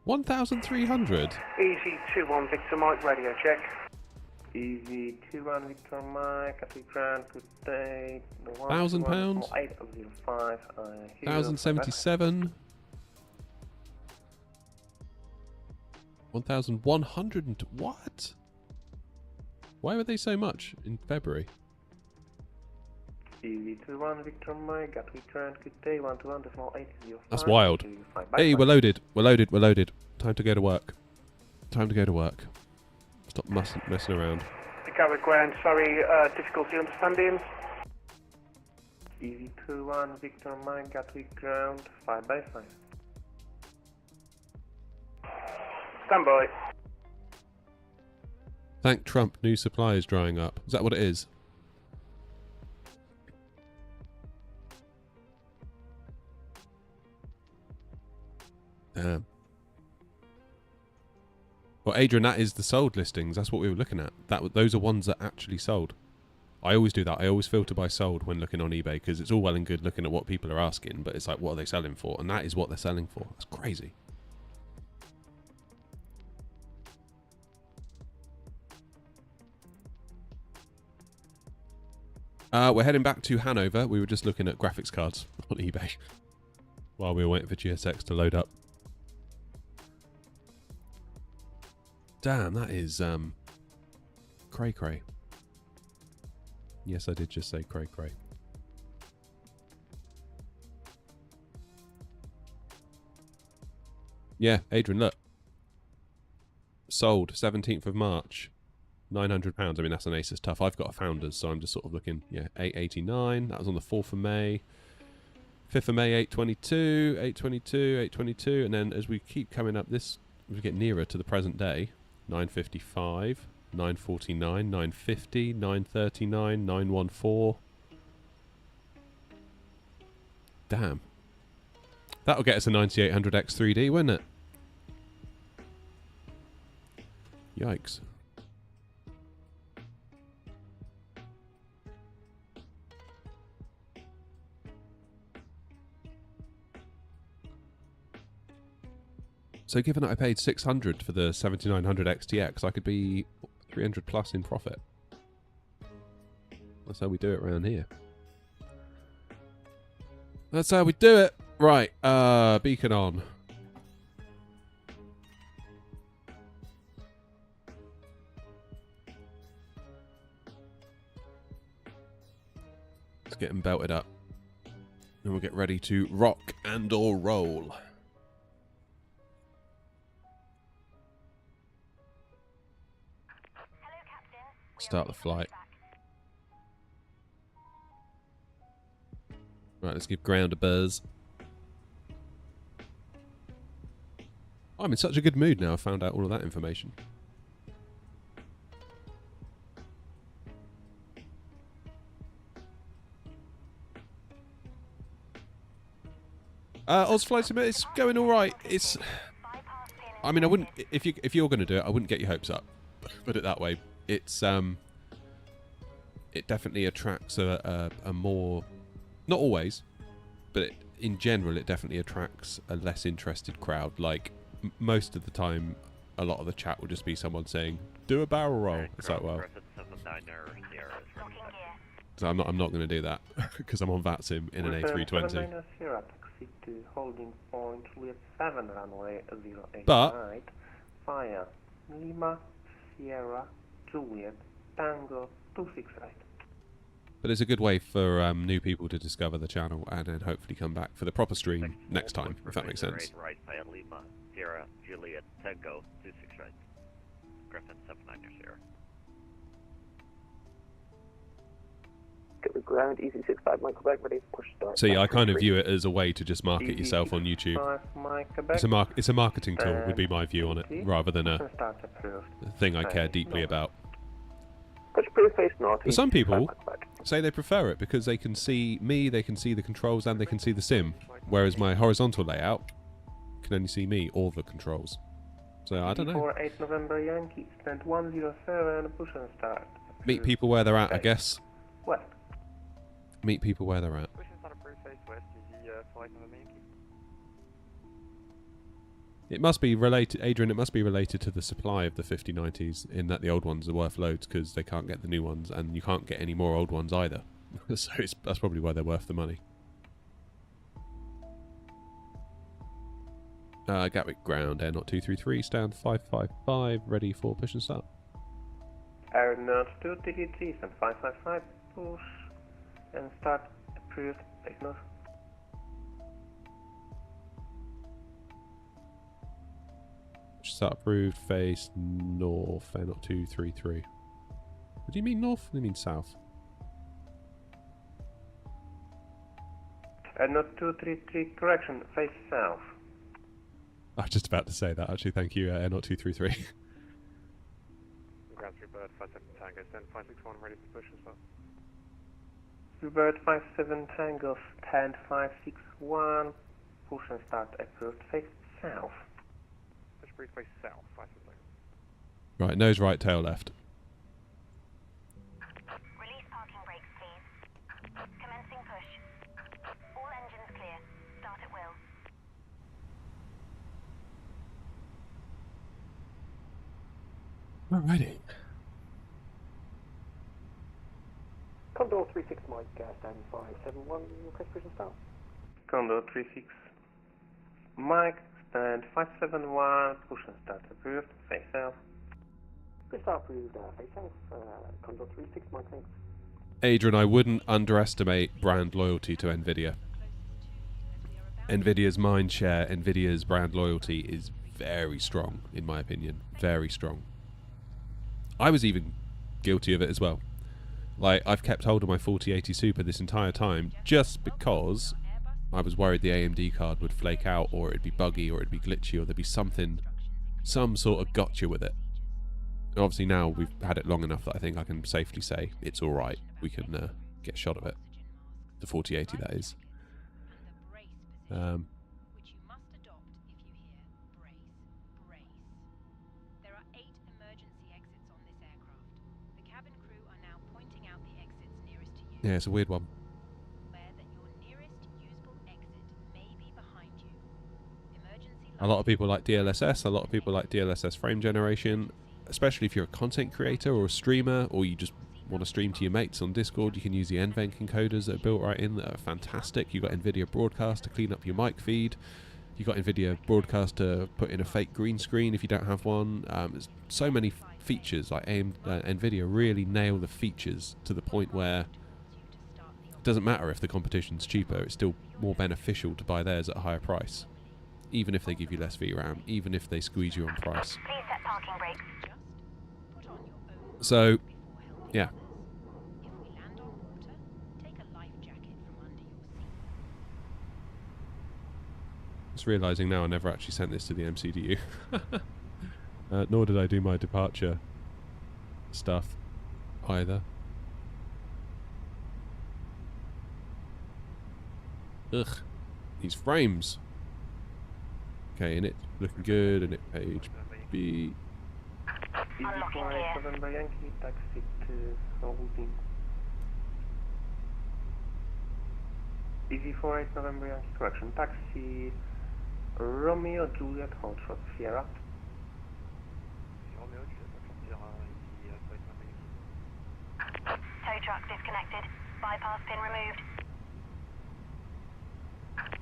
A: 1,300.
G: Easy 2-1 Victor Mike, radio check.
I: Easy 2-1 Victor Mike, Captain Grant, good day.
A: £1,000.
I: 8005.
A: 1,077. 1,100. What? Why were they so much in February?
I: Easy 2-1 Victor Mike, Captain Grant, good day. 121.805.
A: That's wild. Hey, we're loaded. We're loaded. We're loaded. Time to go to work. Time to go to work. Stop messing around.
G: Gatwick ground, sorry, difficulty understanding.
I: Easy 2-1 Victor Mike, Gatwick ground, 5x5.
G: Stand by.
A: Thank Trump, new supply is drying up. Is that what it is? Damn. Well, Adrian, that is the sold listings. That's what we were looking at. Those are ones that actually sold. I always do that. I always filter by sold when looking on eBay because it's all well and good looking at what people are asking, but it's like, what are they selling for? And that is what they're selling for. That's crazy. We're heading back to Hannover. We were just looking at graphics cards on eBay while we were waiting for GSX to load up. Damn, that is cray cray. Yes, I did just say cray cray. Yeah, Adrian, look. Sold 17th of March. £900. I mean, that's an Asus Tough. I've got a Founders, so I'm just sort of looking. Yeah, 889. That was on the 4th of May. 5th of May, 822, 822, 822. And then as we keep coming up this, we get nearer to the present day. 955, 949, 950, 939, 914. Damn. That'll get us a 9800X 3D, won't it? Yikes. So given that I paid 600 for the 7900 XTX, I could be 300 plus in profit. That's how we do it around here. That's how we do it. Right, beacon on. Let's get them belted up. And we'll get ready to rock and or roll. Start the flight. Right, let's give ground a buzz. I'm in such a good mood now I found out all of that information. Ozfly Submit, it's going alright. It's... I mean, I wouldn't... If you're going to do it, I wouldn't get your hopes up. Put it that way. It's it definitely attracts a more, not always, but in general it definitely attracts a less interested crowd. Like most of the time, a lot of the chat will just be someone saying, "Do a barrel roll." It's like, well, so I'm not going to do that because I'm on VATSIM in an A320.
I: Holding point, Juliet 7 runway 089.
A: But
I: Fire.
G: Lima, Sierra, Juliet, Tango, 26 right.
A: But it's a good way for new people to discover the channel and then hopefully come back for the proper stream next time, if that makes sense.
L: Right via Lima, Sierra, Juliet, Tango, 26 right. Griffin 790.
I: Get the ground, EC65, Mike Quebec, ready to push start.
A: So yeah, I kind of view it as a way to just market yourself on YouTube. It's a marketing tool, would be my view on it, rather than a thing I care deeply about.
I: Push preface north.
A: But some people say they prefer it because they can see me, they can see the controls, and they can see the sim. Whereas my horizontal layout can only see me or the controls. So I don't know.
G: 48 November Yankee, stand 107, push and start.
A: Meet people where they're at, I guess.
G: What?
A: Meet people where they're at.
C: Push and start preface west, EV 5 November Yankee.
A: It must be related, Adrian, it must be related to the supply of the 5090s, in that the old ones are worth loads because they can't get the new ones, and you can't get any more old ones either. So that's probably why they're worth the money. Gatwick ground, Air Not 233, stand 555, ready for push and start.
G: Air Not 233, stand 555, push and start, approved, take note.
A: Start approved, face north, Air Not 233. What do you mean north? What do you mean south?
G: Air Not 233, correction, face south.
A: I was just about to say that, actually. Thank you, Air Not 233.
C: Ground 3 bird 57 Tango, stand 561, ready for push and start.
G: 3 bird 57 Tango, stand 561, push and start, approved, face south.
C: Push briefly south, 561.
A: Right, nose right, tail left.
E: Release parking brakes, please. Commencing push. All engines clear. Start at will.
A: Alrighty.
I: Condor 36 Mike, stand 571, request push and start.
G: Condor 36 Mike, stand 571, push and start, approved, face south.
I: Push start approved, face south, Condor 36 Mike, thanks.
A: Adrian, I wouldn't underestimate brand loyalty to NVIDIA. NVIDIA's mind share, NVIDIA's brand loyalty is very strong, in my opinion. Very strong. I was even guilty of it as well. Like, I've kept hold of my 4080 Super this entire time just because I was worried the AMD card would flake out, or it'd be buggy, or it'd be glitchy, or there'd be something, some sort of gotcha with it. And obviously now we've had it long enough that I think I can safely say it's alright. We can get a shot of it. The 4080, that is.
E: Which you must adopt if you hear brace, brace. There are 8 emergency exits on this aircraft. The cabin crew are now pointing out the exits nearest to you.
A: Yeah, it's a weird one.
E: Aware that your nearest usable exit may be behind you. Emergency
A: A lot of people like DLSS, a lot of people like DLSS frame generation, especially if you're a content creator or a streamer, or you just want to stream to your mates on Discord. You can use the NVENC encoders that are built right in that are fantastic. You've got NVIDIA Broadcast to clean up your mic feed. You've got NVIDIA Broadcast to put in a fake green screen if you don't have one. There's so many features. Like NVIDIA really nail the features to the point where it doesn't matter if the competition's cheaper, it's still more beneficial to buy theirs at a higher price. Even if they give you less VRAM, even if they squeeze you on price.
E: Please set parking brakes.
A: So, yeah.
E: If we land on water, take a life jacket from under your seat.
A: Just realising now I never actually sent this to the MCDU. Nor did I do my departure stuff either. Ugh. These frames. Okay, in it looking good, and it page B.
G: Unlocking gear. November Yankee, taxi to holding. EV48 November Yankee, correction, taxi Romeo Juliet, hold shot Sierra.
E: Tow truck disconnected. Bypass pin removed.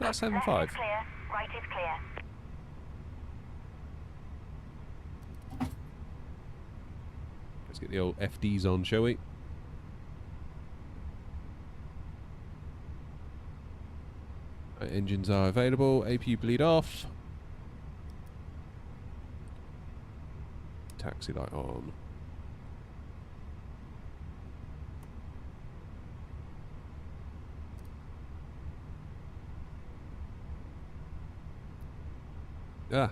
A: That's 7.5.
E: Left is clear, right is clear.
A: Let's get the old FDs on, shall we? Right, engines are available. APU bleed off. Taxi light on. Ah.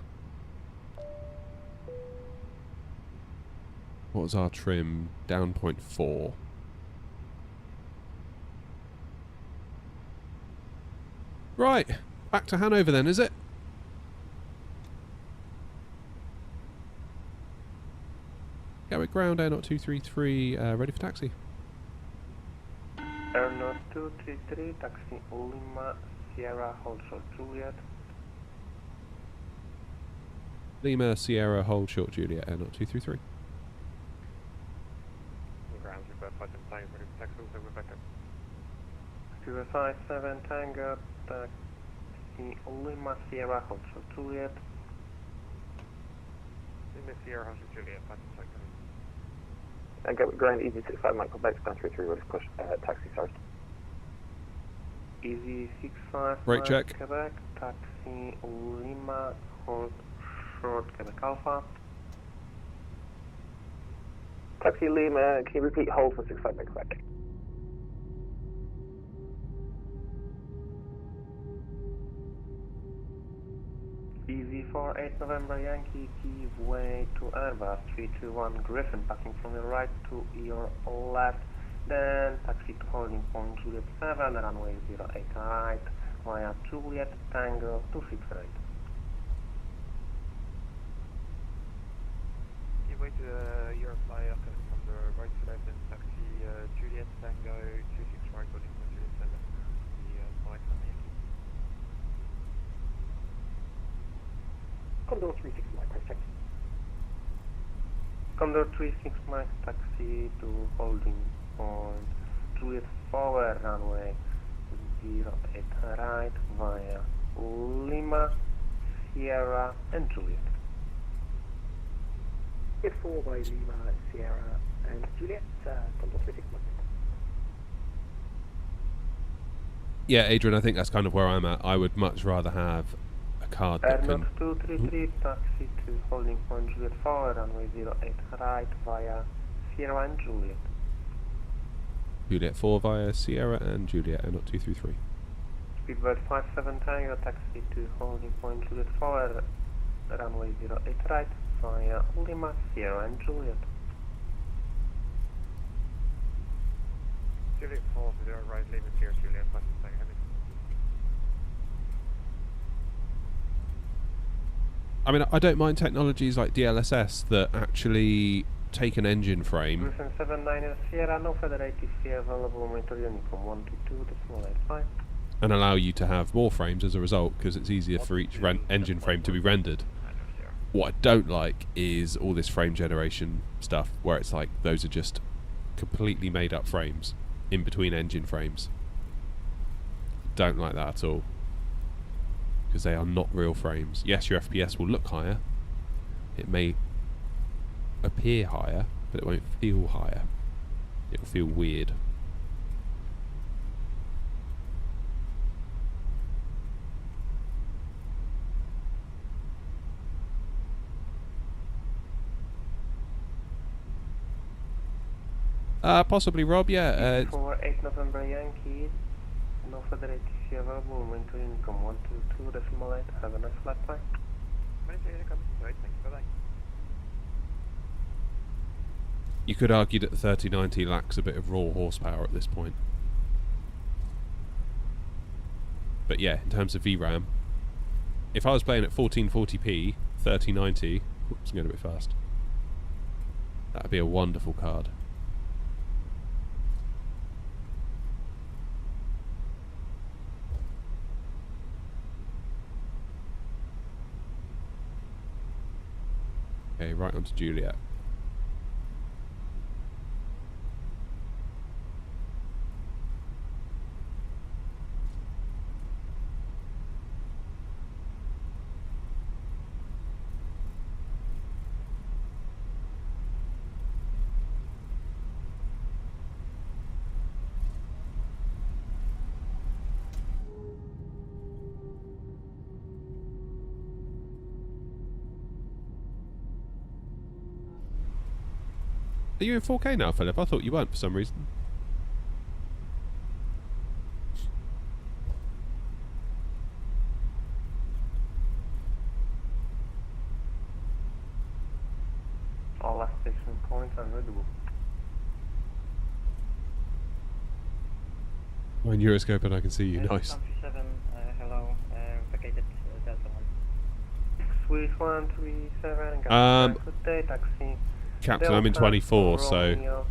A: What was our trim? Down 0.4. Right. Back to Hanover then, is it? Gatwick ground, Air 233, ready for taxi.
G: Air 233, taxi Lima, Sierra, hold short Juliet.
A: Lima, Sierra, hold short Juliet, Air 233.
C: Ground, Super 57 Tango, ready for taxi, also we're back up.
G: Super 57 Tango, taxi Lima, Sierra, hold short Juliet.
C: Lima, Sierra, hold short Juliet, 57 Tango.
I: And Gatwick ground, easy 65 Mike, Quebec, stand 33, ready to push, taxi start.
G: Easy 65
A: Right,
G: Mike,
A: check.
G: Quebec, taxi Lima, hold short Quebec Alpha.
I: Taxi Lima, can you repeat hold for 65 Mike, Quebec?
G: Easy 48 November Yankee, give way to Airbus 321 Griffin, passing from your right to your left, then taxi to holding point Juliet 7, runway 08 right, via Juliet Tango 268.
C: Give way to Eurofly from the right to left, and taxi Juliet Tango 26 right, holding point Juliet 7, the right from Yankee.
I: Condor 36 Mike, press check.
G: Condor 36 Mike, taxi to holding point Juliet forward, runway 08 right, via Lima, Sierra, and Juliet.
I: Get 4 by Lima, Sierra, and Juliet, Condor 36 Mike.
A: Yeah, Adrian, I think that's kind of where I'm at. I would much rather have a card that
G: Air
A: can...
G: 233, taxi to holding point Juliet forward, runway 08 right, via Sierra and Juliet.
A: Juliet 4 via Sierra and Juliet, Air 233.
G: Speedbird 57 Tango, taxi to holding point Juliet forward, runway 08 right, via Lima, Sierra and Juliet.
C: Juliet 4 to the right, Lima, Sierra, Juliet 57 Tango, heavy.
A: I mean, I don't mind technologies like DLSS that actually take an engine frame
G: Griffin 79 Sierra, no further ATC available, monitor Unicom 122.85.
A: and allow you to have more frames as a result, because it's easier for each engine frame to be rendered. What I don't like is all this frame generation stuff where it's like those are just completely made up frames in between engine frames. Don't like that at all, because they are not real frames. Yes, your FPS will look higher, it may appear higher, but it won't feel higher. It'll feel weird. Possibly, Rob, yeah.
G: 48 November Yankee, no further ATC available, monitor Unicom 122.8. Have a nice flight, bye.
C: Monitor Unicom, right, thanks, bye-bye.
A: You could argue that the 3090 lacks a bit of raw horsepower at this point. But yeah, in terms of VRAM, if I was playing at 1440p, 3090, oops, I'm going a bit fast. That'd be a wonderful card. Okay, right onto Juliet. Are you in 4K now, Philip? I thought you weren't for some reason.
G: All last station points are readable.
A: I'm Euroscope and I can see you. Nice.
K: 137, hello, vacated Delta 1.
G: Swiss 137, good day, taxi.
A: Captain, I'm in 24, so...
G: Romeo,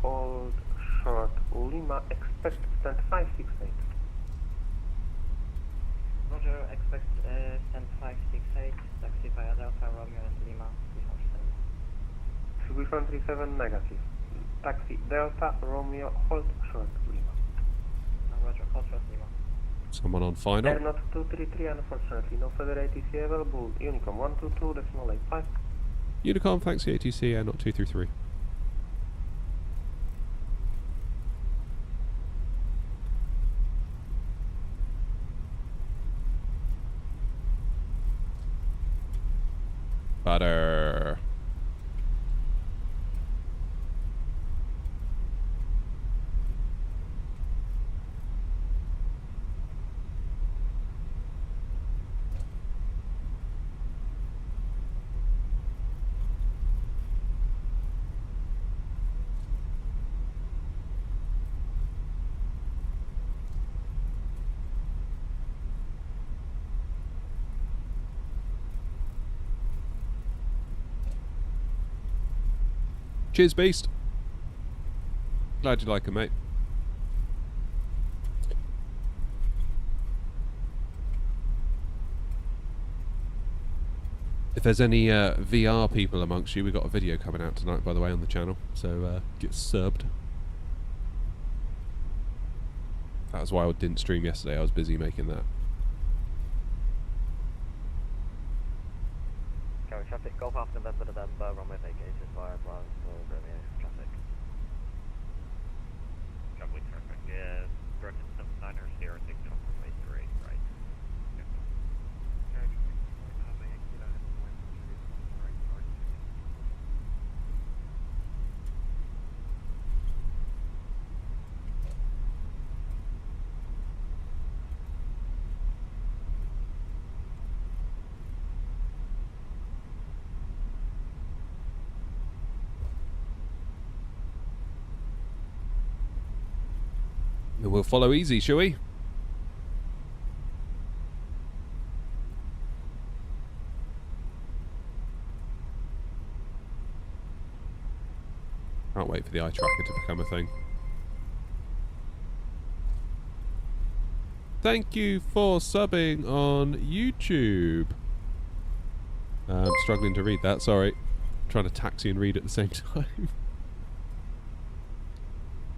G: hold short, Lima, expect stand 568.
K: Roger, expect stand 568, taxi via Delta, Romeo and Lima, 337.
G: Swiss 137, negative. Taxi, Delta, Romeo, hold short, Lima.
K: Roger, hold short, Lima.
A: Someone on final.
G: Air not 233, unfortunately, no further ATC available. Unicom 122.85.
A: Unicom, thanks to ATC, Air not 233. Butter. Cheers, Beast. Glad you like it, mate. If there's any VR people amongst you, we've got a video coming out tonight, by the way, on the channel. So get subbed. That was why I didn't stream yesterday. I was busy making that.
L: Carry traffic, Golf Alpha November, runway vacated via Bravo for Romeo traffic. Lovely traffic. Yeah, directed 79er, Sierra 6 off runway 3, right.
A: And we'll follow easy, shall we? Can't wait for the eye tracker to become a thing. Thank you for subbing on YouTube. I'm struggling to read that, sorry. Trying to taxi and read at the same time.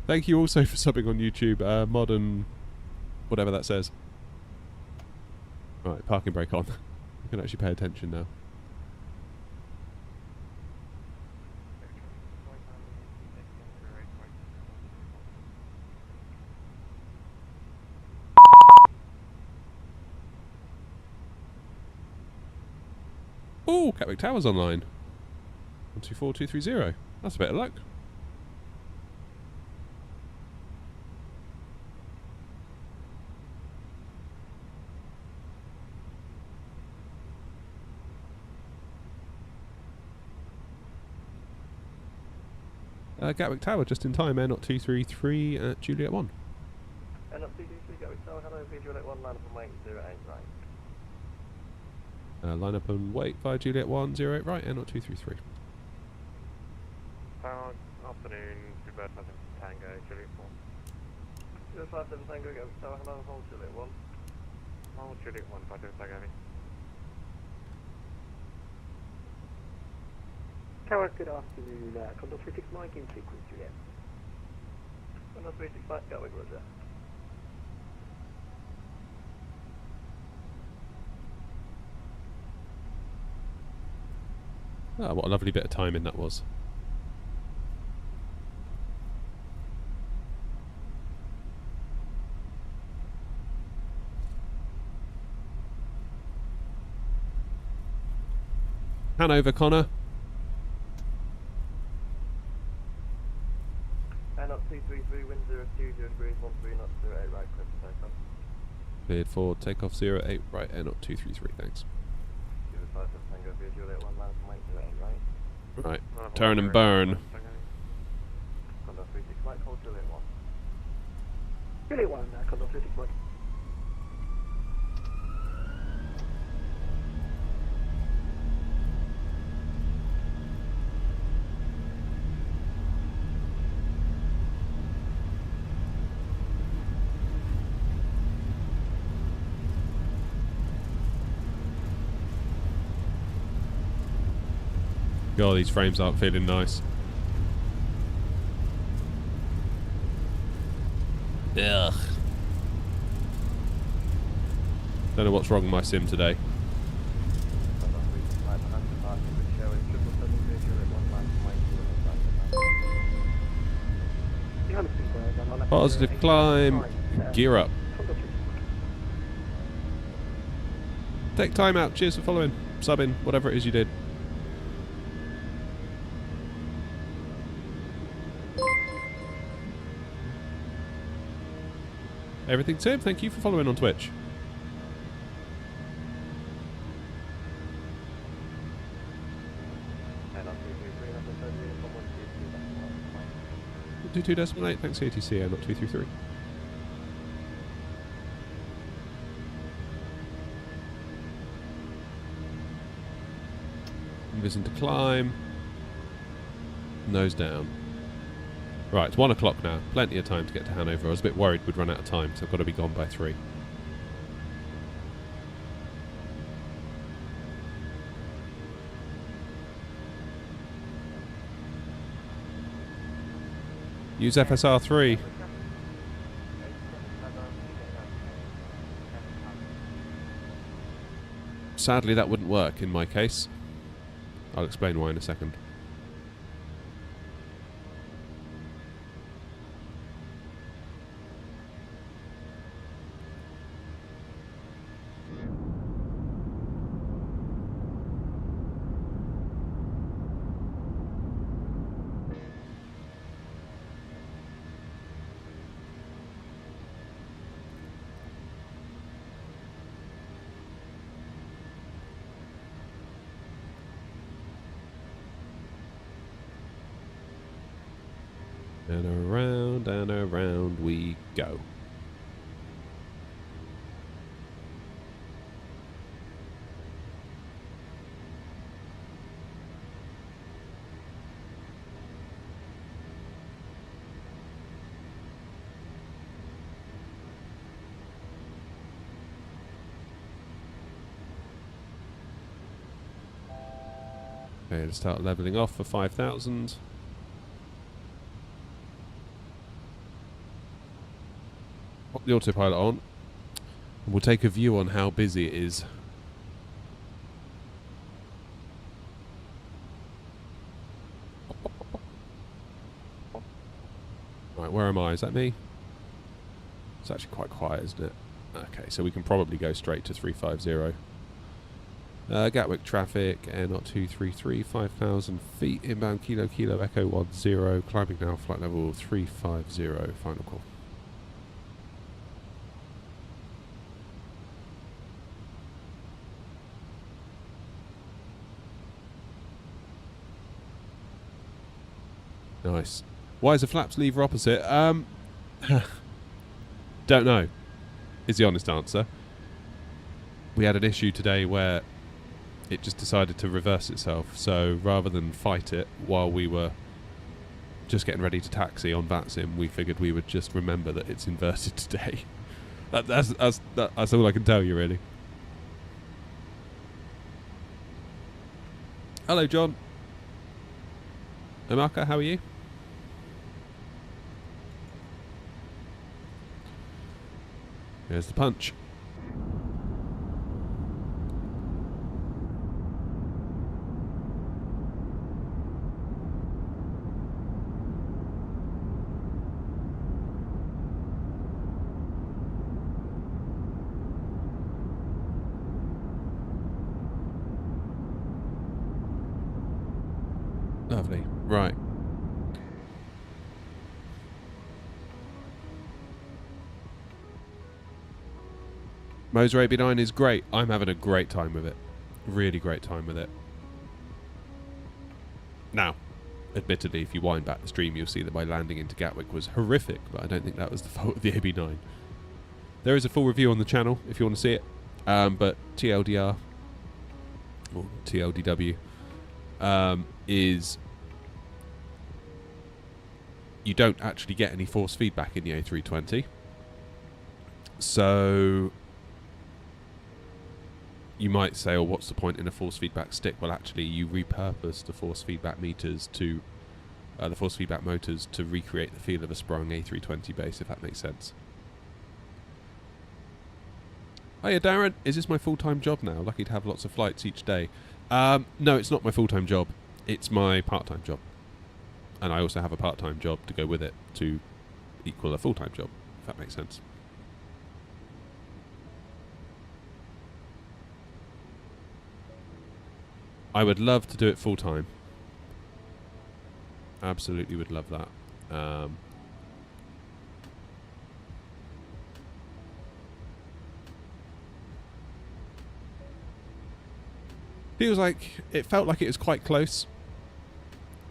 A: Thank you also for subbing on YouTube, modern... whatever that says. Right, parking brake on. You can actually pay attention now. Oh, Catwick Tower's online. 124230. That's a bit of luck. Gatwick Tower just in time, Air not 233 at Juliet 1.
G: Air not 233, Gatwick Tower, hello, Juliet 1, line up and wait, 08, right.
A: Line up and wait via Juliet 1, 08 right, Air not 233.
C: Afternoon, 257 Tango, Juliet 4.
G: 057 Tango, Gatwick Tower, hello, hold Juliet 1.
C: Hold Juliet 1, 57 Tango, heavy.
G: Tower, good afternoon, Condor 36 Mike in frequency, Juliet. Condor 36 Mike, Gatwick, roger.
A: Ah, what a lovely bit of timing that was. Hannover, Connor.
C: altitude, you're in breeze 13 knots, 08 right, clear for takeoff.
A: Cleared for takeoff 08 right, air not 233, thanks.
C: Juliet 5 Tango, via Juliet 1 line from 08 right.
A: Right, turn and burn.
C: Condor 36 Mike, hold Juliet 1.
G: Juliet 1, Condor 36 Mike.
A: God, these frames aren't feeling nice. Ugh. Don't know what's wrong with my sim today.
C: Condor 36 Mike, 100 mark, good showing, 777 via Juliet 1 line from 08
A: Positive climb. Gear up. Take time out. Cheers for following, subbing, whatever it is you did. Everything Tim, thank you for following on Twitch.
C: And on 233, number 30, uniform
A: 22.8,
C: 122,
A: thanks ATC, air not 233. Vision to climb. Nose down. Right, it's 1 o'clock now. Plenty of time to get to Hanover. I was a bit worried we'd run out of time, so I've got to be gone by 3. Use FSR 3. Sadly, that wouldn't work in my case. I'll explain why in a second. And around we go. Okay, let's start leveling off for 5,000. Pop the autopilot on. And we'll take a view on how busy it is. Right, where am I? Is that me? It's actually quite quiet, isn't it? Okay, so we can probably go straight to 350. Gatwick traffic, air not 233, 5,000 feet, inbound kilo, kilo, echo 10, climbing now, flight level 350, final call. Nice. Why is the flaps lever opposite? Don't know, is the honest answer. We had an issue today where it just decided to reverse itself, so rather than fight it while we were just getting ready to taxi on VATSIM, we figured we would just remember that it's inverted today. That's all I can tell you, really. Hello, John. Amaka, how are you? Here's the punch. Lovely. Right. Moser AB9 is great. I'm having a great time with it. Really great time with it. Now, admittedly, if you wind back the stream, you'll see that my landing into Gatwick was horrific, but I don't think that was the fault of the AB9. There is a full review on the channel if you want to see it, but TLDR, or TLDW, is you don't actually get any force feedback in the A320. So you might say, oh, what's the point in a force feedback stick? Well, actually, you repurpose the force feedback meters to the force feedback motors to recreate the feel of a sprung A320 base, if that makes sense. Hiya, Darren. Is this my full-time job now? Lucky to have lots of flights each day. No, it's not my full-time job. It's my part-time job. And I also have a part-time job to go with it to equal a full-time job, if that makes sense. I would love to do it full-time. Absolutely would love that. It felt like it was quite close.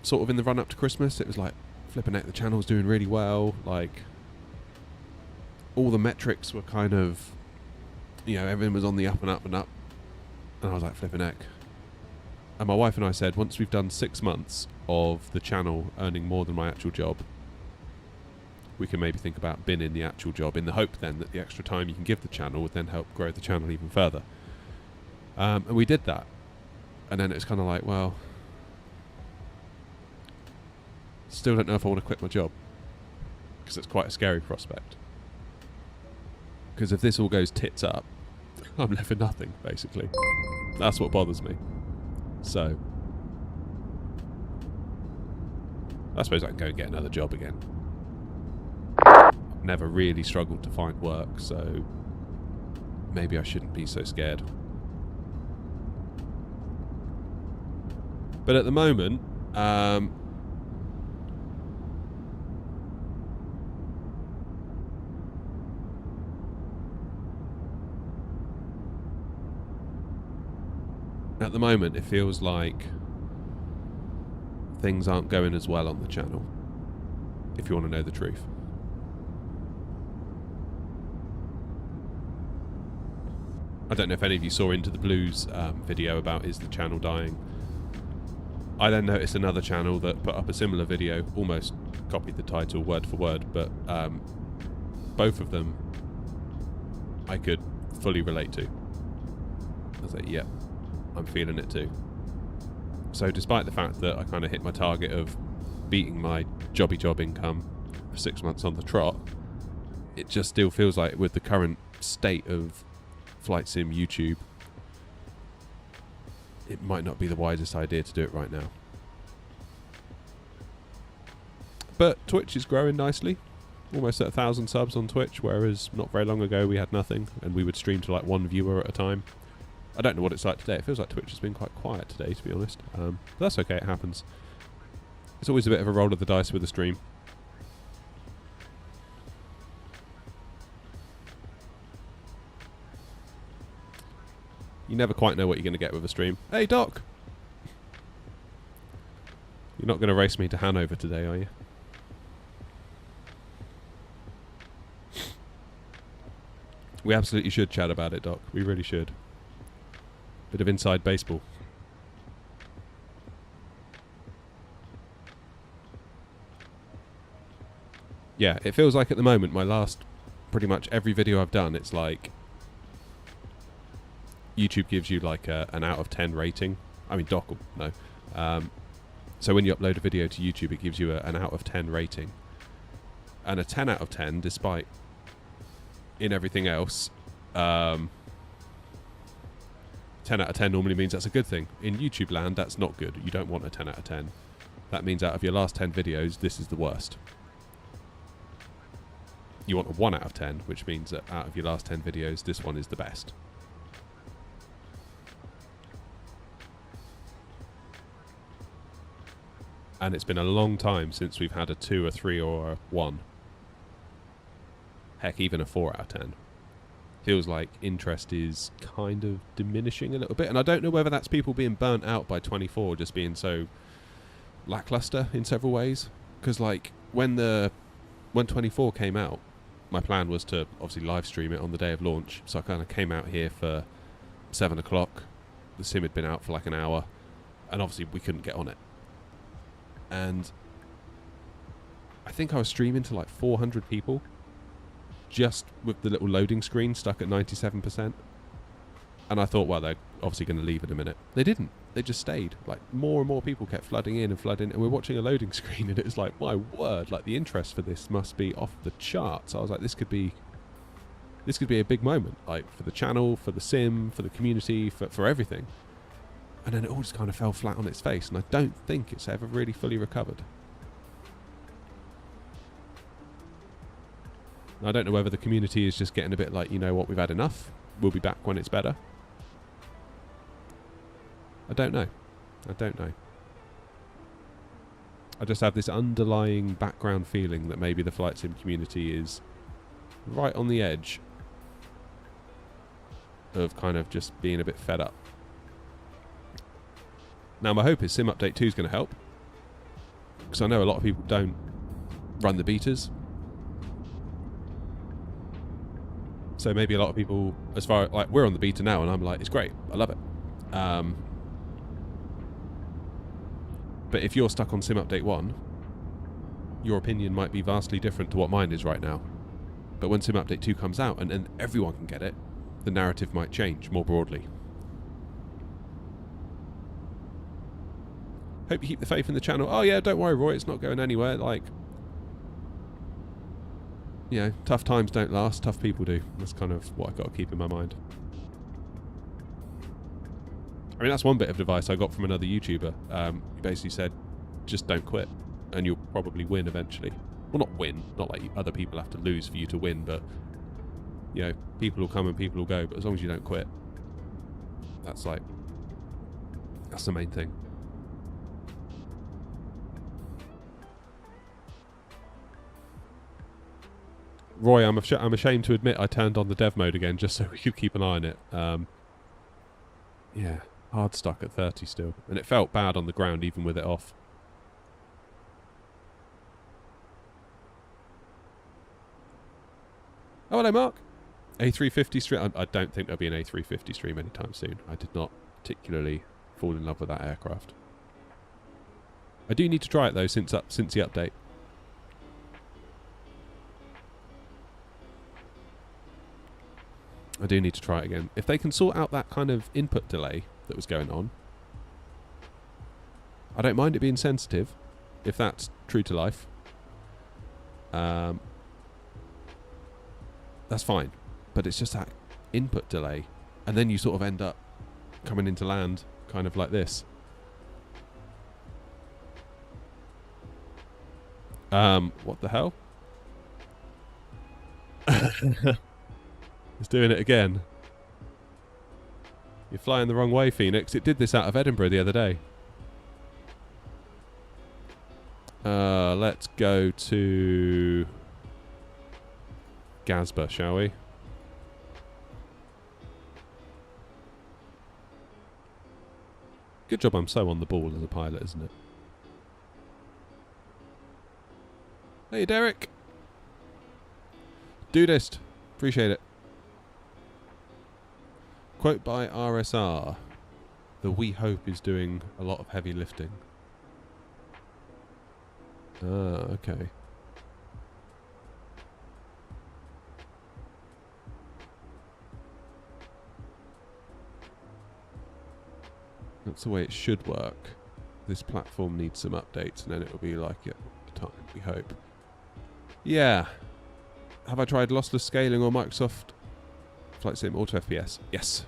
A: Sort of in the run-up to Christmas, it was like, flipping out, the channel's doing really well. Like, all the metrics were kind of, you know, everything was on the up and up and up. And I was like, flipping heck. And my wife and I said, once we've done 6 months of the channel earning more than my actual job, we can maybe think about binning the actual job, in the hope then that the extra time you can give the channel would then help grow the channel even further. And we did that. And then it's kind of like, well, still don't know if I want to quit my job, because it's quite a scary prospect. Because if this all goes tits up, I'm left with nothing, basically. That's what bothers me. So I suppose I can go and get another job again. I've never really struggled to find work, so maybe I shouldn't be so scared. But at the moment, it feels like things aren't going as well on the channel, if you want to know the truth. I don't know if any of you saw Into the Blues video about is the channel dying. I then noticed another channel that put up a similar video, almost copied the title word for word, but both of them I could fully relate to. I was like, yeah, I'm feeling it too. So despite the fact that I kind of hit my target of beating my jobby job income for 6 months on the trot, it just still feels like with the current state of Flight Sim YouTube, it might not be the wisest idea to do it right now. But Twitch is growing nicely. Almost at 1,000 subs on Twitch, whereas not very long ago we had nothing, and we would stream to like 1 viewer at a time. I don't know what it's like today. It feels like Twitch has been quite quiet today, to be honest. But that's okay, it happens. It's always a bit of a roll of the dice with a stream. You never quite know what you're going to get with a stream. Hey, Doc! You're not going to race me to Hannover today, are you? We absolutely should chat about it, Doc. We really should. Bit of inside baseball. Yeah, it feels like at the moment, my last, pretty much every video I've done, it's like YouTube gives you like an out of 10 rating. I mean, Doc, no. So when you upload a video to YouTube, it gives you an out of 10 rating. And a 10 out of 10, despite in everything else, 10 out of 10 normally means that's a good thing. In YouTube land, that's not good. You don't want a 10 out of 10. That means out of your last 10 videos, this is the worst. You want a 1 out of 10, which means that out of your last 10 videos, this one is the best. And it's been a long time since we've had a 2, a 3, or a 1. Heck, even a 4 out of 10. feels like interest is kind of diminishing a little bit. And I don't know whether that's people being burnt out by 24 just being so lackluster in several ways. Because like when 24 came out, my plan was to obviously live stream it on the day of launch. So I kind of came out here for 7 o'clock. The sim had been out for like an hour, and obviously we couldn't get on it. And I think I was streaming to like 400 people, just with the little loading screen stuck at 97%. And I thought, well, they're obviously going to leave in a minute. They didn't. They just stayed. Like, more and more people kept flooding in, and we're watching a loading screen, and it was like, my word, like, the interest for this must be off the charts. I was like, this could be a big moment, like, for the channel, for the sim, for the community, for everything. And then it all just kind of fell flat on its face, and I don't think it's ever really fully recovered. I don't know whether the community is just getting a bit like, you know what, we've had enough. We'll be back when it's better. I don't know. I just have this underlying background feeling that maybe the flight sim community is right on the edge of kind of just being a bit fed up. Now my hope is Sim Update 2 is going to help, because I know a lot of people don't run the betas. So maybe a lot of people, as far like we're on the beta now, and I'm like, it's great, I love it. But if you're stuck on Sim Update 1, your opinion might be vastly different to what mine is right now. But when Sim Update 2 comes out and everyone can get it, the narrative might change more broadly. Hope you keep the faith in the channel. Oh yeah, don't worry, Roy, it's not going anywhere. Like, you know, tough times don't last, tough people do. That's kind of what I've got to keep in my mind. I mean, that's one bit of advice I got from another YouTuber. He basically said, just don't quit, and you'll probably win eventually. Well, not win, not like other people have to lose for you to win, but, you know, people will come and people will go, but as long as you don't quit, that's the main thing. Roy, I'm ashamed to admit I turned on the dev mode again just so we could keep an eye on it. Yeah, hard stuck at 30 still. And it felt bad on the ground even with it off. Oh, hello, Mark. A350 stream. I don't think there'll be an A350 stream anytime soon. I did not particularly fall in love with that aircraft. I do need to try it, though, since the update. I do need to try it again. If they can sort out that kind of input delay that was going on, I don't mind it being sensitive, if that's true to life. That's fine. But it's just that input delay. And then you sort of end up coming into land kind of like this. What the hell? It's doing it again. You're flying the wrong way, Phoenix. It did this out of Edinburgh the other day. Let's go to Gasba, shall we? Good job I'm so on the ball as a pilot, isn't it? Hey, Derek. Dudist. Appreciate it. Quote by RSR. The We Hope is doing a lot of heavy lifting. Ah, okay. That's the way it should work. This platform needs some updates and then it'll be like it at the time, we hope. Yeah. Have I tried lossless scaling or Microsoft Flight Sim Auto FPS? Yes.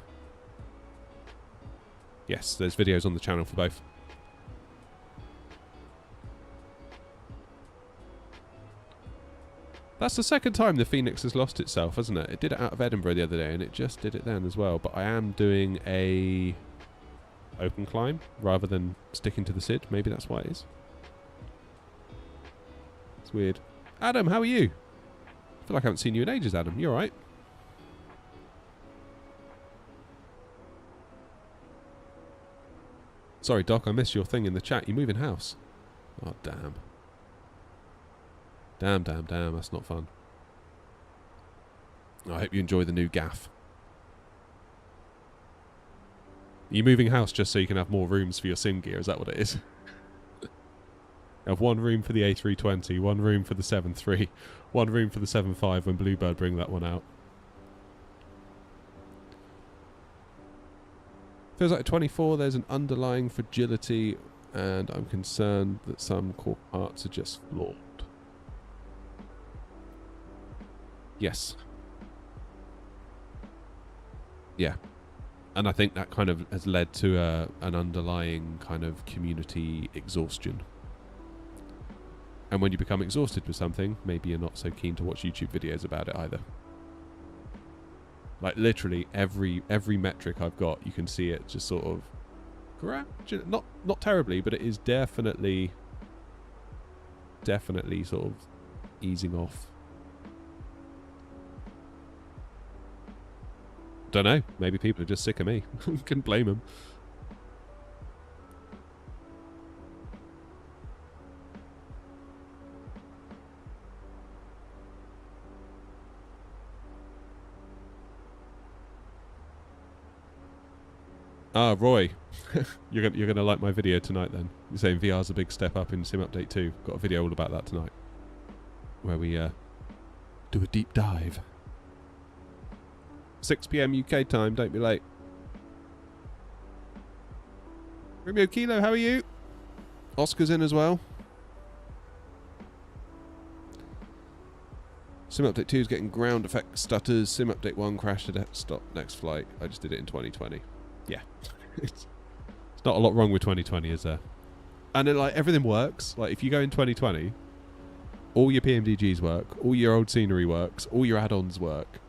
A: Yes, there's videos on the channel for both. That's the second time the Phoenix has lost itself, hasn't it? It did it out of Edinburgh the other day and it just did it then as well. But I am doing a open climb rather than sticking to the SID. Maybe that's why it is. It's weird. Adam, how are you? I feel like I haven't seen you in ages, Adam. You alright? Sorry, Doc, I missed your thing in the chat. You moving house. Oh, damn. Damn, that's not fun. I hope you enjoy the new gaff. Are you moving house just so you can have more rooms for your sim gear? Is that what it is? Have one room for the A320, one room for the 7.3, one room for the 7.5 when Bluebird bring that one out. Feels like 24, there's an underlying fragility, and I'm concerned that some core parts are just flawed. Yes. Yeah. And I think that kind of has led to an underlying kind of community exhaustion. And when you become exhausted with something, maybe you're not so keen to watch YouTube videos about it either. Like literally every metric I've got, you can see it just sort of not terribly, but it is definitely sort of easing off. Don't know. Maybe people are just sick of me. Couldn't blame them. Ah, Roy, you're gonna like my video tonight. Then you're saying VR's a big step up in Sim Update 2. Got a video all about that tonight, where we do a deep dive. 6 PM UK time, don't be late. Romeo Kilo, how are you? Oscar's in as well. Sim Update 2 is getting ground effect stutters. Sim Update 1 crashed at stop next flight. I just did it in 2020. Yeah. It's not a lot wrong with 2020, is there? And then, like, everything works. Like, if you go in 2020, all your PMDGs work, all your old scenery works, all your add-ons work.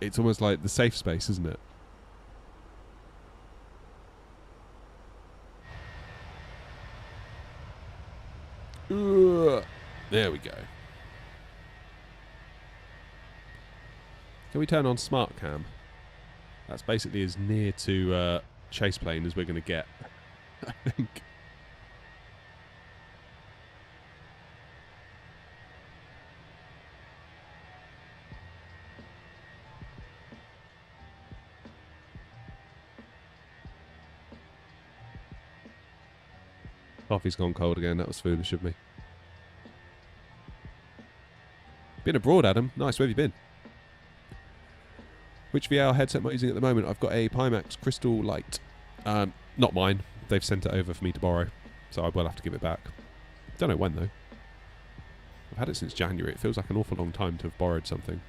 A: It's almost like the safe space, isn't it? There we go. Can we turn on smart cam? That's basically as near to chase plane as we're going to get, I think. Coffee's gone cold again. That was foolish of me. Been abroad, Adam. Nice. Where have you been? Which VR headset am I using at the moment? I've got a Pimax Crystal Light. Not mine. They've sent it over for me to borrow, so I will have to give it back. Don't know when, though. I've had it since January. It feels like an awful long time to have borrowed something.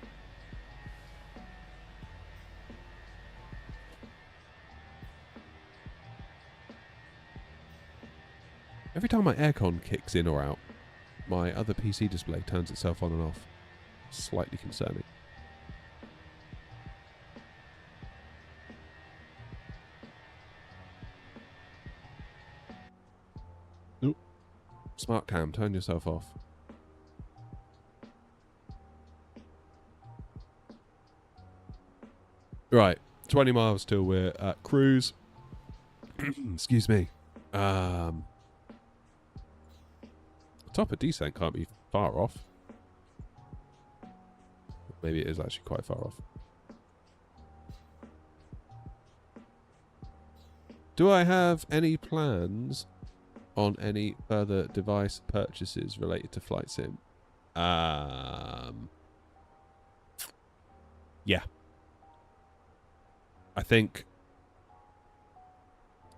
A: Every time my aircon kicks in or out, my other PC display turns itself on and off. Slightly concerning. Nope. Smart cam, turn yourself off. Right, 20 miles till we're at cruise. Excuse me. Top of descent can't be far off. Maybe it is actually quite far off. Do I have any plans on any further device purchases related to Flight Sim? Yeah. I think,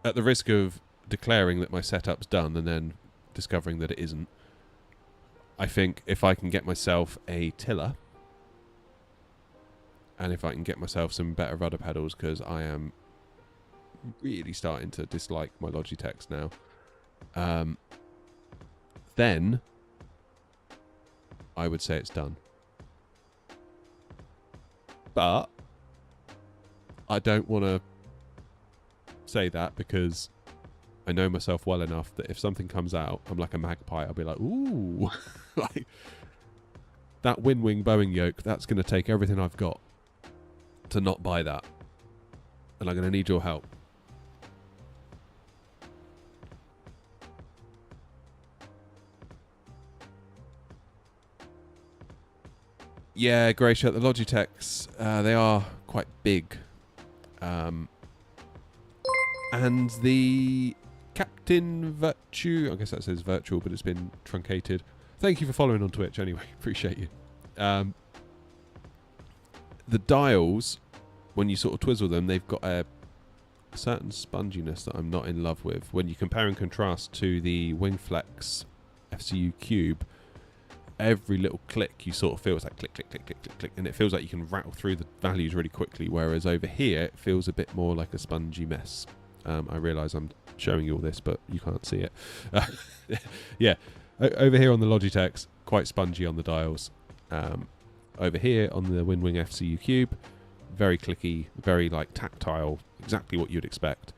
A: at the risk of declaring that my setup's done and then discovering that it isn't, I think if I can get myself a tiller, and if I can get myself some better rudder pedals, because I am really starting to dislike my Logitechs now, then I would say it's done. But I don't want to say that, because I know myself well enough that if something comes out, I'm like a magpie. I'll be like, ooh. Like, that Wing Boeing yoke, that's going to take everything I've got to not buy that. And I'm going to need your help. Yeah, grey shirt. The Logitechs, they are quite big. And the Captain Virtue, I guess that says virtual, but it's been truncated. Thank you for following on Twitch anyway. Appreciate you. The dials, when you sort of twizzle them, they've got a certain sponginess that I'm not in love with. When you compare and contrast to the Wingflex FCU Cube, every little click you sort of feel it's like click, click, click, click, click, click, and it feels like you can rattle through the values really quickly, whereas over here it feels a bit more like a spongy mess. I realise I'm showing you all this, but you can't see it. Yeah, over here on the Logitechs, quite spongy on the dials. Over here on the WinWing FCU Cube, very clicky, very like tactile, exactly what you'd expect.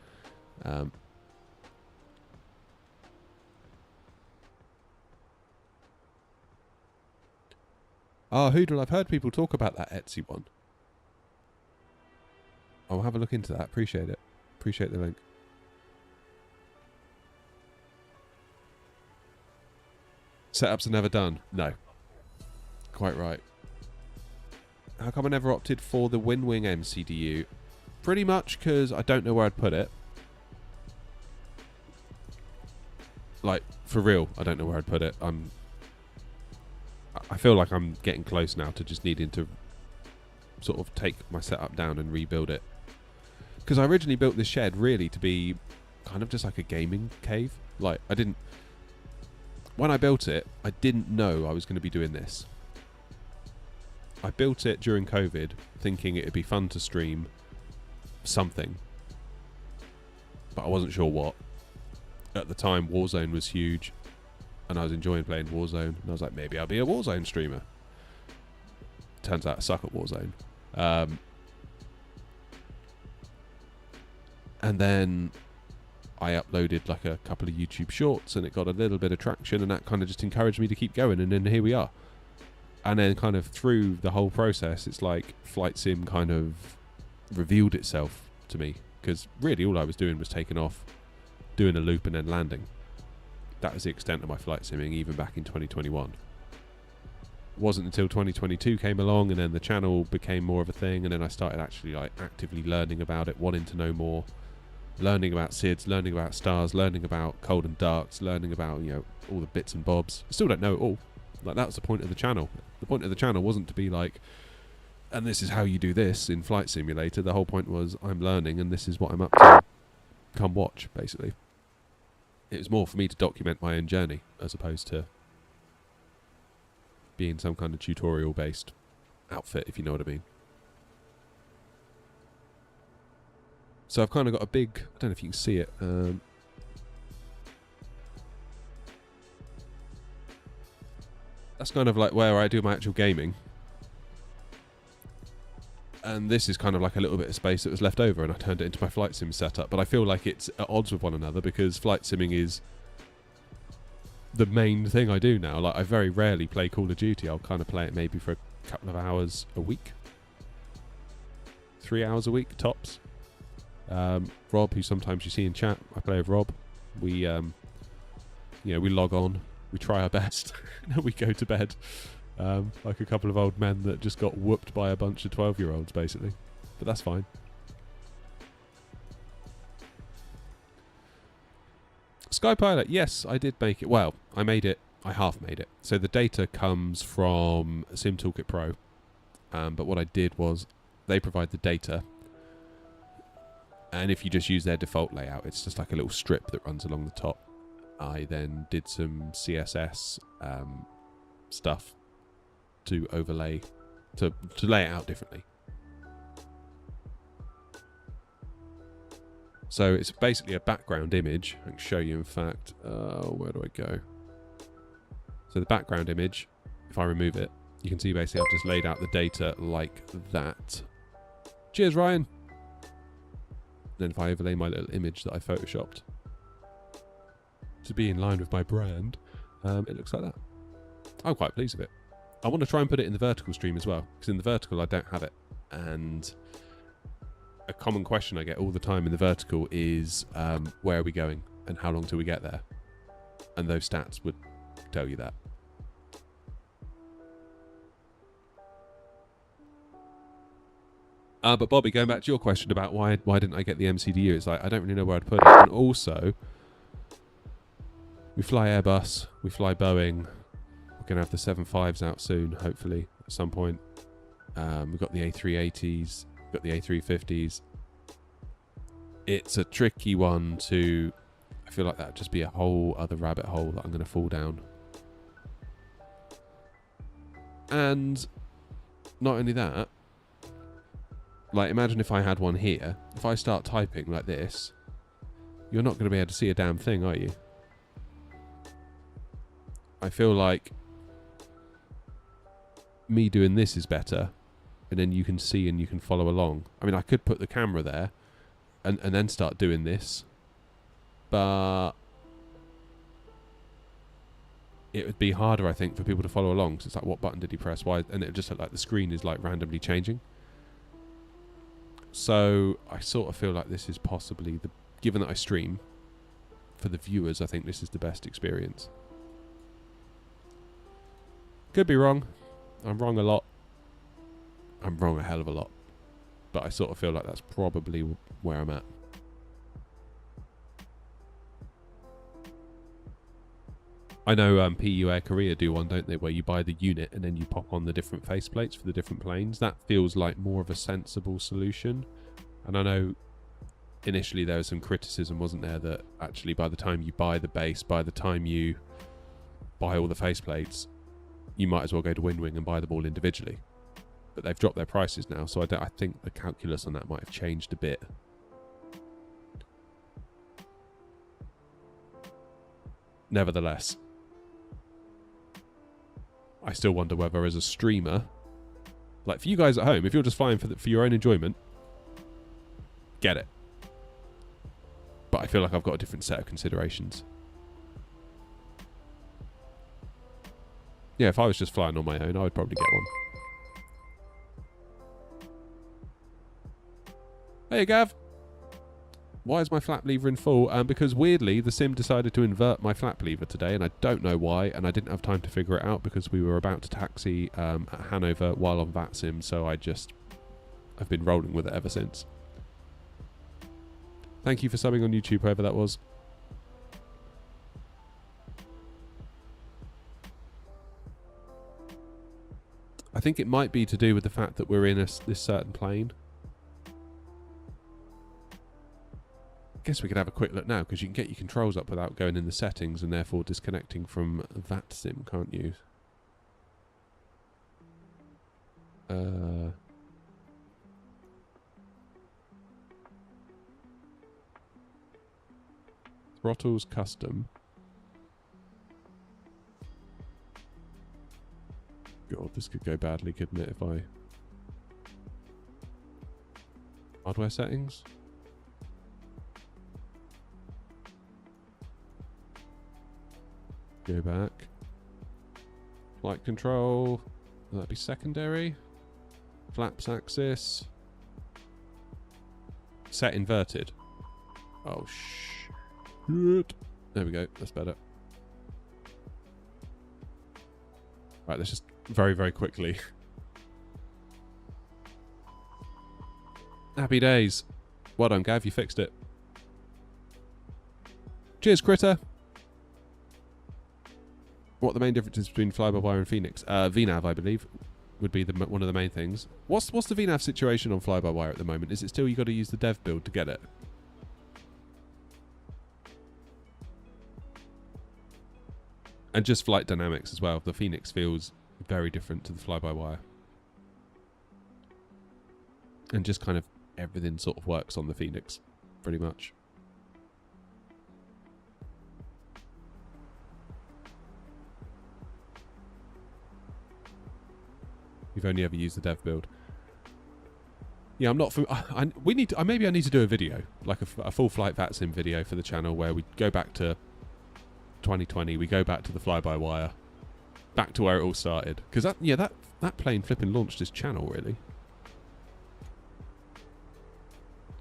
A: Hoodle, I've heard people talk about that Etsy one. I'll have a look into that. Appreciate it. Appreciate the link. Setups are never done. No. Quite right. How come I never opted for the WinWing MCDU? Pretty much because I don't know where I'd put it. Like, for real, I don't know where I'd put it. I feel like I'm getting close now to just needing to sort of take my setup down and rebuild it. Because I originally built this shed really to be kind of just like a gaming cave. Like, when I built it, I didn't know I was going to be doing this. I built it during COVID thinking it would be fun to stream something, but I wasn't sure what. At the time, Warzone was huge, and I was enjoying playing Warzone, and I was like, maybe I'll be a Warzone streamer. Turns out I suck at Warzone. And then I uploaded like a couple of YouTube shorts, and it got a little bit of traction, and that kind of just encouraged me to keep going, and then here we are. And then kind of through the whole process, it's like Flight Sim kind of revealed itself to me, because really all I was doing was taking off, doing a loop and then landing. That was the extent of my flight simming even back in 2021. It wasn't until 2022 came along, and then the channel became more of a thing, and then I started actually like actively learning about it, wanting to know more, learning about SIDS, learning about stars, learning about cold and darks, learning about, you know, all the bits and bobs. I still don't know it all. Like, that was the point of the channel. The point of the channel wasn't to be like, and this is how you do this in Flight Simulator. The whole point was, I'm learning and this is what I'm up to. Come watch, basically. It was more for me to document my own journey as opposed to being some kind of tutorial-based outfit, if you know what I mean. So I've kind of got a big, I don't know if you can see it, that's kind of like where I do my actual gaming. And this is kind of like a little bit of space that was left over, and I turned it into my flight sim setup. But I feel like it's at odds with one another, because flight simming is the main thing I do now. Like, I very rarely play Call of Duty. I'll kind of play it maybe for a couple of hours a week. 3 hours a week, tops. Rob, who sometimes you see in chat, I play with Rob. We, we log on. We try our best, and then we go to bed. Like a couple of old men that just got whooped by a bunch of 12-year-olds, basically. But that's fine. Skypilot, yes, I did make it. Well, I half made it. So the data comes from Sim Toolkit Pro. But what I did was, they provide the data. And if you just use their default layout, it's just like a little strip that runs along the top. I then did some CSS stuff to overlay, to lay it out differently. So it's basically a background image. I can show you, in fact. Where do I go? So the background image, if I remove it, you can see basically I've just laid out the data like that. Cheers, Ryan. Then if I overlay my little image that I photoshopped to be in line with my brand, it looks like that. I'm quite pleased with it. I want to try and put it in the vertical stream as well, because in the vertical I don't have it. And a common question I get all the time in the vertical is, where are we going and how long till we get there? And those stats would tell you that. But Bobby, going back to your question about why didn't I get the MCDU, it's like I don't really know where I'd put it. And also, we fly Airbus, we fly Boeing. We're going to have the 75s out soon, hopefully, at some point. We've got the A380s, got the A350s. It's a tricky one to... I feel like that would just be a whole other rabbit hole that I'm going to fall down. And not only that, like imagine if I had one here. If I start typing like this, you're not going to be able to see a damn thing, are you? I feel like me doing this is better, and then you can see and you can follow along. I mean, I could put the camera there and then start doing this, but it would be harder, I think, for people to follow along. So it's like, what button did he press? Why? And it would just look like the screen is like randomly changing. So I sort of feel like this is possibly the, given that I stream, for the viewers, I think this is the best experience. Could be wrong. I'm wrong a lot. I'm wrong a hell of a lot. But I sort of feel like that's probably where I'm at. I know PU Air Korea do one, don't they, where you buy the unit and then you pop on the different faceplates for the different planes. That feels like more of a sensible solution. And I know initially there was some criticism, wasn't there, that actually by the time you buy the base, by the time you buy all the faceplates, you might as well go to Wing and buy them all individually. But they've dropped their prices now, so I think the calculus on that might have changed a bit. Nevertheless, I still wonder whether as a streamer, like for you guys at home, if you're just flying for your own enjoyment, get it. But I feel like I've got a different set of considerations. Yeah, if I was just flying on my own, I would probably get one. Hey, Gav. Why is my flap lever in full? Because weirdly, the sim decided to invert my flap lever today, and I don't know why, and I didn't have time to figure it out because we were about to taxi at Hannover while on VATSIM, so I've been rolling with it ever since. Thank you for subbing on YouTube, whoever that was. I think it might be to do with the fact that we're in this certain plane. Guess we could have a quick look now, because you can get your controls up without going in the settings and therefore disconnecting from VATSIM, can't you? Throttles custom. God, this could go badly, couldn't it, if I... Hardware settings? Go back. Flight control. Will that be secondary? Flaps axis. Set inverted. Oh, shit. There we go. That's better. Right, let's just very, very quickly. Happy days. Well done, Gav. You fixed it. Cheers, Critter. What the main difference is between fly-by-wire and Phoenix? VNAV, I believe, would be one of the main things. What's the VNAV situation on fly-by-wire at the moment? Is it still you got to use the dev build to get it? And just flight dynamics as well. The Phoenix feels very different to the fly-by-wire. And just kind of everything sort of works on the Phoenix, pretty much. You've only ever used the dev build. Yeah, I'm not... maybe I need to do a video, like a full flight VATSIM video for the channel where we go back to 2020, we go back to the fly-by-wire, back to where it all started. Because that plane flipping launched this channel, really.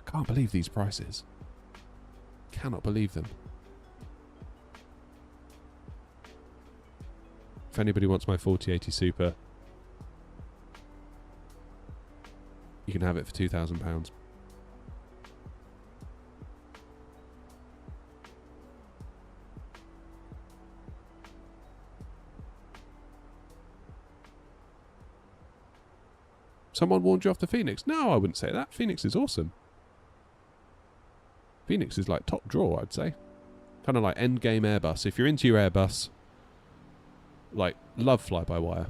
A: I can't believe these prices. Cannot believe them. If anybody wants my 4080 Super... you can have it for £2,000. Someone warned you off the Phoenix. No, I wouldn't say that. Phoenix is awesome. Phoenix is like top draw, I'd say. Kind of like endgame Airbus. If you're into your Airbus, like, love fly-by-wire.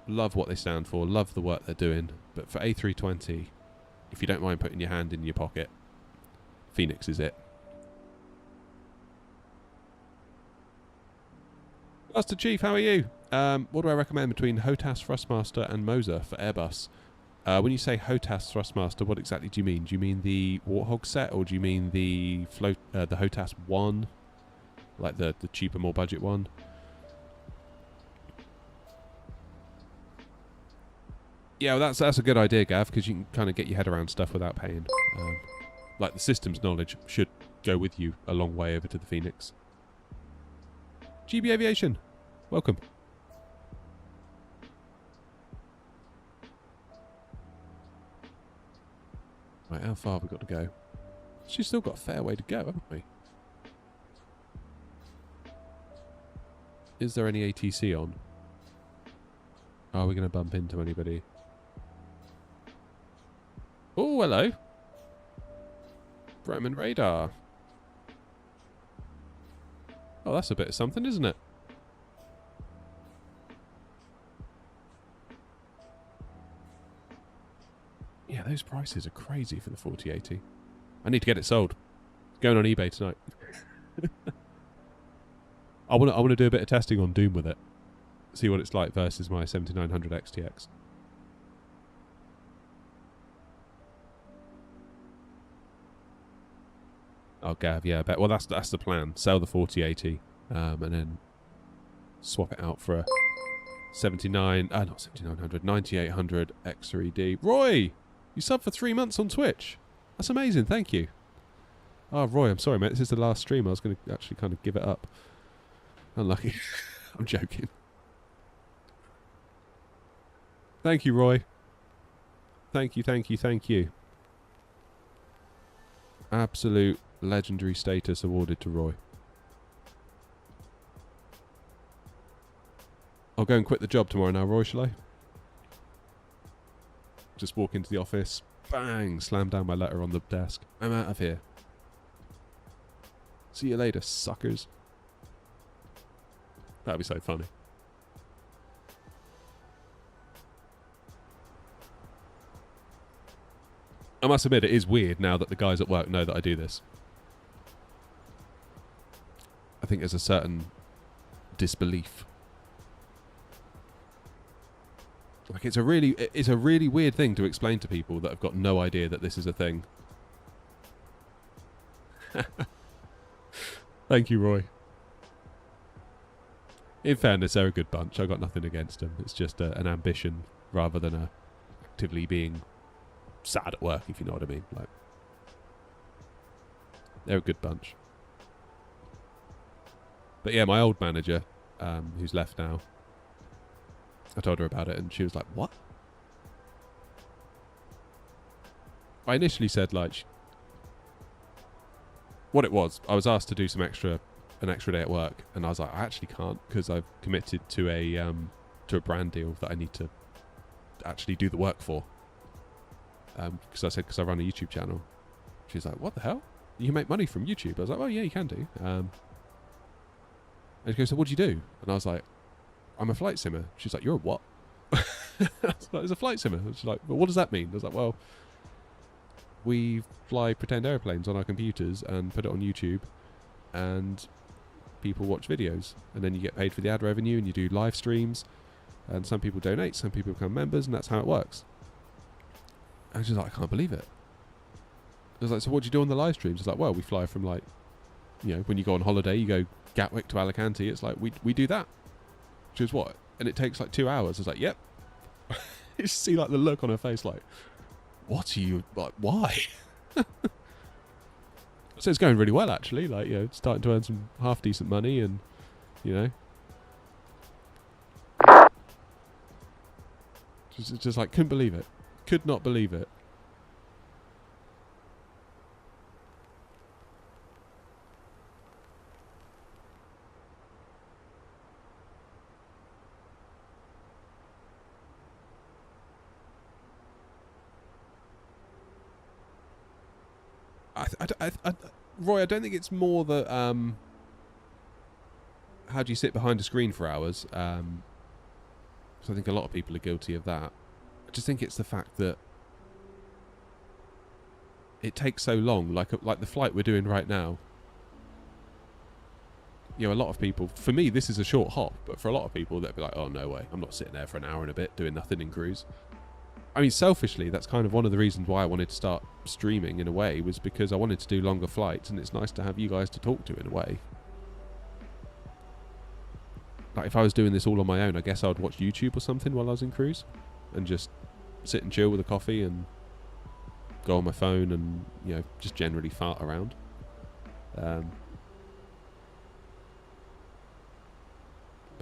A: Love what they stand for. Love the work they're doing. But for A320, if you don't mind putting your hand in your pocket, Phoenix is it. Master Chief, how are you? What do I recommend between HOTAS Thrustmaster and Moser for Airbus? When you say HOTAS Thrustmaster, what exactly do you mean? Do you mean the Warthog set, or do you mean the HOTAS 1? Like the cheaper, more budget one? Yeah, well, that's a good idea, Gav, because you can kind of get your head around stuff without paying. Like, the systems knowledge should go with you a long way over to the Phoenix. GB Aviation, welcome. Right, how far have we got to go? She's still got a fair way to go, haven't we? Is there any ATC on? Are we going to bump into anybody? Oh, hello. Bremen radar. Oh, that's a bit of something, isn't it? Yeah, those prices are crazy for the 4080. I need to get it sold. Going on eBay tonight. I want to do a bit of testing on Doom with it. See what it's like versus my 7900 XTX. Oh, Gav, yeah, I bet. Well, that's the plan. Sell the 4080, and then swap it out for a 9800 X3D. Roy, you subbed for 3 months on Twitch. That's amazing. Thank you. Oh, Roy, I'm sorry, mate. This is the last stream. I was going to actually kind of give it up. Unlucky. I'm joking. Thank you, Roy. Thank you, thank you, thank you. Absolute legendary status awarded to Roy. I'll go and quit the job tomorrow now, Roy, shall I? Just walk into the office, bang, slam down my letter on the desk. I'm out of here. See you later, suckers. That'd be so funny. I must admit, it is weird now that the guys at work know that I do this. I think there's a certain disbelief. Like, it's a really weird thing to explain to people that have got no idea that this is a thing. Thank you, Roy. In fairness, they're a good bunch. I got nothing against them. It's just an ambition rather than actively being sad at work, if you know what I mean. Like, they're a good bunch. But yeah, my old manager, who's left now, I told her about it and she was like, what? I initially said, like, what it was, I was asked to do an extra day at work, and I was like, I actually can't, because I've committed to a brand deal that I need to actually do the work for. Because I said, because I run a YouTube channel. She's like, what the hell? You can make money from YouTube. I was like, oh yeah, you can do. And she goes, so what do you do? And I was like, I'm a flight simmer. She's like, you're a what? I was like, it's a flight simmer. She's like, well, what does that mean? I was like, well, we fly pretend airplanes on our computers and put it on YouTube, and people watch videos, and then you get paid for the ad revenue, and you do live streams, and some people donate, some people become members, and that's how it works. And she's like, I can't believe it. I was like, so what do you do on the live streams? It's like, well, we fly from, like, you know, when you go on holiday, you go Gatwick to Alicante. It's like, we do that. She goes, what? And it takes like 2 hours. I was like, yep. You see like the look on her face, like, what are you, like, why? So it's going really well, actually. Like, you know, starting to earn some half decent money, and, you know, just like couldn't believe it. Could not believe it. Roy, I don't think it's more that how do you sit behind a screen for hours? So I think a lot of people are guilty of that. I just think it's the fact that it takes so long, like the flight we're doing right now. You know, a lot of people, for me this is a short hop, but for a lot of people they'd be like, oh no way, I'm not sitting there for an hour and a bit doing nothing in cruise. I mean, selfishly, that's kind of one of the reasons why I wanted to start streaming in a way, was because I wanted to do longer flights, and it's nice to have you guys to talk to in a way. Like, if I was doing this all on my own, I guess I would watch YouTube or something while I was in cruise, and just sit and chill with a coffee and go on my phone and, you know, just generally fart around. But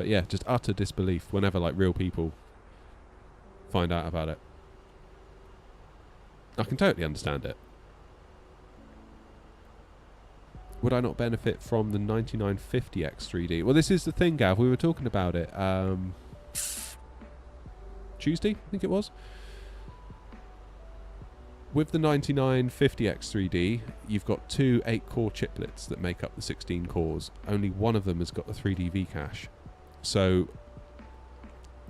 A: yeah, just utter disbelief whenever, like, real people find out about it. I can totally understand it. Would I not benefit from the 9950X 3D? Well, this is the thing, Gav. We were talking about it Tuesday, I think it was. With the 9950X 3D, you've got two 8-core chiplets that make up the 16 cores. Only one of them has got the 3D V-cache. So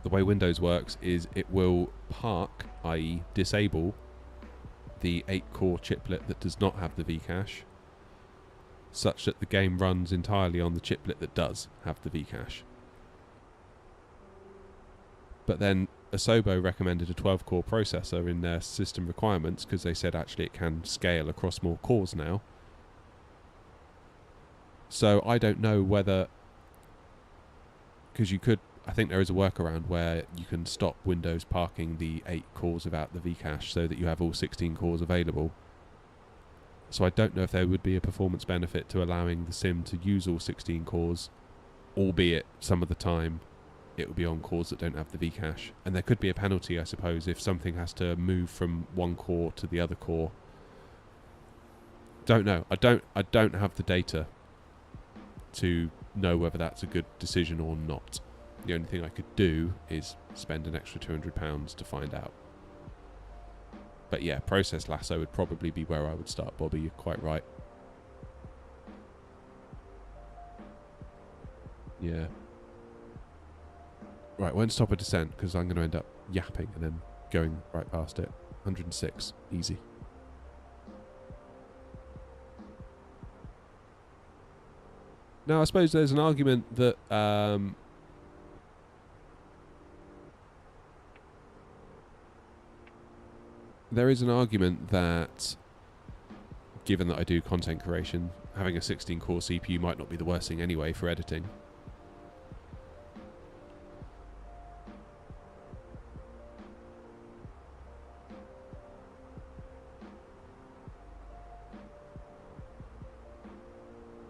A: the way Windows works is it will park, i.e. disable, the 8-core chiplet that does not have the V-cache, such that the game runs entirely on the chiplet that does have the V-cache. But then Asobo recommended a 12-core processor in their system requirements because they said actually it can scale across more cores now. So I don't know whether, because you could, I think there is a workaround where you can stop Windows parking the 8 cores without the V-cache so that you have all 16 cores available. So I don't know if there would be a performance benefit to allowing the sim to use all 16 cores, albeit some of the time it will be on cores that don't have the V-cache. And there could be a penalty, I suppose, if something has to move from one core to the other core. Don't know. I don't have the data to know whether that's a good decision or not. The only thing I could do is spend an extra £200 to find out. But yeah, process lasso would probably be where I would start, Bobby. You're quite right. Yeah. Right, won't stop a descent because I'm going to end up yapping and then going right past it. 106, easy. Now, I suppose there's an argument that there is an argument that, given that I do content creation, having a 16-core CPU might not be the worst thing anyway for editing.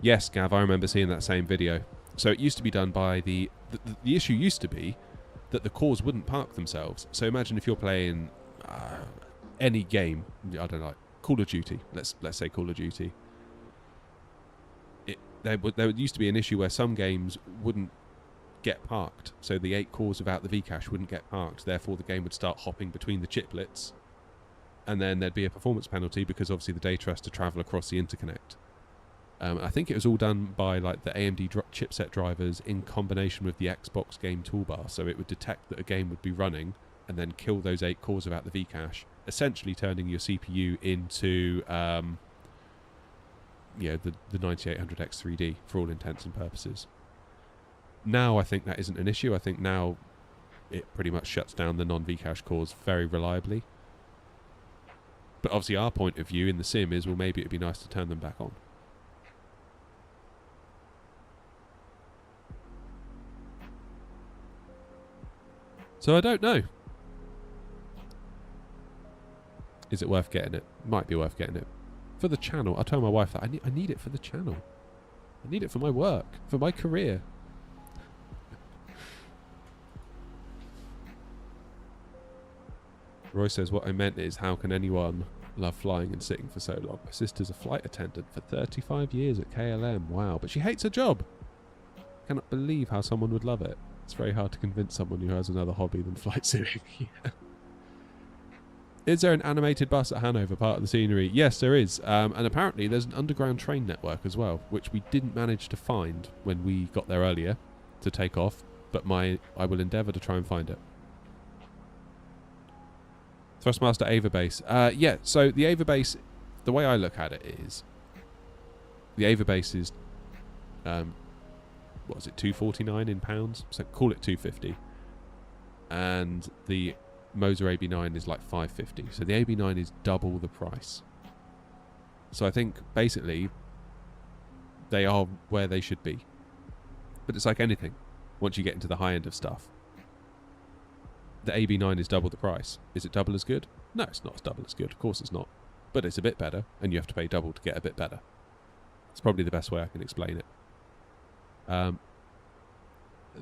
A: Yes, Gav, I remember seeing that same video. So it used to be done by the issue used to be that the cores wouldn't park themselves. So imagine if you're playing any game, I don't know, like Call of Duty. Let's say Call of Duty. There used to be an issue where some games wouldn't get parked. So the 8 cores without the V-cache wouldn't get parked. Therefore, the game would start hopping between the chiplets, and then there'd be a performance penalty because obviously the data has to travel across the interconnect. I think it was all done by like the AMD chipset drivers in combination with the Xbox game toolbar, so it would detect that a game would be running and then kill those 8 cores without the V-cache, essentially turning your CPU into the 9800X 3D for all intents and purposes. Now I think that isn't an issue. I think now it pretty much shuts down the non-V-cache cores very reliably. But obviously our point of view in the sim is, well, maybe it'd be nice to turn them back on. So I don't know. Is it worth getting it? Might be worth getting it. For the channel. I'll tell my wife that I need it for the channel. I need it for my work. For my career. Roy says, what I meant is, how can anyone love flying and sitting for so long? My sister's a flight attendant for 35 years at KLM. Wow. But she hates her job. Cannot believe how someone would love it. It's very hard to convince someone who has another hobby than flight simming. Yeah. Is there an animated bus at Hannover, part of the scenery? Yes, there is. And apparently there's an underground train network as well, which we didn't manage to find when we got there earlier to take off. But I will endeavour to try and find it. Thrustmaster Ava base. Yeah, so the Ava base, the way I look at it is, the Ava base is, what was it, £249 in pounds? So call it 250. And the Moser AB9 is like 550. So the AB9 is double the price. So I think basically they are where they should be. But it's like anything. Once you get into the high end of stuff, the AB9 is double the price. Is it double as good? No, it's not as double as good. Of course it's not. But it's a bit better, and you have to pay double to get a bit better. It's probably the best way I can explain it.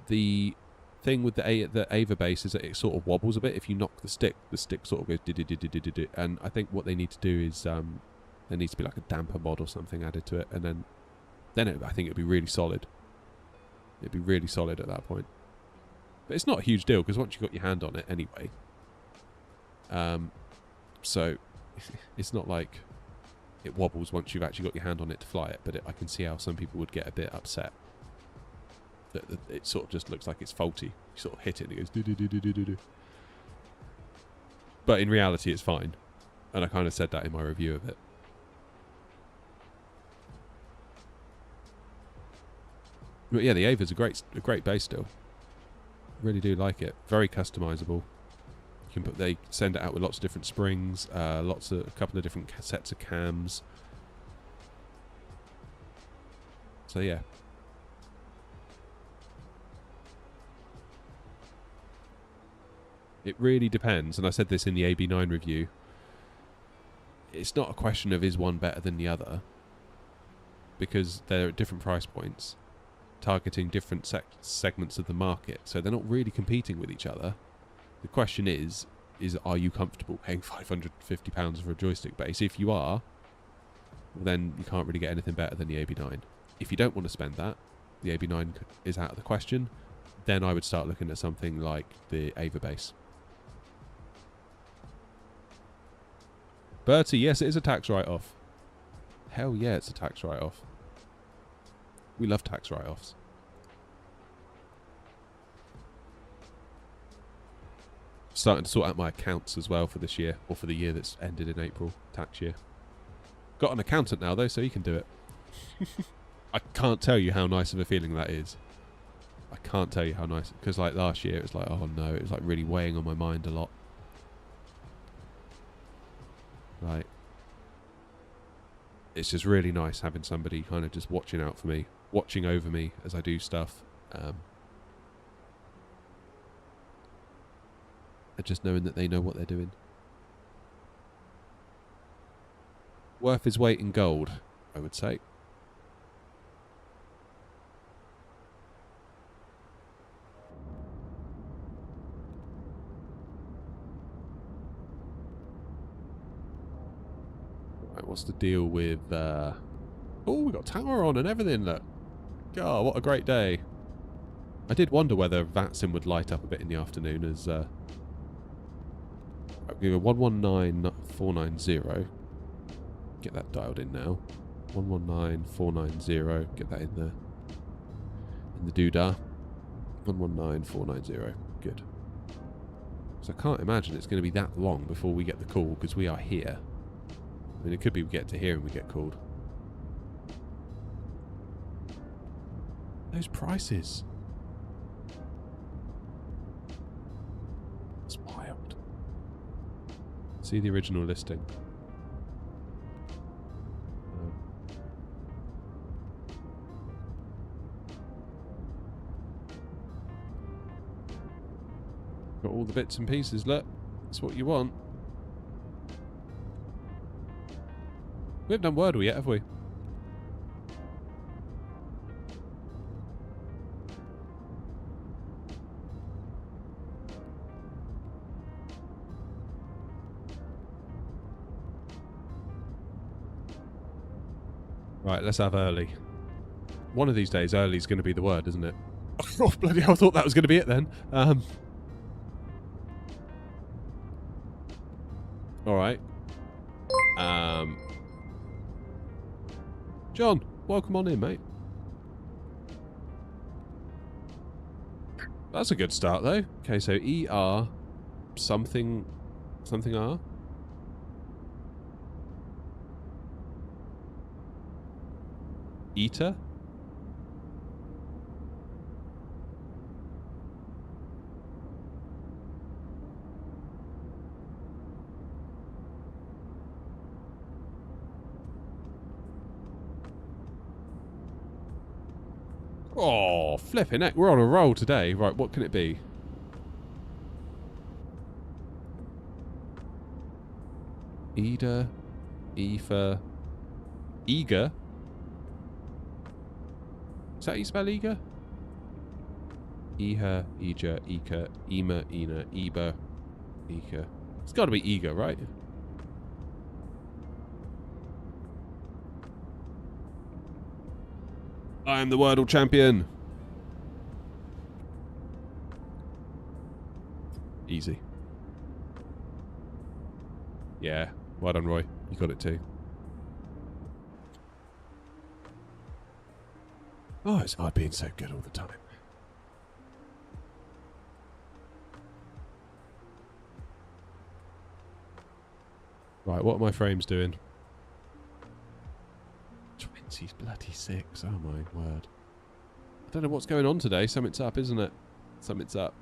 A: The thing with the Ava base is that it sort of wobbles a bit. If you knock the stick sort of goes di-di-di-di-di-di. And I think what they need to do is there needs to be like a damper mod or something added to it, and then I think it'd be really solid. It'd be really solid at that point. But it's not a huge deal because once you've got your hand on it anyway. So it's not like it wobbles once you've actually got your hand on it to fly it. But I can see how some people would get a bit upset. That it sort of just looks like it's faulty. You sort of hit it and it goes do-do-do-do-do-do. But in reality it's fine. And I kind of said that in my review of it. But yeah, the Ava's a great base still. Really do like it. Very customizable. They send it out with lots of different springs, a couple of different sets of cams. So yeah. It really depends, and I said this in the AB9 review. It's not a question of is one better than the other, because they're at different price points, targeting different segments of the market, so they're not really competing with each other. The question is are you comfortable paying £550 for a joystick base? If you are, then you can't really get anything better than the AB9. If you don't want to spend that, the AB9 is out of the question, then I would start looking at something like the Ava base. Bertie, yes, it is a tax write-off. Hell yeah, it's a tax write-off. We love tax write-offs. Starting to sort out my accounts as well for this year, or for the year that's ended in April, tax year. Got an accountant now though, so he can do it. I can't tell you how nice of a feeling that is. I can't tell you how nice, because like last year it was like, oh no, it was like really weighing on my mind a lot. Like, it's just really nice having somebody kind of just watching out for me, watching over me as I do stuff. And just knowing that they know what they're doing. Worth his weight in gold, I would say. Right, what's the deal with... Oh, we got tower on and everything, look. God, what a great day. I did wonder whether Vatsim would light up a bit in the afternoon as... we go 119490. Get that dialed in now. 119490. Get that in there. In the doodah. 119490. Good. So I can't imagine it's going to be that long before we get the call, because we are here. I mean, it could be we get to here and we get called. Those prices. It's wild. See the original listing. Got all the bits and pieces, look. That's what you want. We haven't done Wordle yet, have we? Right, let's have early. One of these days, early's going to be the word, isn't it? Oh, bloody hell, I thought that was going to be it then. Alright. John, welcome on in, mate. That's a good start, though. Okay, so ER something R. Eta? Oh, flipping heck, we're on a roll today. Right, what can it be? Eda, Aoife, Eager? Is that how you spell eager? Eha, Eja, Eka, Ema, Ena, Eba, Eka. It's got to be eager, right? I am the Wordle champion. Easy. Yeah. Well done, Roy. You got it too. Oh, it's hard being so good all the time. Right, what are my frames doing? 26. Oh my word. I don't know what's going on today. Something's up, isn't it? Something's up.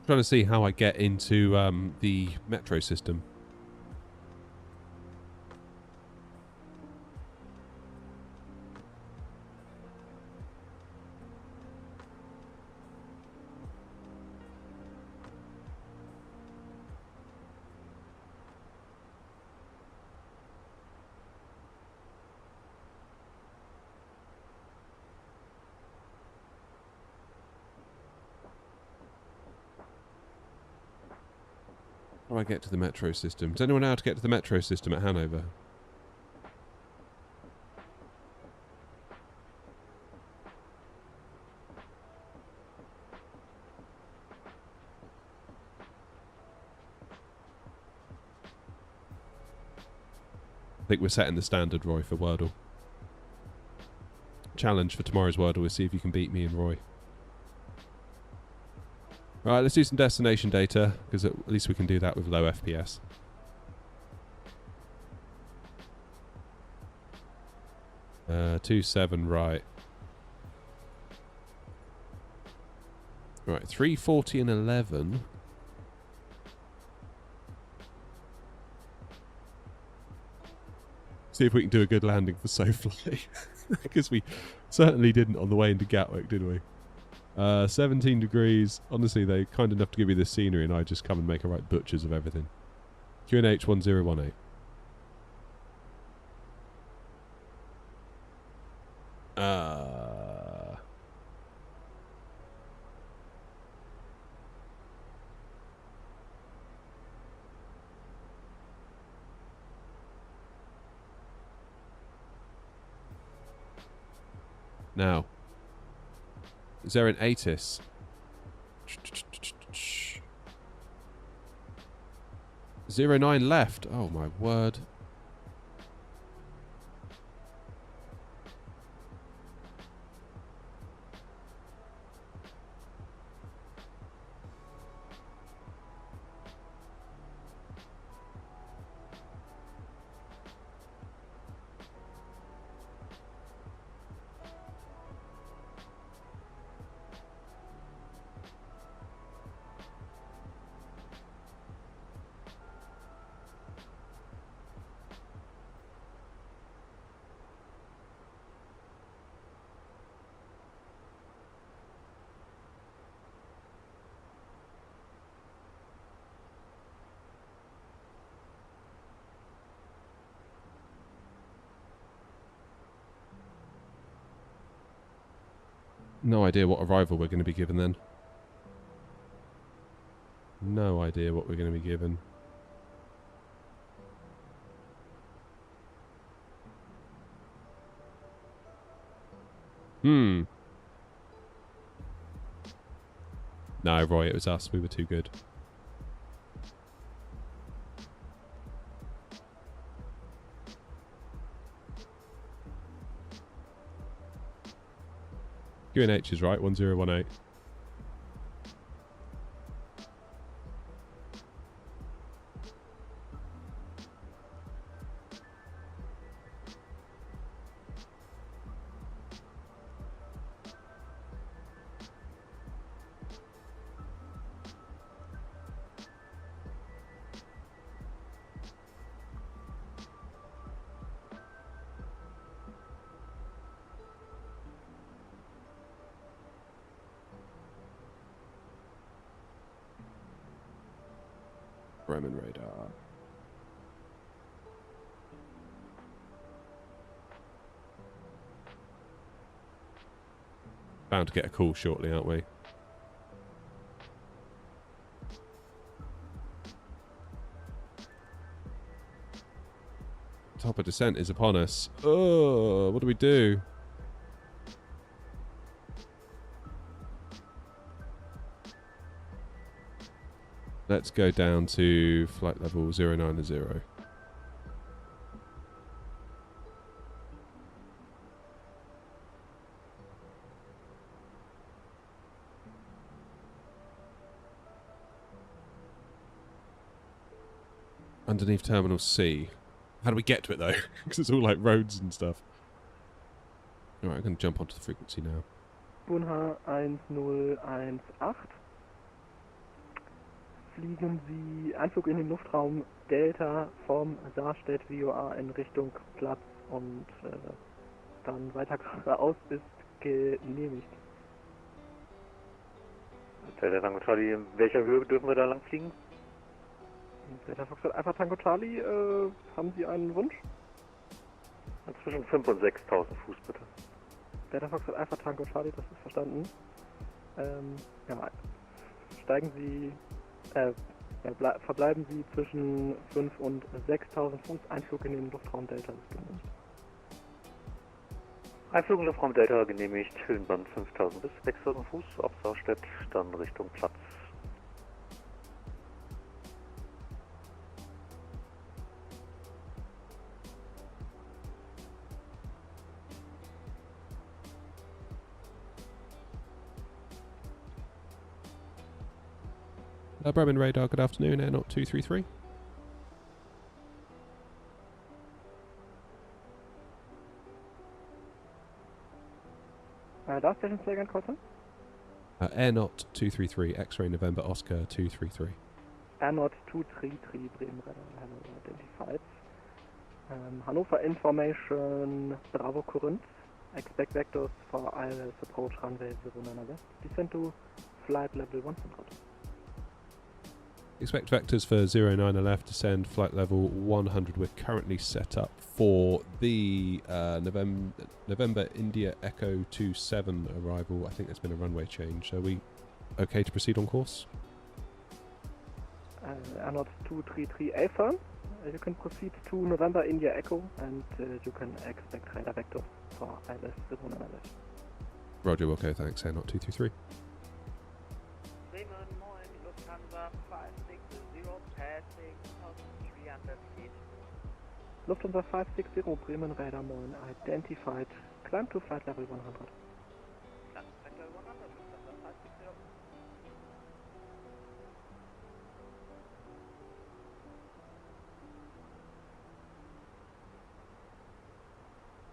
A: Trying to see how I get into the metro system. How do I get to the metro system? Does anyone know how to get to the metro system at Hanover? I think we're setting the standard, Roy, for Wordle. Challenge for tomorrow's Wordle is see if you can beat me and Roy. Right, let's do some destination data, because at least we can do that with low FPS. Uh, 2.7, right. Right, 3:40 and 11. See if we can do a good landing for SoFly. Because we certainly didn't on the way into Gatwick, did we? 17 degrees. Honestly, they're kind enough to give me this scenery and I just come and make a right butchers of everything. QNH 1018. Now, is there an ATIS? Zero 09 left. Oh my word. No idea what arrival we're going to be given then. No idea what we're going to be given. No, Roy, it was us. We were too good. QNH is right, 1018. Bremen radar. Bound to get a call shortly, aren't we? Top of descent is upon us. Oh, what do we do? Let's go down to flight level 090. Underneath Terminal C. How do we get to it though? Because it's all like roads and stuff. Alright, I'm going to jump onto the frequency now.
G: Bunha 1018. Fliegen Sie Anflug in den Luftraum Delta vom Saarstedt VOA in Richtung Platz und dann weiter geradeaus ist genehmigt.
C: Delta Tango Charlie, in welcher Höhe dürfen wir da lang fliegen?
G: Delta Foxtrot Alpha Tango Charlie, haben Sie einen Wunsch?
C: Zwischen 5.000 und 6.000 Fuß bitte.
G: Delta Foxtrot Alpha Tango Charlie, das ist verstanden. Ja, steigen Sie, verbleiben Sie zwischen 5.000 und 6.000 Fuß, Einflug in den Luftraum Delta ist genehmigt.
C: Einflug in den Luftraum Delta genehmigt, Höhenband 5.000 bis 6.000 Fuß, ab Saarstedt, dann Richtung Platz.
A: Bremen radar, good afternoon, Air 233.
G: Darf Station say again, Carlton?
A: Air 233, X-ray November Oscar 233.
G: Air 233, Bremen radar, hello, identified. Hannover information, Bravo Corinth. Expect vectors for ILS approach runway 09 west. Descend to flight level 100.
A: Expect vectors for 09 left, descend flight level 100. We're currently set up for the November India Echo 27 arrival. I think there's been a runway change. Are we okay to proceed on course?
G: Air 233 Alpha. You can proceed to November India Echo and you can expect radar vectors for ILS 09 left.
A: Roger, okay, thanks. Air 233.
G: Lufthansa 560, Bremen Radar Moin, identified. Climb to flight level 100.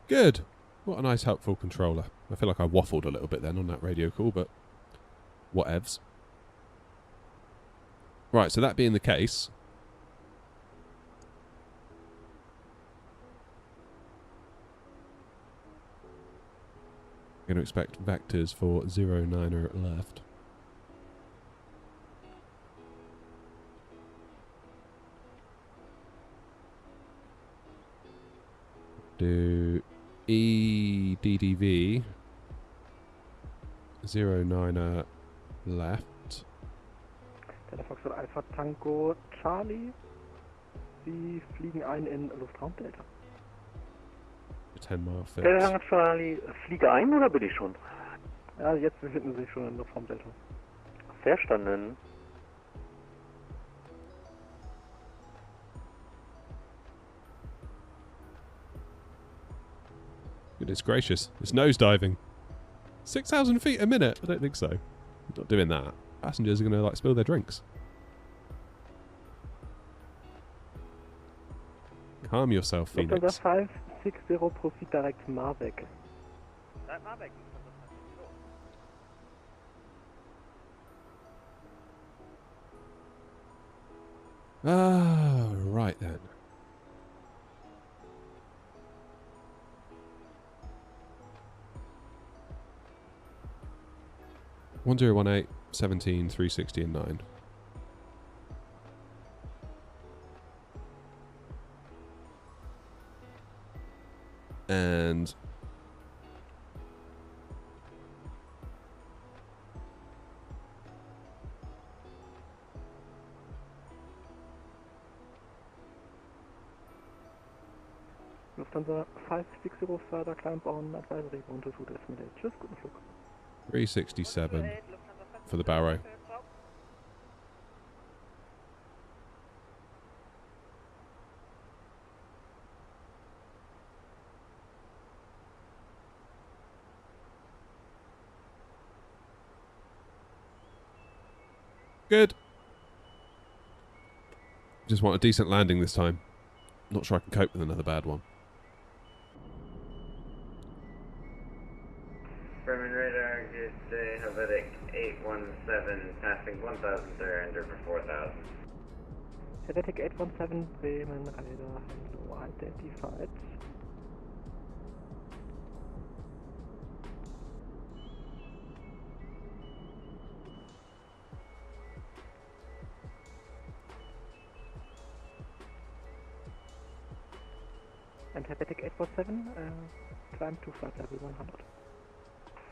A: Good. What a nice, helpful controller. I feel like I waffled a little bit then on that radio call, but whatevs. Right, so that being the case, I'm going to expect vectors for 09 left. Do EDDV 09er left.
G: Delta Foxtrot Alpha Tango Charlie. Sie fliegen ein in Luftraum Delta.
A: 10-mile fix.
H: Delta Charlie, fliege ein oder bin ich schon?
G: Ja, jetzt befinden Sie sich schon in Luftraum Delta.
H: Verstanden.
A: Goodness gracious. It's nosediving. 6,000 feet a minute? I don't think so. I'm not doing that. Passengers are going to like spill their drinks. Calm yourself, Phoenix.
G: Lufthansa 560 proceed direct Marbeck.
K: That Marbeck.
A: Ah, right then. One 1018, 17, 360 and 9. And
G: Lufthansa 560 further climb on advisory, want to estimate. Tschüss, guten Flug.
A: 367 for the Barrow. Good. Just want a decent landing this time. Not sure I can cope with another bad one.
N: Bremen radar, Tuesday, Helvetic 817, passing 1,300 for 4,000.
G: Helvetic 817, Bremen radar, hello, identified. And Helvetic 847, climb to flight level 100.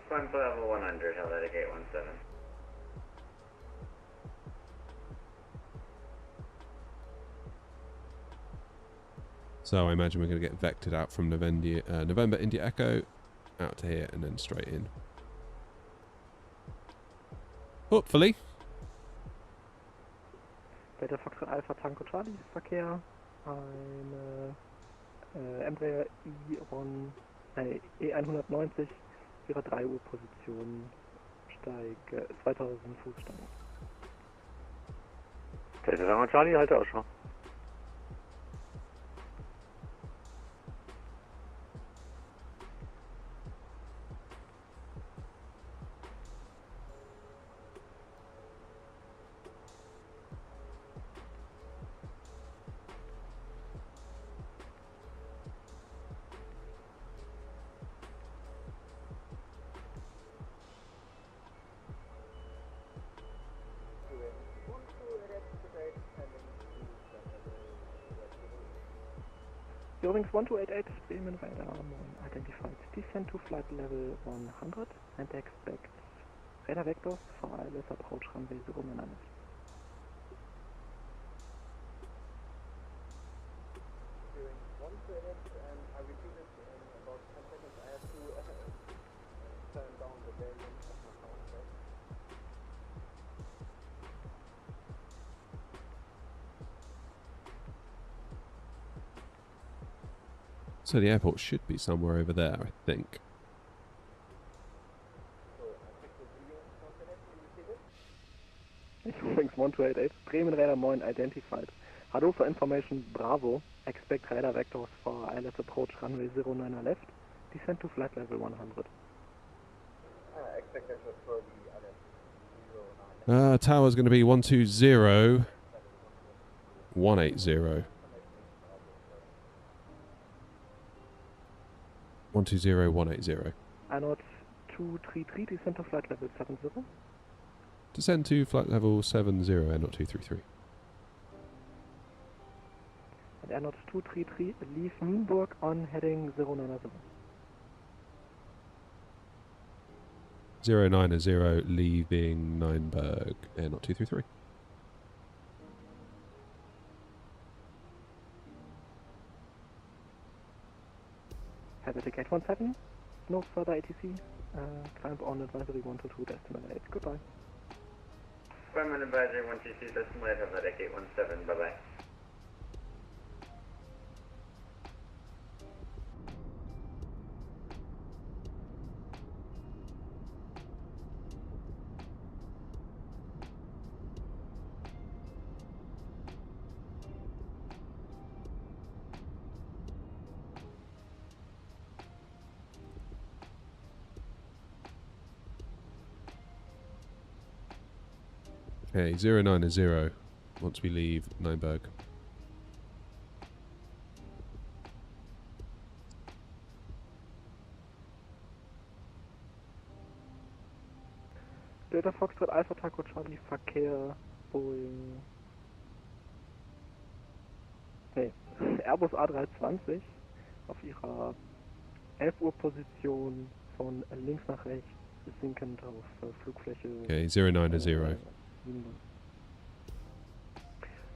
N: Climb to level 100, Helvetic 817.
A: So I imagine we're going to get vectored out from November India Echo out to here and then straight in. Hopefully.
G: Delta Foxtrot Alpha Tango Charlie, Verkehr, eine Embraer E190, ihre 3 Uhr Position, steige 2000 Fuß steigen.
H: Delta Charlie, halte Ausschau.
G: Eurowings 1288, Bremen radar identified. Descend to flight level 100 and expect radar vectors for ILS approach runway 09.
A: So the airport should be somewhere over there, I think.
G: Eurowings 1288, Bremen radar Moin identified. Hannover information Bravo, expect radar vectors for ILS approach runway 09 left, descend to flight level 100.
K: Expectations for the ILS 09.
A: Tower's going to be 120 180. 120 180.
G: INOT 233, descend to flight level 70.
A: Descend to flight level 70, not 233.
G: And INOT 233, leave Nienburg on heading 090.
A: 090 leaving Nienberg, Air Knot 233.
G: Helvetic 817, no further ATC, climb on advisory 122 decimal 8, goodbye.
N: Fireman advisory 122 decimal 8, Helvetic 817, bye-bye.
A: Okay, 090 once we leave Nienberg.
G: Delta Foxtrot Alpha Taco Charlie Verkehr Boeing. Nee, Airbus A320 auf ihrer 11 Uhr Position von links nach rechts sinkend auf Flugfläche.
A: Okay, 090.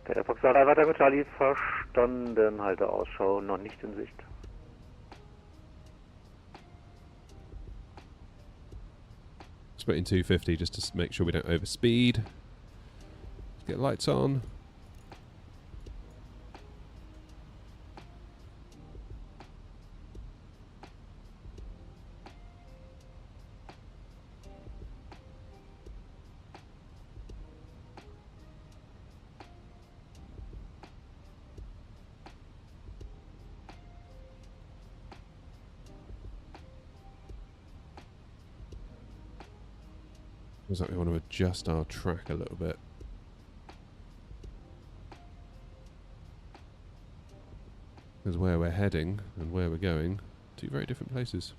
H: Der Foxtrot Alpha Taco Charlie verstanden, halte Ausschau, noch nicht in Sicht.
A: Split in 250 just to make sure we don't overspeed. Let's get lights on. Looks like we want to adjust our track a little bit. Because where we're heading and where we're going, two very different places.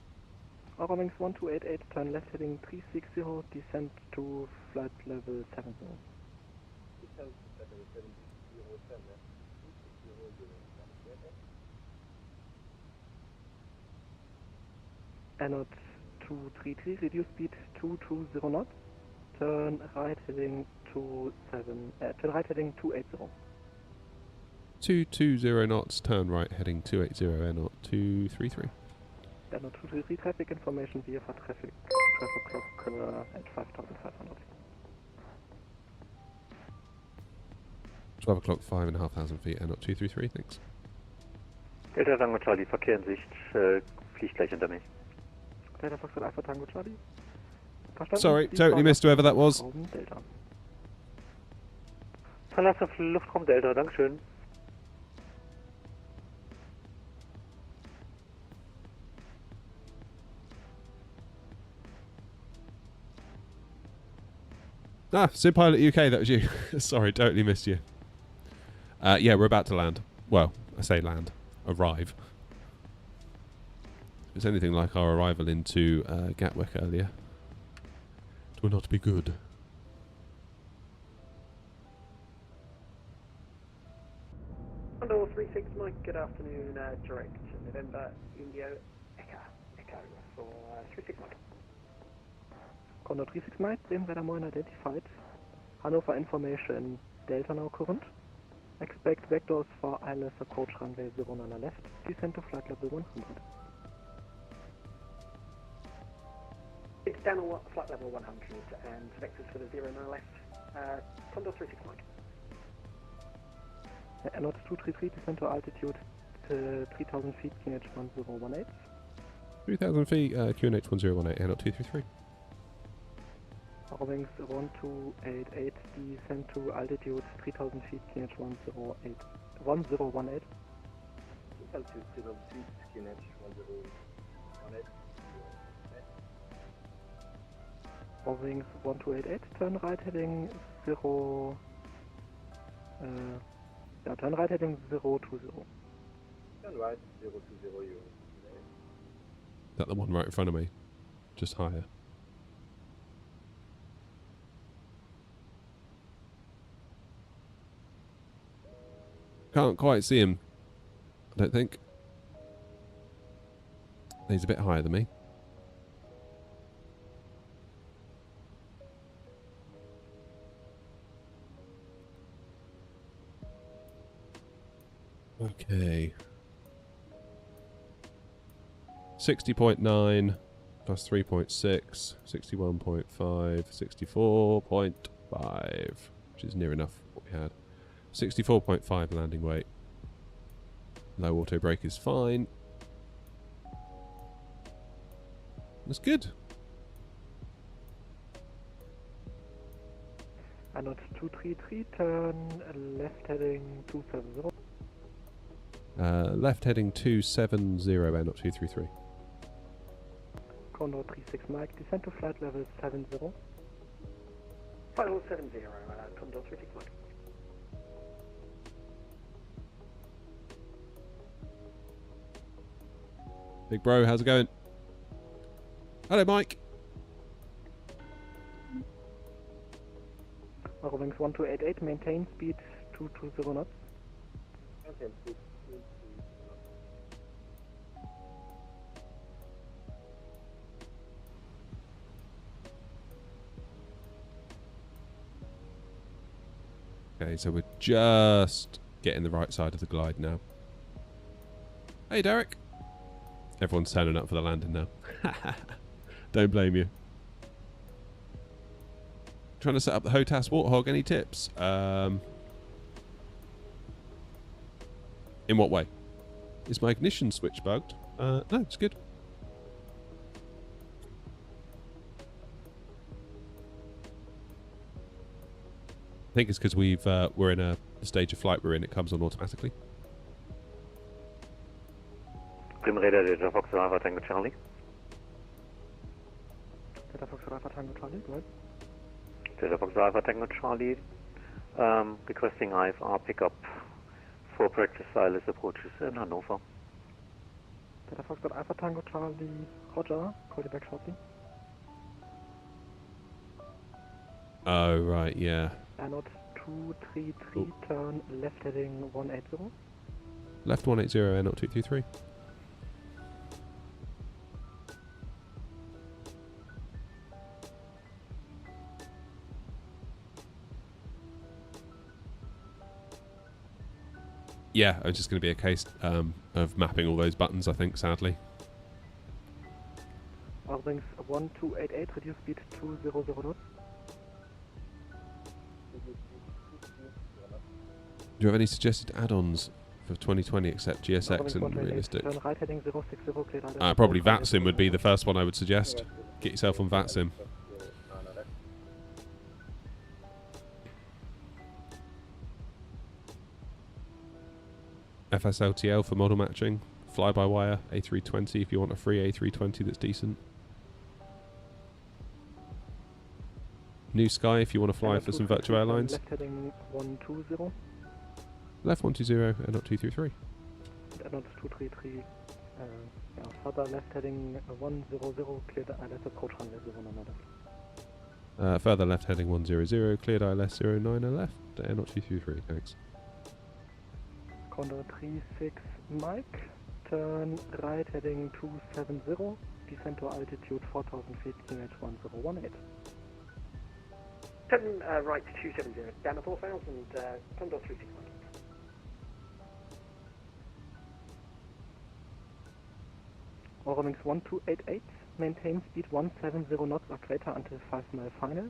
G: Eurowings 1288, turn left heading 360, descend to flight level 70. Airnot 233, reduce speed 220 knots. Turn right heading 280.
A: 220 knots, turn right heading 280, Air Knot 233.
G: Airnot 233, traffic information via for traffic. 12 o'clock at 5,500.
A: 12 o'clock, 5,500 feet, Air Knot 233, thanks.
H: Delta Tango Charlie, Verkehr in Sicht, fliegt gleich hinter mich.
G: Delta Foxtrot Alpha Tango Charlie. Verstanden?
A: Sorry, totally missed whoever that was.
G: Delta.
H: Verlasse Luftraum Delta, Dankeschön.
A: Ah, Sim Pilot UK, that was you. Sorry, totally missed you. Yeah, we're about to land. Well, I say land. Arrive. If it's anything like our arrival into Gatwick earlier, it will not be good.
I: Hello, 36 Mike, good afternoon, direct November, Indio, Echo for 36 Mike.
G: Condor 36 Mike, same radar Moin identified. Hannover information, Delta now current. Expect vectors for ILS approach runway 09 left, descend to flight level 100.
I: It's down on flight level 100 and vectors for the 09 left. Condor 36 Mike.
G: Airnot 233, descend to altitude 3000 feet, QNH 1018.
A: 3,000 feet, QNH 1018, Air Knot 233.
G: Eurowings 1288, descend to altitude 3000 feet, QNH 1018.
K: Altitude 3000 feet, QNH 1018.
G: Eurowings 1288, turn right heading 0... turn right heading 020.
K: Turn right 020, you.
A: Is that the one right in front of me? Just higher. Can't quite see him, I don't think. He's a bit higher than me. Okay. 60.9 plus 3.6, 61.5, 64.5, which is near enough what we had. 64.5 landing weight. Low auto brake is fine. That's good.
G: Not 233, turn left heading 270.
A: Left heading 270 and not 233.
G: Condor 36 Mike, descend to flight level 70.
I: 5070, Condor 36 Mike.
A: Big bro, how's it going? Hello, Mike.
G: Wings 1288, maintain speed 220 knots.
A: Okay, so we're just getting the right side of the glide now. Hey, Derek. Everyone's turning up for the landing now. Don't blame you. Trying to set up the HOTAS Warthog. Any tips? In what way? Is my ignition switch bugged? No, it's good. I think it's because we're in a stage of flight we're in. It comes on automatically.
H: Prim Radar, Delta Fox Alpha Tango Charlie.
G: Delta Fox Alpha Tango Charlie, right?
H: Delta Fox Alpha Tango Charlie. Requesting IFR pickup for practice stylus approaches in Hannover.
G: Delta Fox Alpha Tango Charlie, Roger. Call you back shortly.
A: Oh, right, yeah.
G: Not 233, turn left heading 180.
A: Left 180 and not 233. Yeah, it's just going to be a case of mapping all those buttons, I think, sadly.
G: Wings 1288, reduce speed 200 knots.
A: Do you have any suggested add-ons for 2020 except GSX and realistic?
G: Turn right heading 060, clear
A: Probably VATSIM would be the first one I would suggest. Get yourself on VATSIM. FSLTL for model matching. Fly-by-wire, A320 if you want a free A320 that's decent. New Sky if you want to fly for some virtual airlines.
G: Left heading 120.
A: Left 120 and not 233.
G: Not 233. Further left heading 100, cleared ILS approach runway 09 left.
A: Further left heading 100, cleared ILS 09 left, and not 233, thanks.
G: Condor 36 Mike, turn right heading 270, descend to altitude 4000 feet, QH 1018.
I: Turn right 270, down to 4000, Condor 36 Mike.
G: Wings 1288, maintain speed 170 knots or greater until 5 mile final.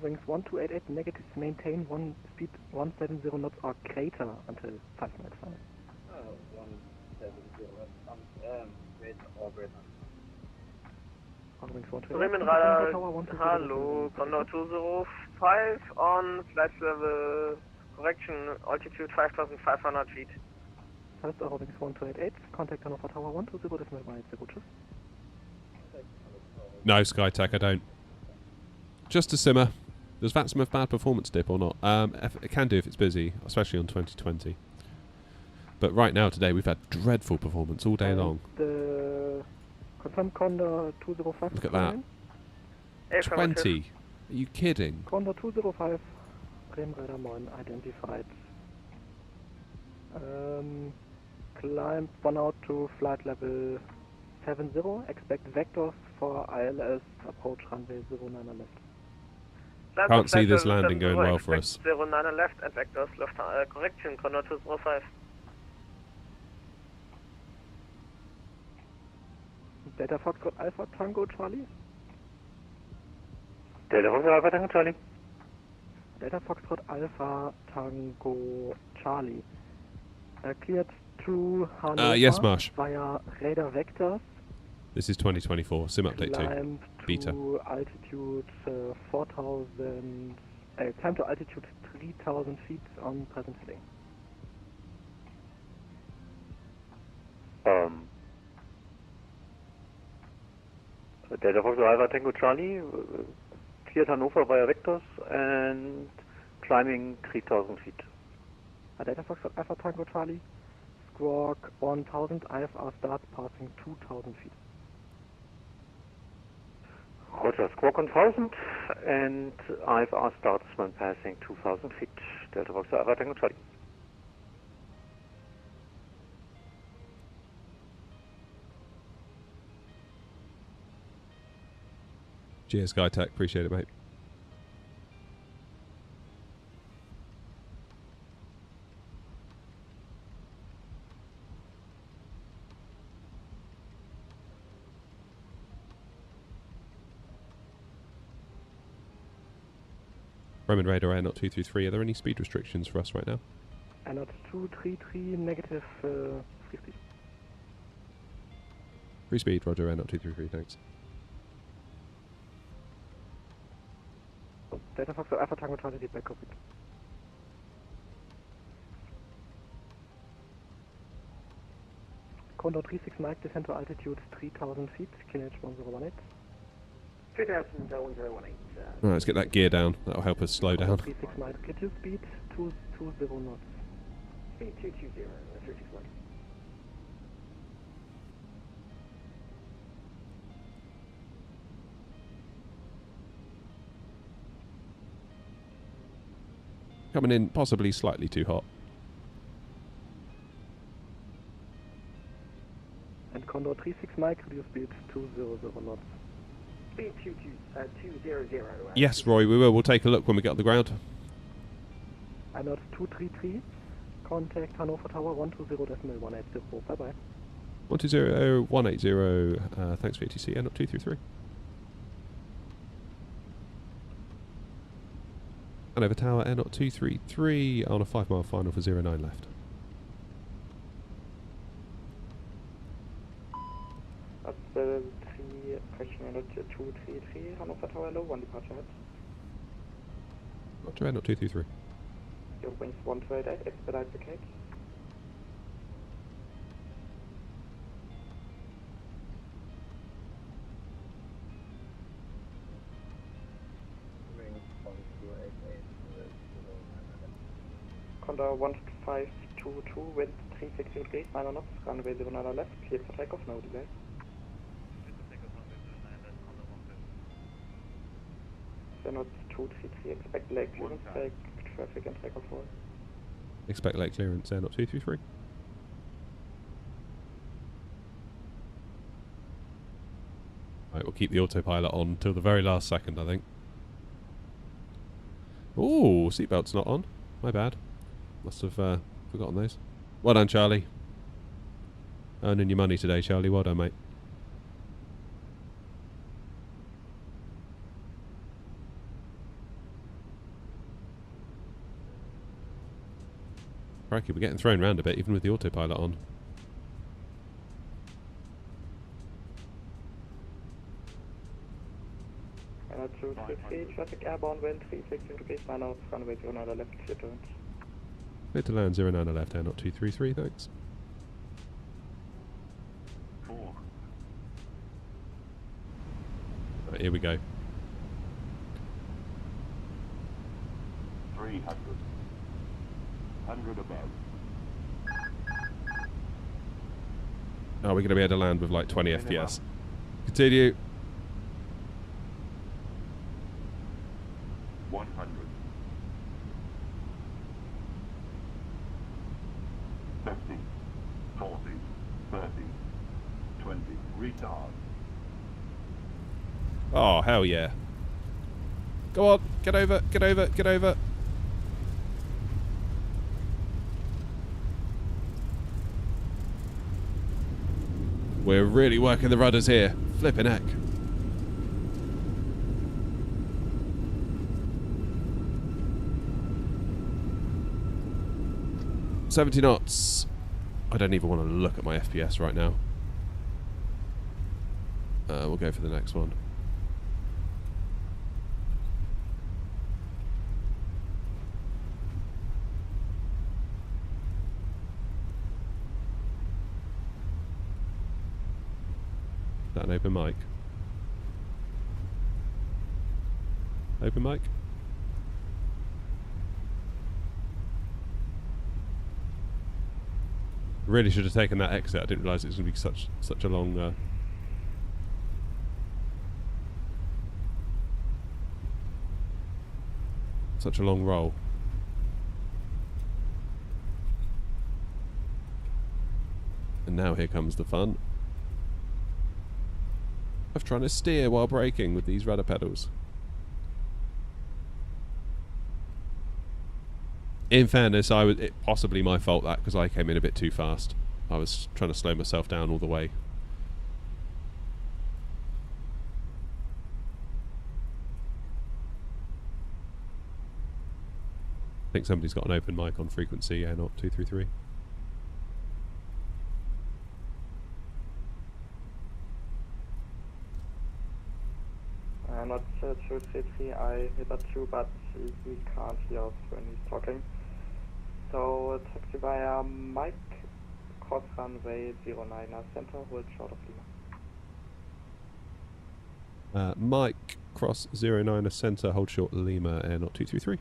G: Wings 1288, negative, maintain speed 170 knots or greater until 5 mile final.
K: 170, greater or greater.
G: Bremen
C: Radar, hello, Condor 205 on flight level correction, altitude 5,500 feet.
G: First Wings 1288, contact Hannover Tower 120, decimal 180, tschüss.
A: No, SkyTech, I don't. Just a simmer. Does VATSIM have bad performance dip or not? It can do if it's busy, especially on 2020. But right now, today, we've had dreadful performance all day long.
G: The confirm Condor 205.
A: Look at that. 20? Are you kidding?
G: Condor 205, Bremen Radar 9 identified. Climb 1 out to flight level
I: 70, expect vectors for ILS approach runway 09 left.
A: Can't see this landing going well for us.
G: 09 left and vectors left correction, Condor 205.
I: Delta Foxtrot Alpha Tango Charlie.
H: Delta Foxtrot Alpha Tango Charlie.
I: Delta Foxtrot Alpha Tango Charlie. Cleared to Hannover
A: yes, Marsh.
I: via radar vectors.
A: This is 2024, sim update 2,
I: Climb
A: beta.
I: to altitude 4,000, climb to altitude 3,000 feet on present heading.
H: Delta Foxtrot Alpha Tango Charlie, cleared Hannover via vectors and climbing 3,000 feet.
I: Delta Foxtrot Alpha Tango Charlie, squawk 1,000, IFR starts passing 2,000 feet.
H: Roger, squawk 1,000 and IFR starts when passing 2,000 feet. Delta Foxtrot Alpha Tango Charlie.
A: Cheers, SkyTech. Appreciate it, mate. Roman Radar Air Not 233. Are there any speed restrictions for us right now?
I: Not 233, negative free speed.
A: Free speed, Roger, Air Not 233, thanks.
I: Delta Foxtrot Alpha Tango Charlie, back cockpit. Condor 36 Mike, descend to altitude 3,000 feet, QNH 1018.
G: 3,018.
A: Alright, let's get that gear down. That'll help us slow down.
I: 36 Mike, schedule speed 220 knots.
G: Speed 220, 36 Mike.
A: Coming in possibly slightly too hot.
I: And Condor 36 Mike, reduce speed 200 knots.
G: Speed 200.
A: Yes, Roy, we will. We'll take a look when we get on the ground.
I: Not 233, contact Hannover Tower 120.180. Bye bye.
A: 120.180. Thanks for ATC. Not 233. Hanover Tower, Air Not 233 on a 5-mile final for 09 left.
G: That's 3, question 233, Hannover Tower low, 1 departure head.
A: Roger, Air Not 233.
G: Your wings 128, expedite the cake. Condor 1522, wind 360 degrees, 9 knots, runway 09 left, cleared for takeoff, no delay. Not 233, expect lake clearance, take traffic and takeoff forward.
A: Expect lake clearance, Air Not 233. Right, we'll keep the autopilot on till the very last second, I think. Ooh, seatbelt's not on. My bad. Must have forgotten those. Well done, Charlie. Earning your money today, Charlie. Well done, mate. Crikey, we're getting thrown around a bit, even with the autopilot on.
G: Air 233, traffic airborne, wind 360 degrees, 9 knots, runway 09 left, clear turns.
A: Clear to land 09 left, Air Not 233, thanks.
O: 4.
A: Right, here we go.
O: 300. 100 above.
A: Oh, we're going to be able to land with like 20 FPS. Continue.
O: 100. 50. 40. 30. 20. Retard.
A: Oh, hell yeah. Go on, get over, get over, get over. We're really working the rudders here. Flipping heck. $70 knots. I don't even want to look at my FPS right now. We'll go for the next one. Is that an open mic? Open mic? Really should have taken that exit. I didn't realise it was going to be such a long. Such a long roll. And now here comes the fun of trying to steer while braking with these rudder pedals. In fairness, it possibly my fault that because I came in a bit too fast. I was trying to slow myself down all the way. I think somebody's got an open mic on frequency, yeah, not 233.
G: Not 233, I hit a 2, but he can't hear us when he's talking. So, taxi via Mike, cross runway 09er center, hold short of Lima.
A: Mike, cross 09er center, hold short Lima, air not 233.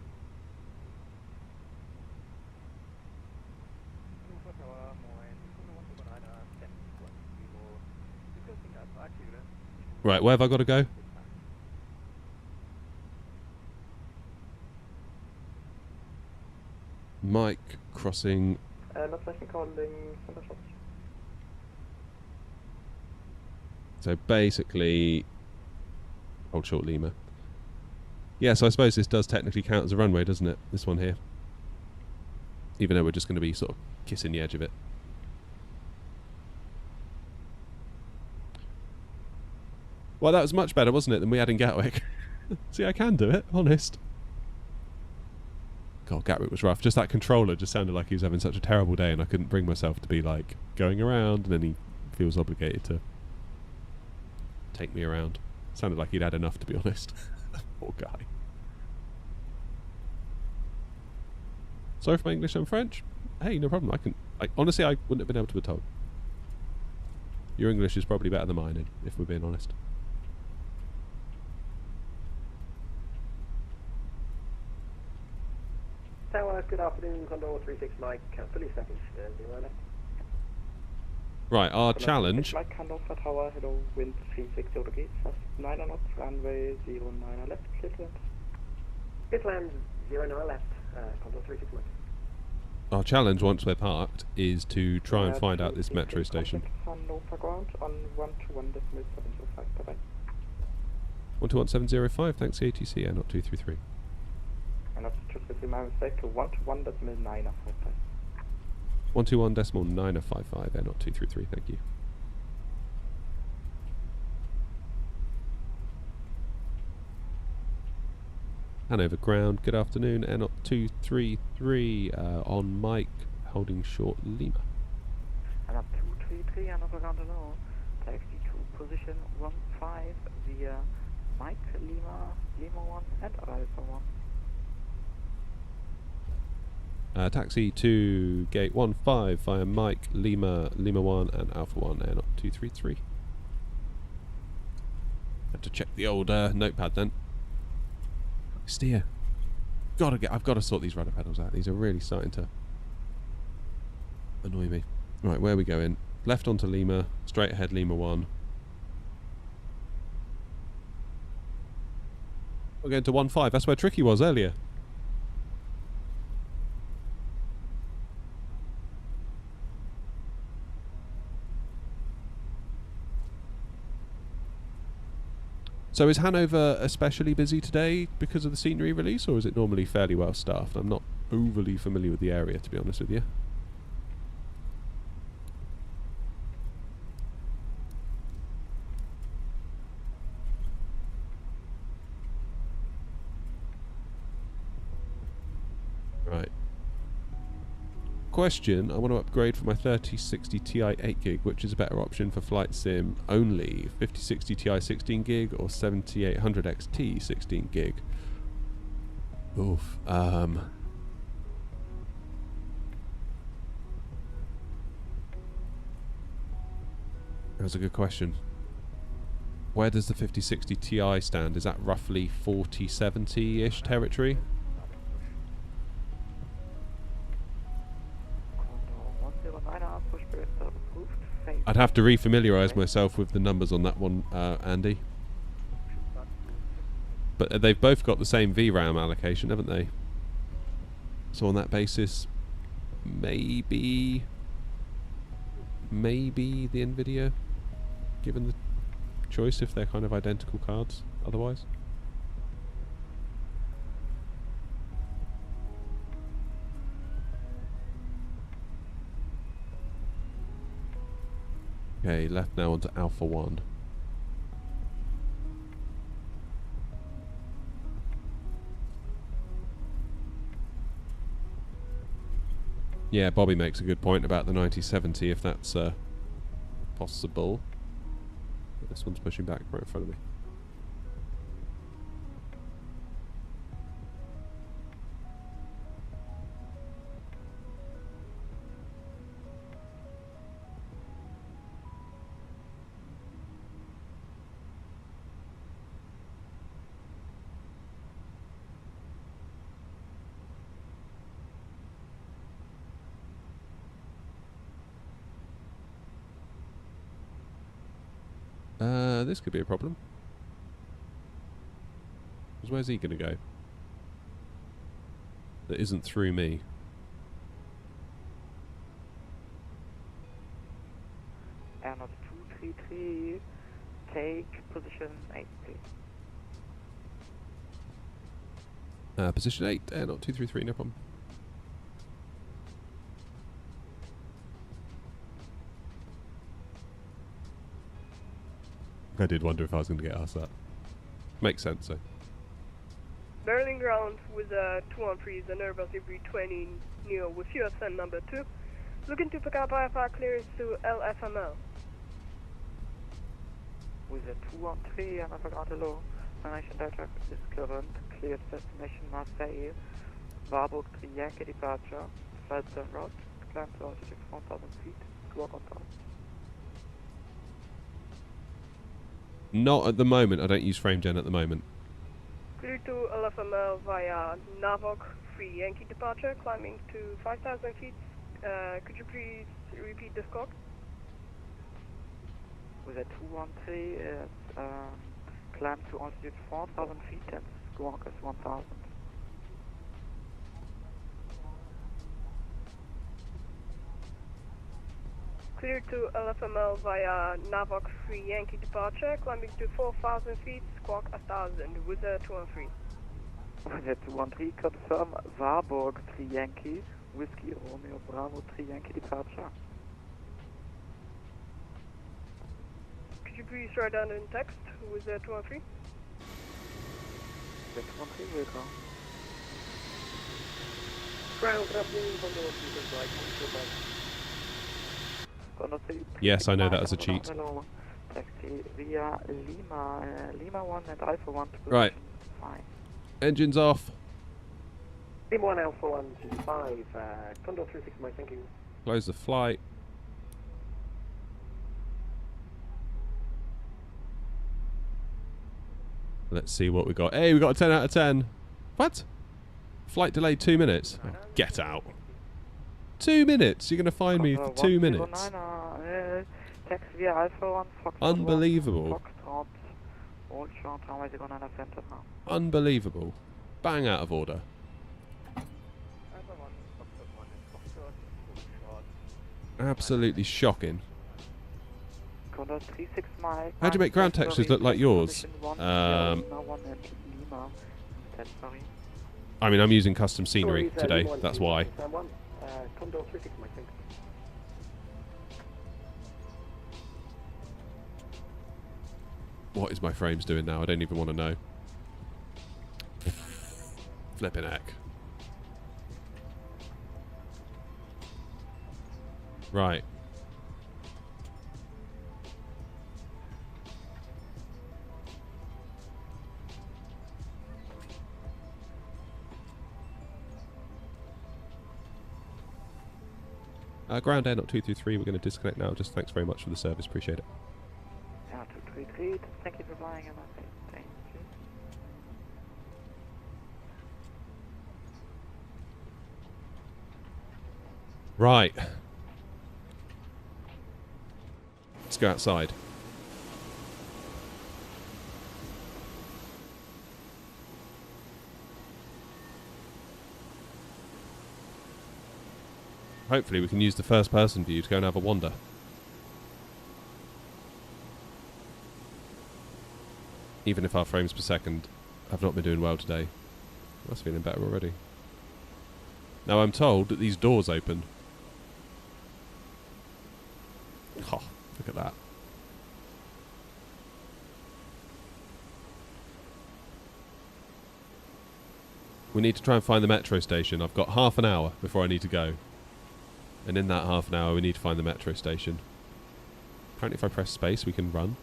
A: Right, where have I got to go? Mike crossing.
G: Looks like I'm calling center shots.
A: So basically, hold short Lima. Yeah, so I suppose this does technically count as a runway, doesn't it? This one here. Even though we're just going to be sort of kissing the edge of it. Well, that was much better, wasn't it, than we had in Gatwick? See, I can do it, honest. God, Gatwick was rough. Just that controller just sounded like he was having such a terrible day and I couldn't bring myself to be like going around and then he feels obligated to take me around. Sounded like he'd had enough, to be honest. Poor guy. Sorry for my English and French. Hey, no problem. Honestly, I wouldn't have been able to have told. Your English is probably better than mine, if we're being honest.
I: Tower, good afternoon, Condor 36 Mike, 30 seconds, 0 left.
A: Right, our challenge.
G: Mike, Condor for Tower, hello, wind 360 degrees, 9 knots, runway 09 left, clear to land.
I: Clear to land, 09 left, Condor 36 Mike.
A: Our challenge, once we're parked, is to try and find out this metro station.
G: Hannover ground on 121.705, bye-bye.
A: 121.705, thanks ATC, not 233.
G: And that's just with my mistake to 121.955.
A: 121.955, not 233, thank you. Hanover ground, good afternoon, not 233 on Mike, holding short Lima.
G: And up 233, Hanover ground alone, taxi to position 15 via Mike, Lima 1 and Alpha 1.
A: Taxi to gate 15 via Mike, Lima 1 and Alpha 1, air not 233. Have to check the old notepad then. Steer. I've got to sort these rudder pedals out. These are really starting to annoy me. Right, where are we going? Left onto Lima, straight ahead Lima 1. We're going to 15. That's where Tricky was earlier. So is Hannover especially busy today because of the scenery release, or is it normally fairly well staffed? I'm not overly familiar with the area, to be honest with you. Right. Question, I want to upgrade for my 3060 Ti 8GB, which is a better option for flight sim only? 5060 Ti 16GB or 7800 XT 16GB? Oof. That's a good question. Where does the 5060 Ti stand? Is that roughly 4070-ish territory? I'd have to refamiliarise myself with the numbers on that one, Andy. But they've both got the same VRAM allocation, haven't they? So on that basis, maybe the NVIDIA, given the choice, if they're kind of identical cards otherwise. Okay, left now onto Alpha 1. Yeah, Bobby makes a good point about the 9070, if that's possible. But this one's pushing back right in front of me. This could be a problem. 'Cause where's he going to go? That isn't through me.
O: Airnaut 233, take position 8, please.
A: Position 8, Airnaut 233, no problem. I did wonder if I was going to get asked that. Makes sense, though.
P: Berlin ground with a 213, the Airbus A320 Neo with you, ascent number 2. Looking to pick up IFR clearance to LFML.
O: With a 213, Hannover ground hello. Destination Delta is current, cleared destination Marseille. Warburg to Yankee departure, flight turn route, climb to altitude 4,000 feet, squawk on top.
A: Not at the moment. I don't use frame gen at the moment.
P: Clear to LFML via Navok, free Yankee departure, climbing to 5,000 feet. Could you please repeat the squawk?
O: With a 213, climb to altitude 4,000 feet and squawk is 1,000.
P: Clear to LFML via Navok, free Yankee departure, climbing to 4,000 feet, squawk 1,000 with a 213.
O: With a 213, confirm Warburg 3 Yankee, Whiskey Romeo Bravo 3 Yankee departure.
P: Could you please write down in text with a 213?
O: The 213 will go.
I: Ground, good afternoon, Condor 235,
A: Yes, I know that as a cheat.
O: Taxi via Lima 1 and Alpha 1 to
A: Right.
O: Fine.
A: Engines off.
I: Lima 1 Alpha 125, Condor 36, Mike, thank you.
A: Close the flight. Let's see what we got. Hey, we got a 10 out of 10. What? Flight delayed 2 minutes. Oh, get out. 2 minutes? You're going to find me for 2 minutes?
O: Taxi via Alpha 1, Fox
A: Unbelievable.
O: Foxtrot, Old Short, runway 09 center now.
A: Unbelievable. Bang out of order. Absolutely shocking.
O: Condor 36 Mike.
A: How do you make ground textures look like yours? I mean, I'm using custom scenery today, that's why.
I: Condor 36 Mike, thanks.
A: What is my frames doing now? I don't even want to know. Flipping heck. Right. Ground air, not 223. We're going to disconnect now. Just thanks very much for the service. Appreciate it.
O: Yeah, 233. Thank you for flying. Thank you.
A: Right. Let's go outside. Hopefully we can use the first person view to go and have a wander. Even if our frames per second have not been doing well today. That's feeling better already. Now I'm told that these doors open. Oh, look at that. We need to try and find the metro station. I've got half an hour before I need to go. And in that half an hour we need to find the metro station. Apparently if I press space we can run.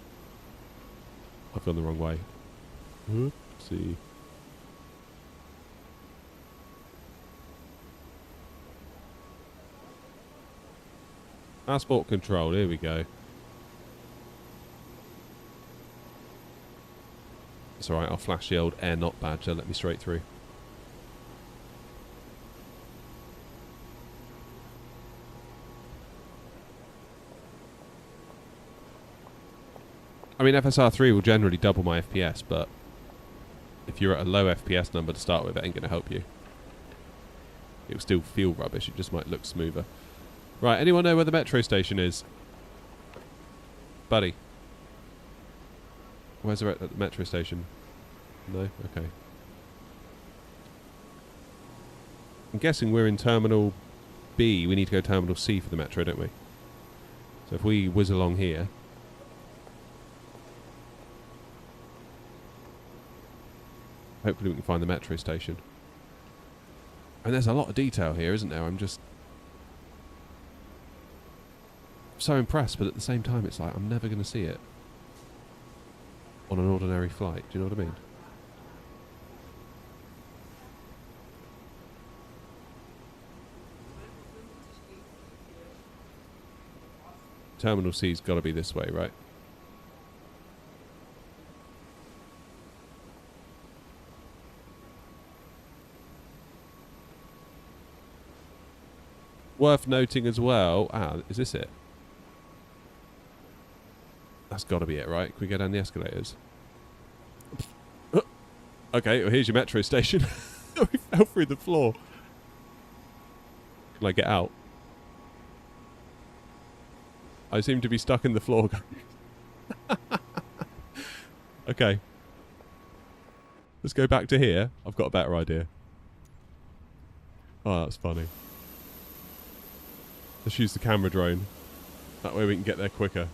A: I've gone the wrong way. Let's see. Passport control, here we go. It's alright, I'll flash the old air not badge, they'll let me straight through. I mean, FSR3 will generally double my FPS, but if you're at a low FPS number to start with, it ain't going to help you. It will still feel rubbish, it just might look smoother. Right, anyone know where the metro station is? Buddy. Where's it at the metro station? No? Okay. I'm guessing we're in Terminal B. We need to go Terminal C for the metro, don't we? So if we whiz along here... hopefully we can find the metro station. And there's a lot of detail here, isn't there? I'm just... so impressed, but at the same time it's like I'm never going to see it on an ordinary flight. Do you know what I mean? Terminal C's got to be this way, right? Worth noting as well... is this it? That's got to be it, right? Can we go down the escalators? Okay, well here's your metro station. We fell through the floor. Can I get out? I seem to be stuck in the floor. Okay. Let's go back to here. I've got a better idea. Oh, that's funny. Let's use the camera drone. That way we can get there quicker.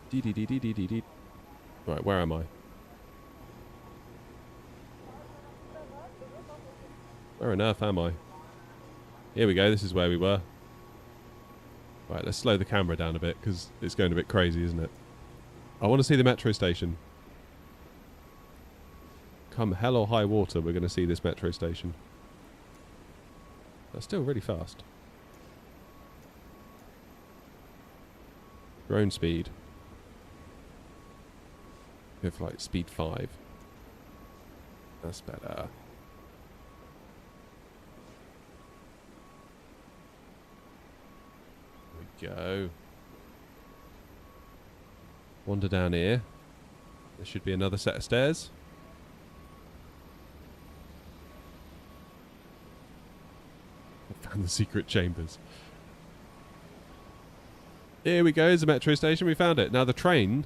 A: Dee. Right, where am I? Where on earth am I? Here we go, this is where we were. Right, let's slow the camera down a bit, because it's going a bit crazy, isn't it? I want to see the metro station. Come hell or high water, we're going to see this metro station. That's still really fast. Drone speed. Go for like speed 5. That's better. There we go. Wander down here. There should be another set of stairs. I found the secret chambers. Here we go, it's a metro station, we found it. Now the train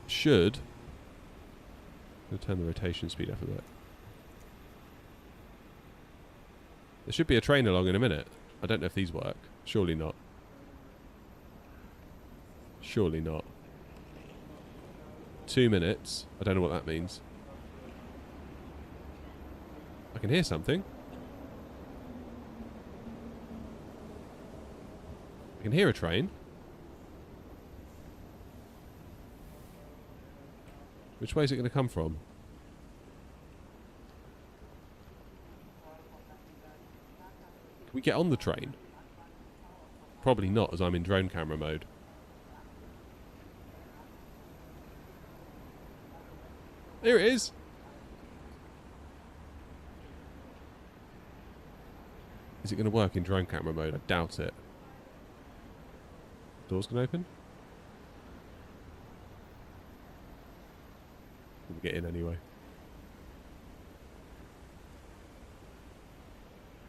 A: should... I'm going to turn the rotation speed up a bit. There should be a train along in a minute. I don't know if these work. Surely not. Surely not. 2 minutes. I don't know what that means. I can hear something. I can hear a train. Which way is it going to come from? Can we get on the train? Probably not, as I'm in drone camera mode. There it is. Is it going to work in drone camera mode? I doubt it. Doors can open? We'll get in anyway.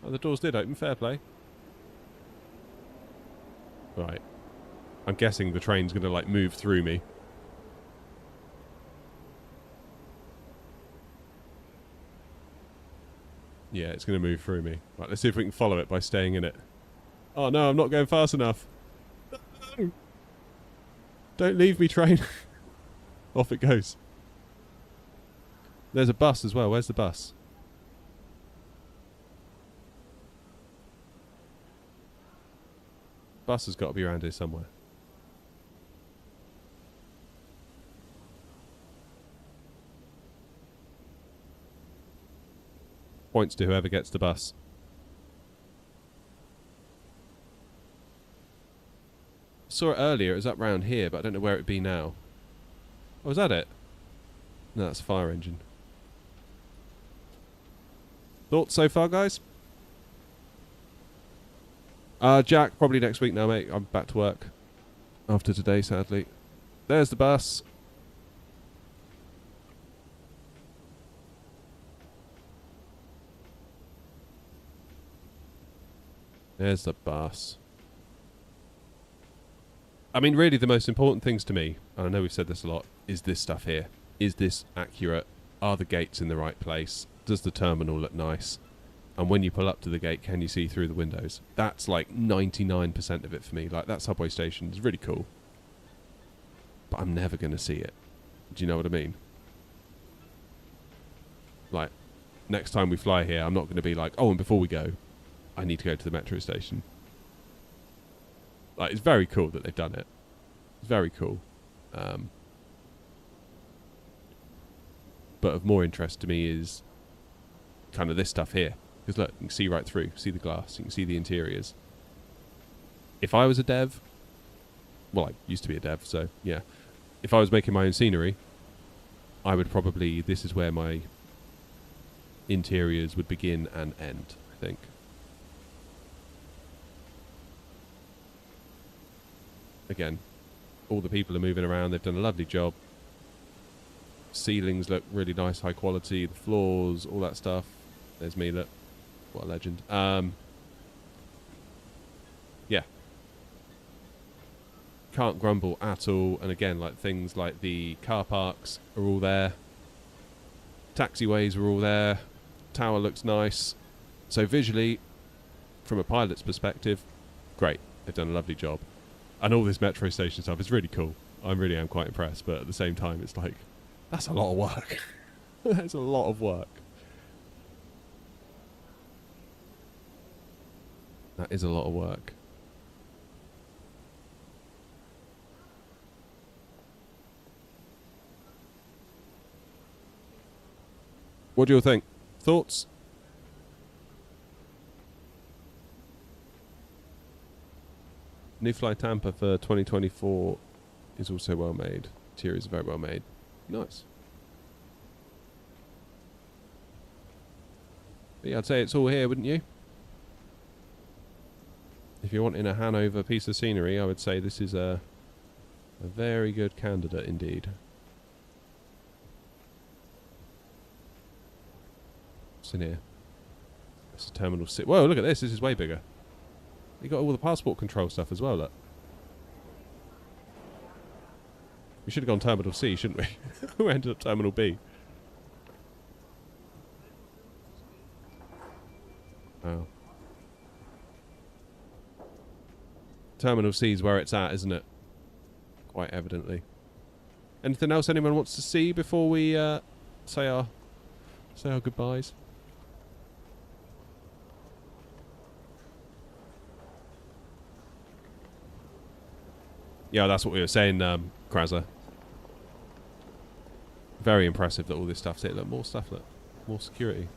A: Oh, the doors did open. Fair play. Right. I'm guessing the train's going to, like, move through me. Yeah, it's going to move through me. Right, let's see if we can follow it by staying in it. Oh, no, I'm not going fast enough. No. Don't leave me, train. Off it goes. There's a bus as well. Where's the bus? Bus has got to be around here somewhere. Points to whoever gets the bus. Saw it earlier, it was up round here, but I don't know where it'd be now. Oh, is that it? No, that's a fire engine. Thoughts so far, guys? Jack, probably next week now, mate. I'm back to work after today, sadly. There's the bus. There's the bus. I mean, really the most important things to me, and I know we've said this a lot, is this stuff here. Is this accurate? Are the gates in the right place? Does the terminal look nice? And when you pull up to the gate, can you see through the windows? That's like 99% of it for me. Like, that subway station is really cool. But I'm never going to see it. Do you know what I mean? Like, next time we fly here, I'm not going to be like, oh, and before we go, I need to go to the metro station. Like, it's very cool that they've done it. It's very cool. But of more interest to me is kind of this stuff here. Because look, you can see right through. See the glass. You can see the interiors. If I was a dev... Well, I used to be a dev, so yeah. If I was making my own scenery, I would probably... This is where my interiors would begin and end, I think. Again, all the people are moving around. They've done a lovely job. Ceilings look really nice, high quality. The floors, all that stuff. There's me, look. What a legend. Yeah. Can't grumble at all. And again, like things like the car parks are all there. Taxiways are all there. Tower looks nice. So visually, from a pilot's perspective, great. They've done a lovely job. And all this metro station stuff is really cool. I really am quite impressed. But at the same time, it's like, that's a lot of work. That's a lot of work. That is a lot of work. What do you all think? Thoughts? New Fly Tampa for 2024 is also well made. Interiors are very well made. Nice. But yeah, I'd say it's all here, wouldn't you? If you're wanting a Hannover piece of scenery, I would say this is a very good candidate indeed. What's in here? This is Terminal C. Whoa, look at this. This is way bigger. You got all the passport control stuff as well, look. We should have gone Terminal C, shouldn't we? We ended up Terminal B. Wow. Terminal C is where it's at, isn't it? Quite evidently. Anything else anyone wants to see before we say our goodbyes? Yeah, that's what we were saying, Kraza. Very impressive that all this stuff's hit. Look, more stuff, look. More security.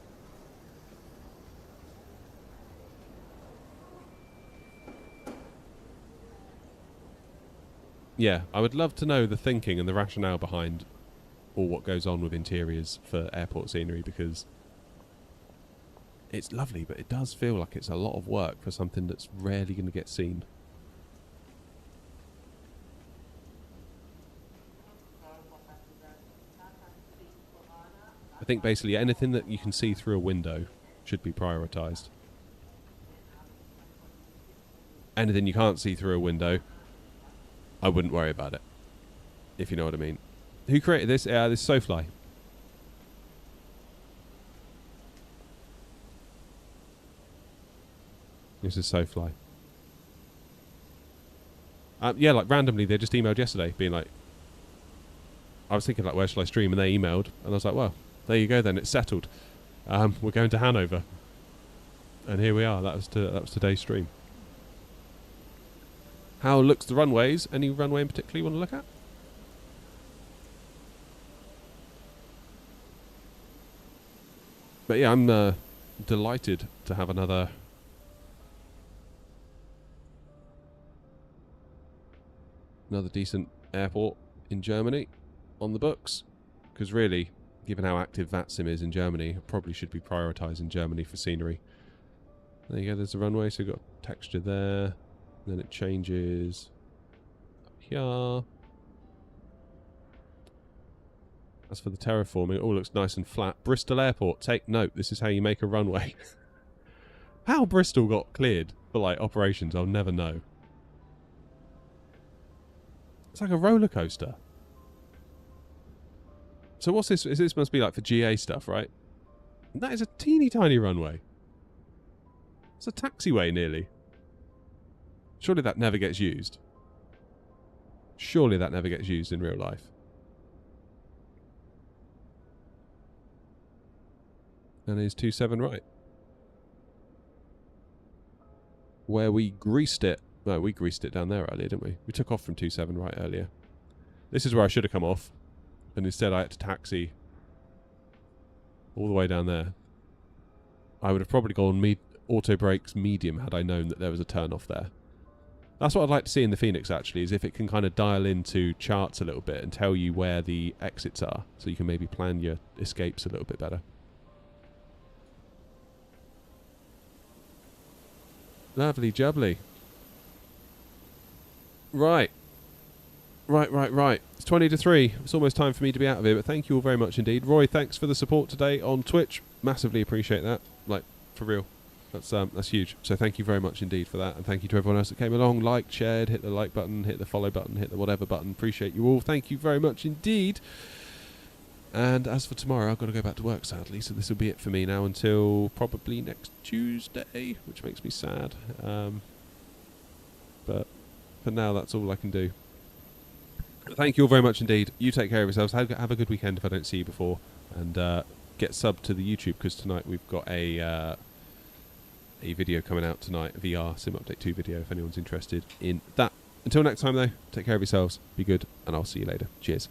A: Yeah, I would love to know the thinking and the rationale behind all what goes on with interiors for airport scenery, because it's lovely, but it does feel like it's a lot of work for something that's rarely going to get seen. I think basically anything that you can see through a window should be prioritised. Anything you can't see through a window, I wouldn't worry about it, if you know what I mean. Who created this? This is SoFly. This is SoFly. Yeah, like randomly, they just emailed yesterday, being like, I was thinking like, where shall I stream? And they emailed, and I was like, well, there you go then, it's settled. We're going to Hannover. And here we are, that was today's stream. How looks the runways? Any runway in particular you want to look at? But yeah, I'm delighted to have another decent airport in Germany on the books. Because really, given how active VATSIM is in Germany, I probably should be prioritising Germany for scenery. There you go, there's the runway, so you've got texture there. Then it changes up here. As for the terraforming, it all looks nice and flat. Bristol Airport, take note. This is how you make a runway. How Bristol got cleared for like operations, I'll never know. It's like a roller coaster. So what's this? This must be like for GA stuff, right? And that is a teeny tiny runway. It's a taxiway nearly. Surely that never gets used. Surely that never gets used in real life. And is 27 right? Where we greased it. No, we greased it down there earlier, didn't we? We took off from 27 right earlier. This is where I should have come off. And instead I had to taxi all the way down there. I would have probably gone auto brakes medium had I known that there was a turn off there. That's what I'd like to see in the Phoenix, actually, is if it can kind of dial into charts a little bit and tell you where the exits are, so you can maybe plan your escapes a little bit better. Lovely jubbly. Right. It's 20 to 3. It's almost time for me to be out of here, but thank you all very much indeed. Roy, thanks for the support today on Twitch. Massively appreciate that. Like, for real. That's huge. So thank you very much indeed for that, and thank you to everyone else that came along, liked, shared, hit the like button, hit the follow button, hit the whatever button. Appreciate you all. Thank you very much indeed. And as for tomorrow, I've got to go back to work, sadly, so this will be it for me now until probably next Tuesday, which makes me sad. But for now, that's all I can do. Thank you all very much indeed. You take care of yourselves. Have a good weekend if I don't see you before, and get subbed to the YouTube, because tonight we've got a video coming out tonight, a VR Sim Update 2 video, if anyone's interested in that. Until next time though, take care of yourselves, be good, and I'll see you later. Cheers.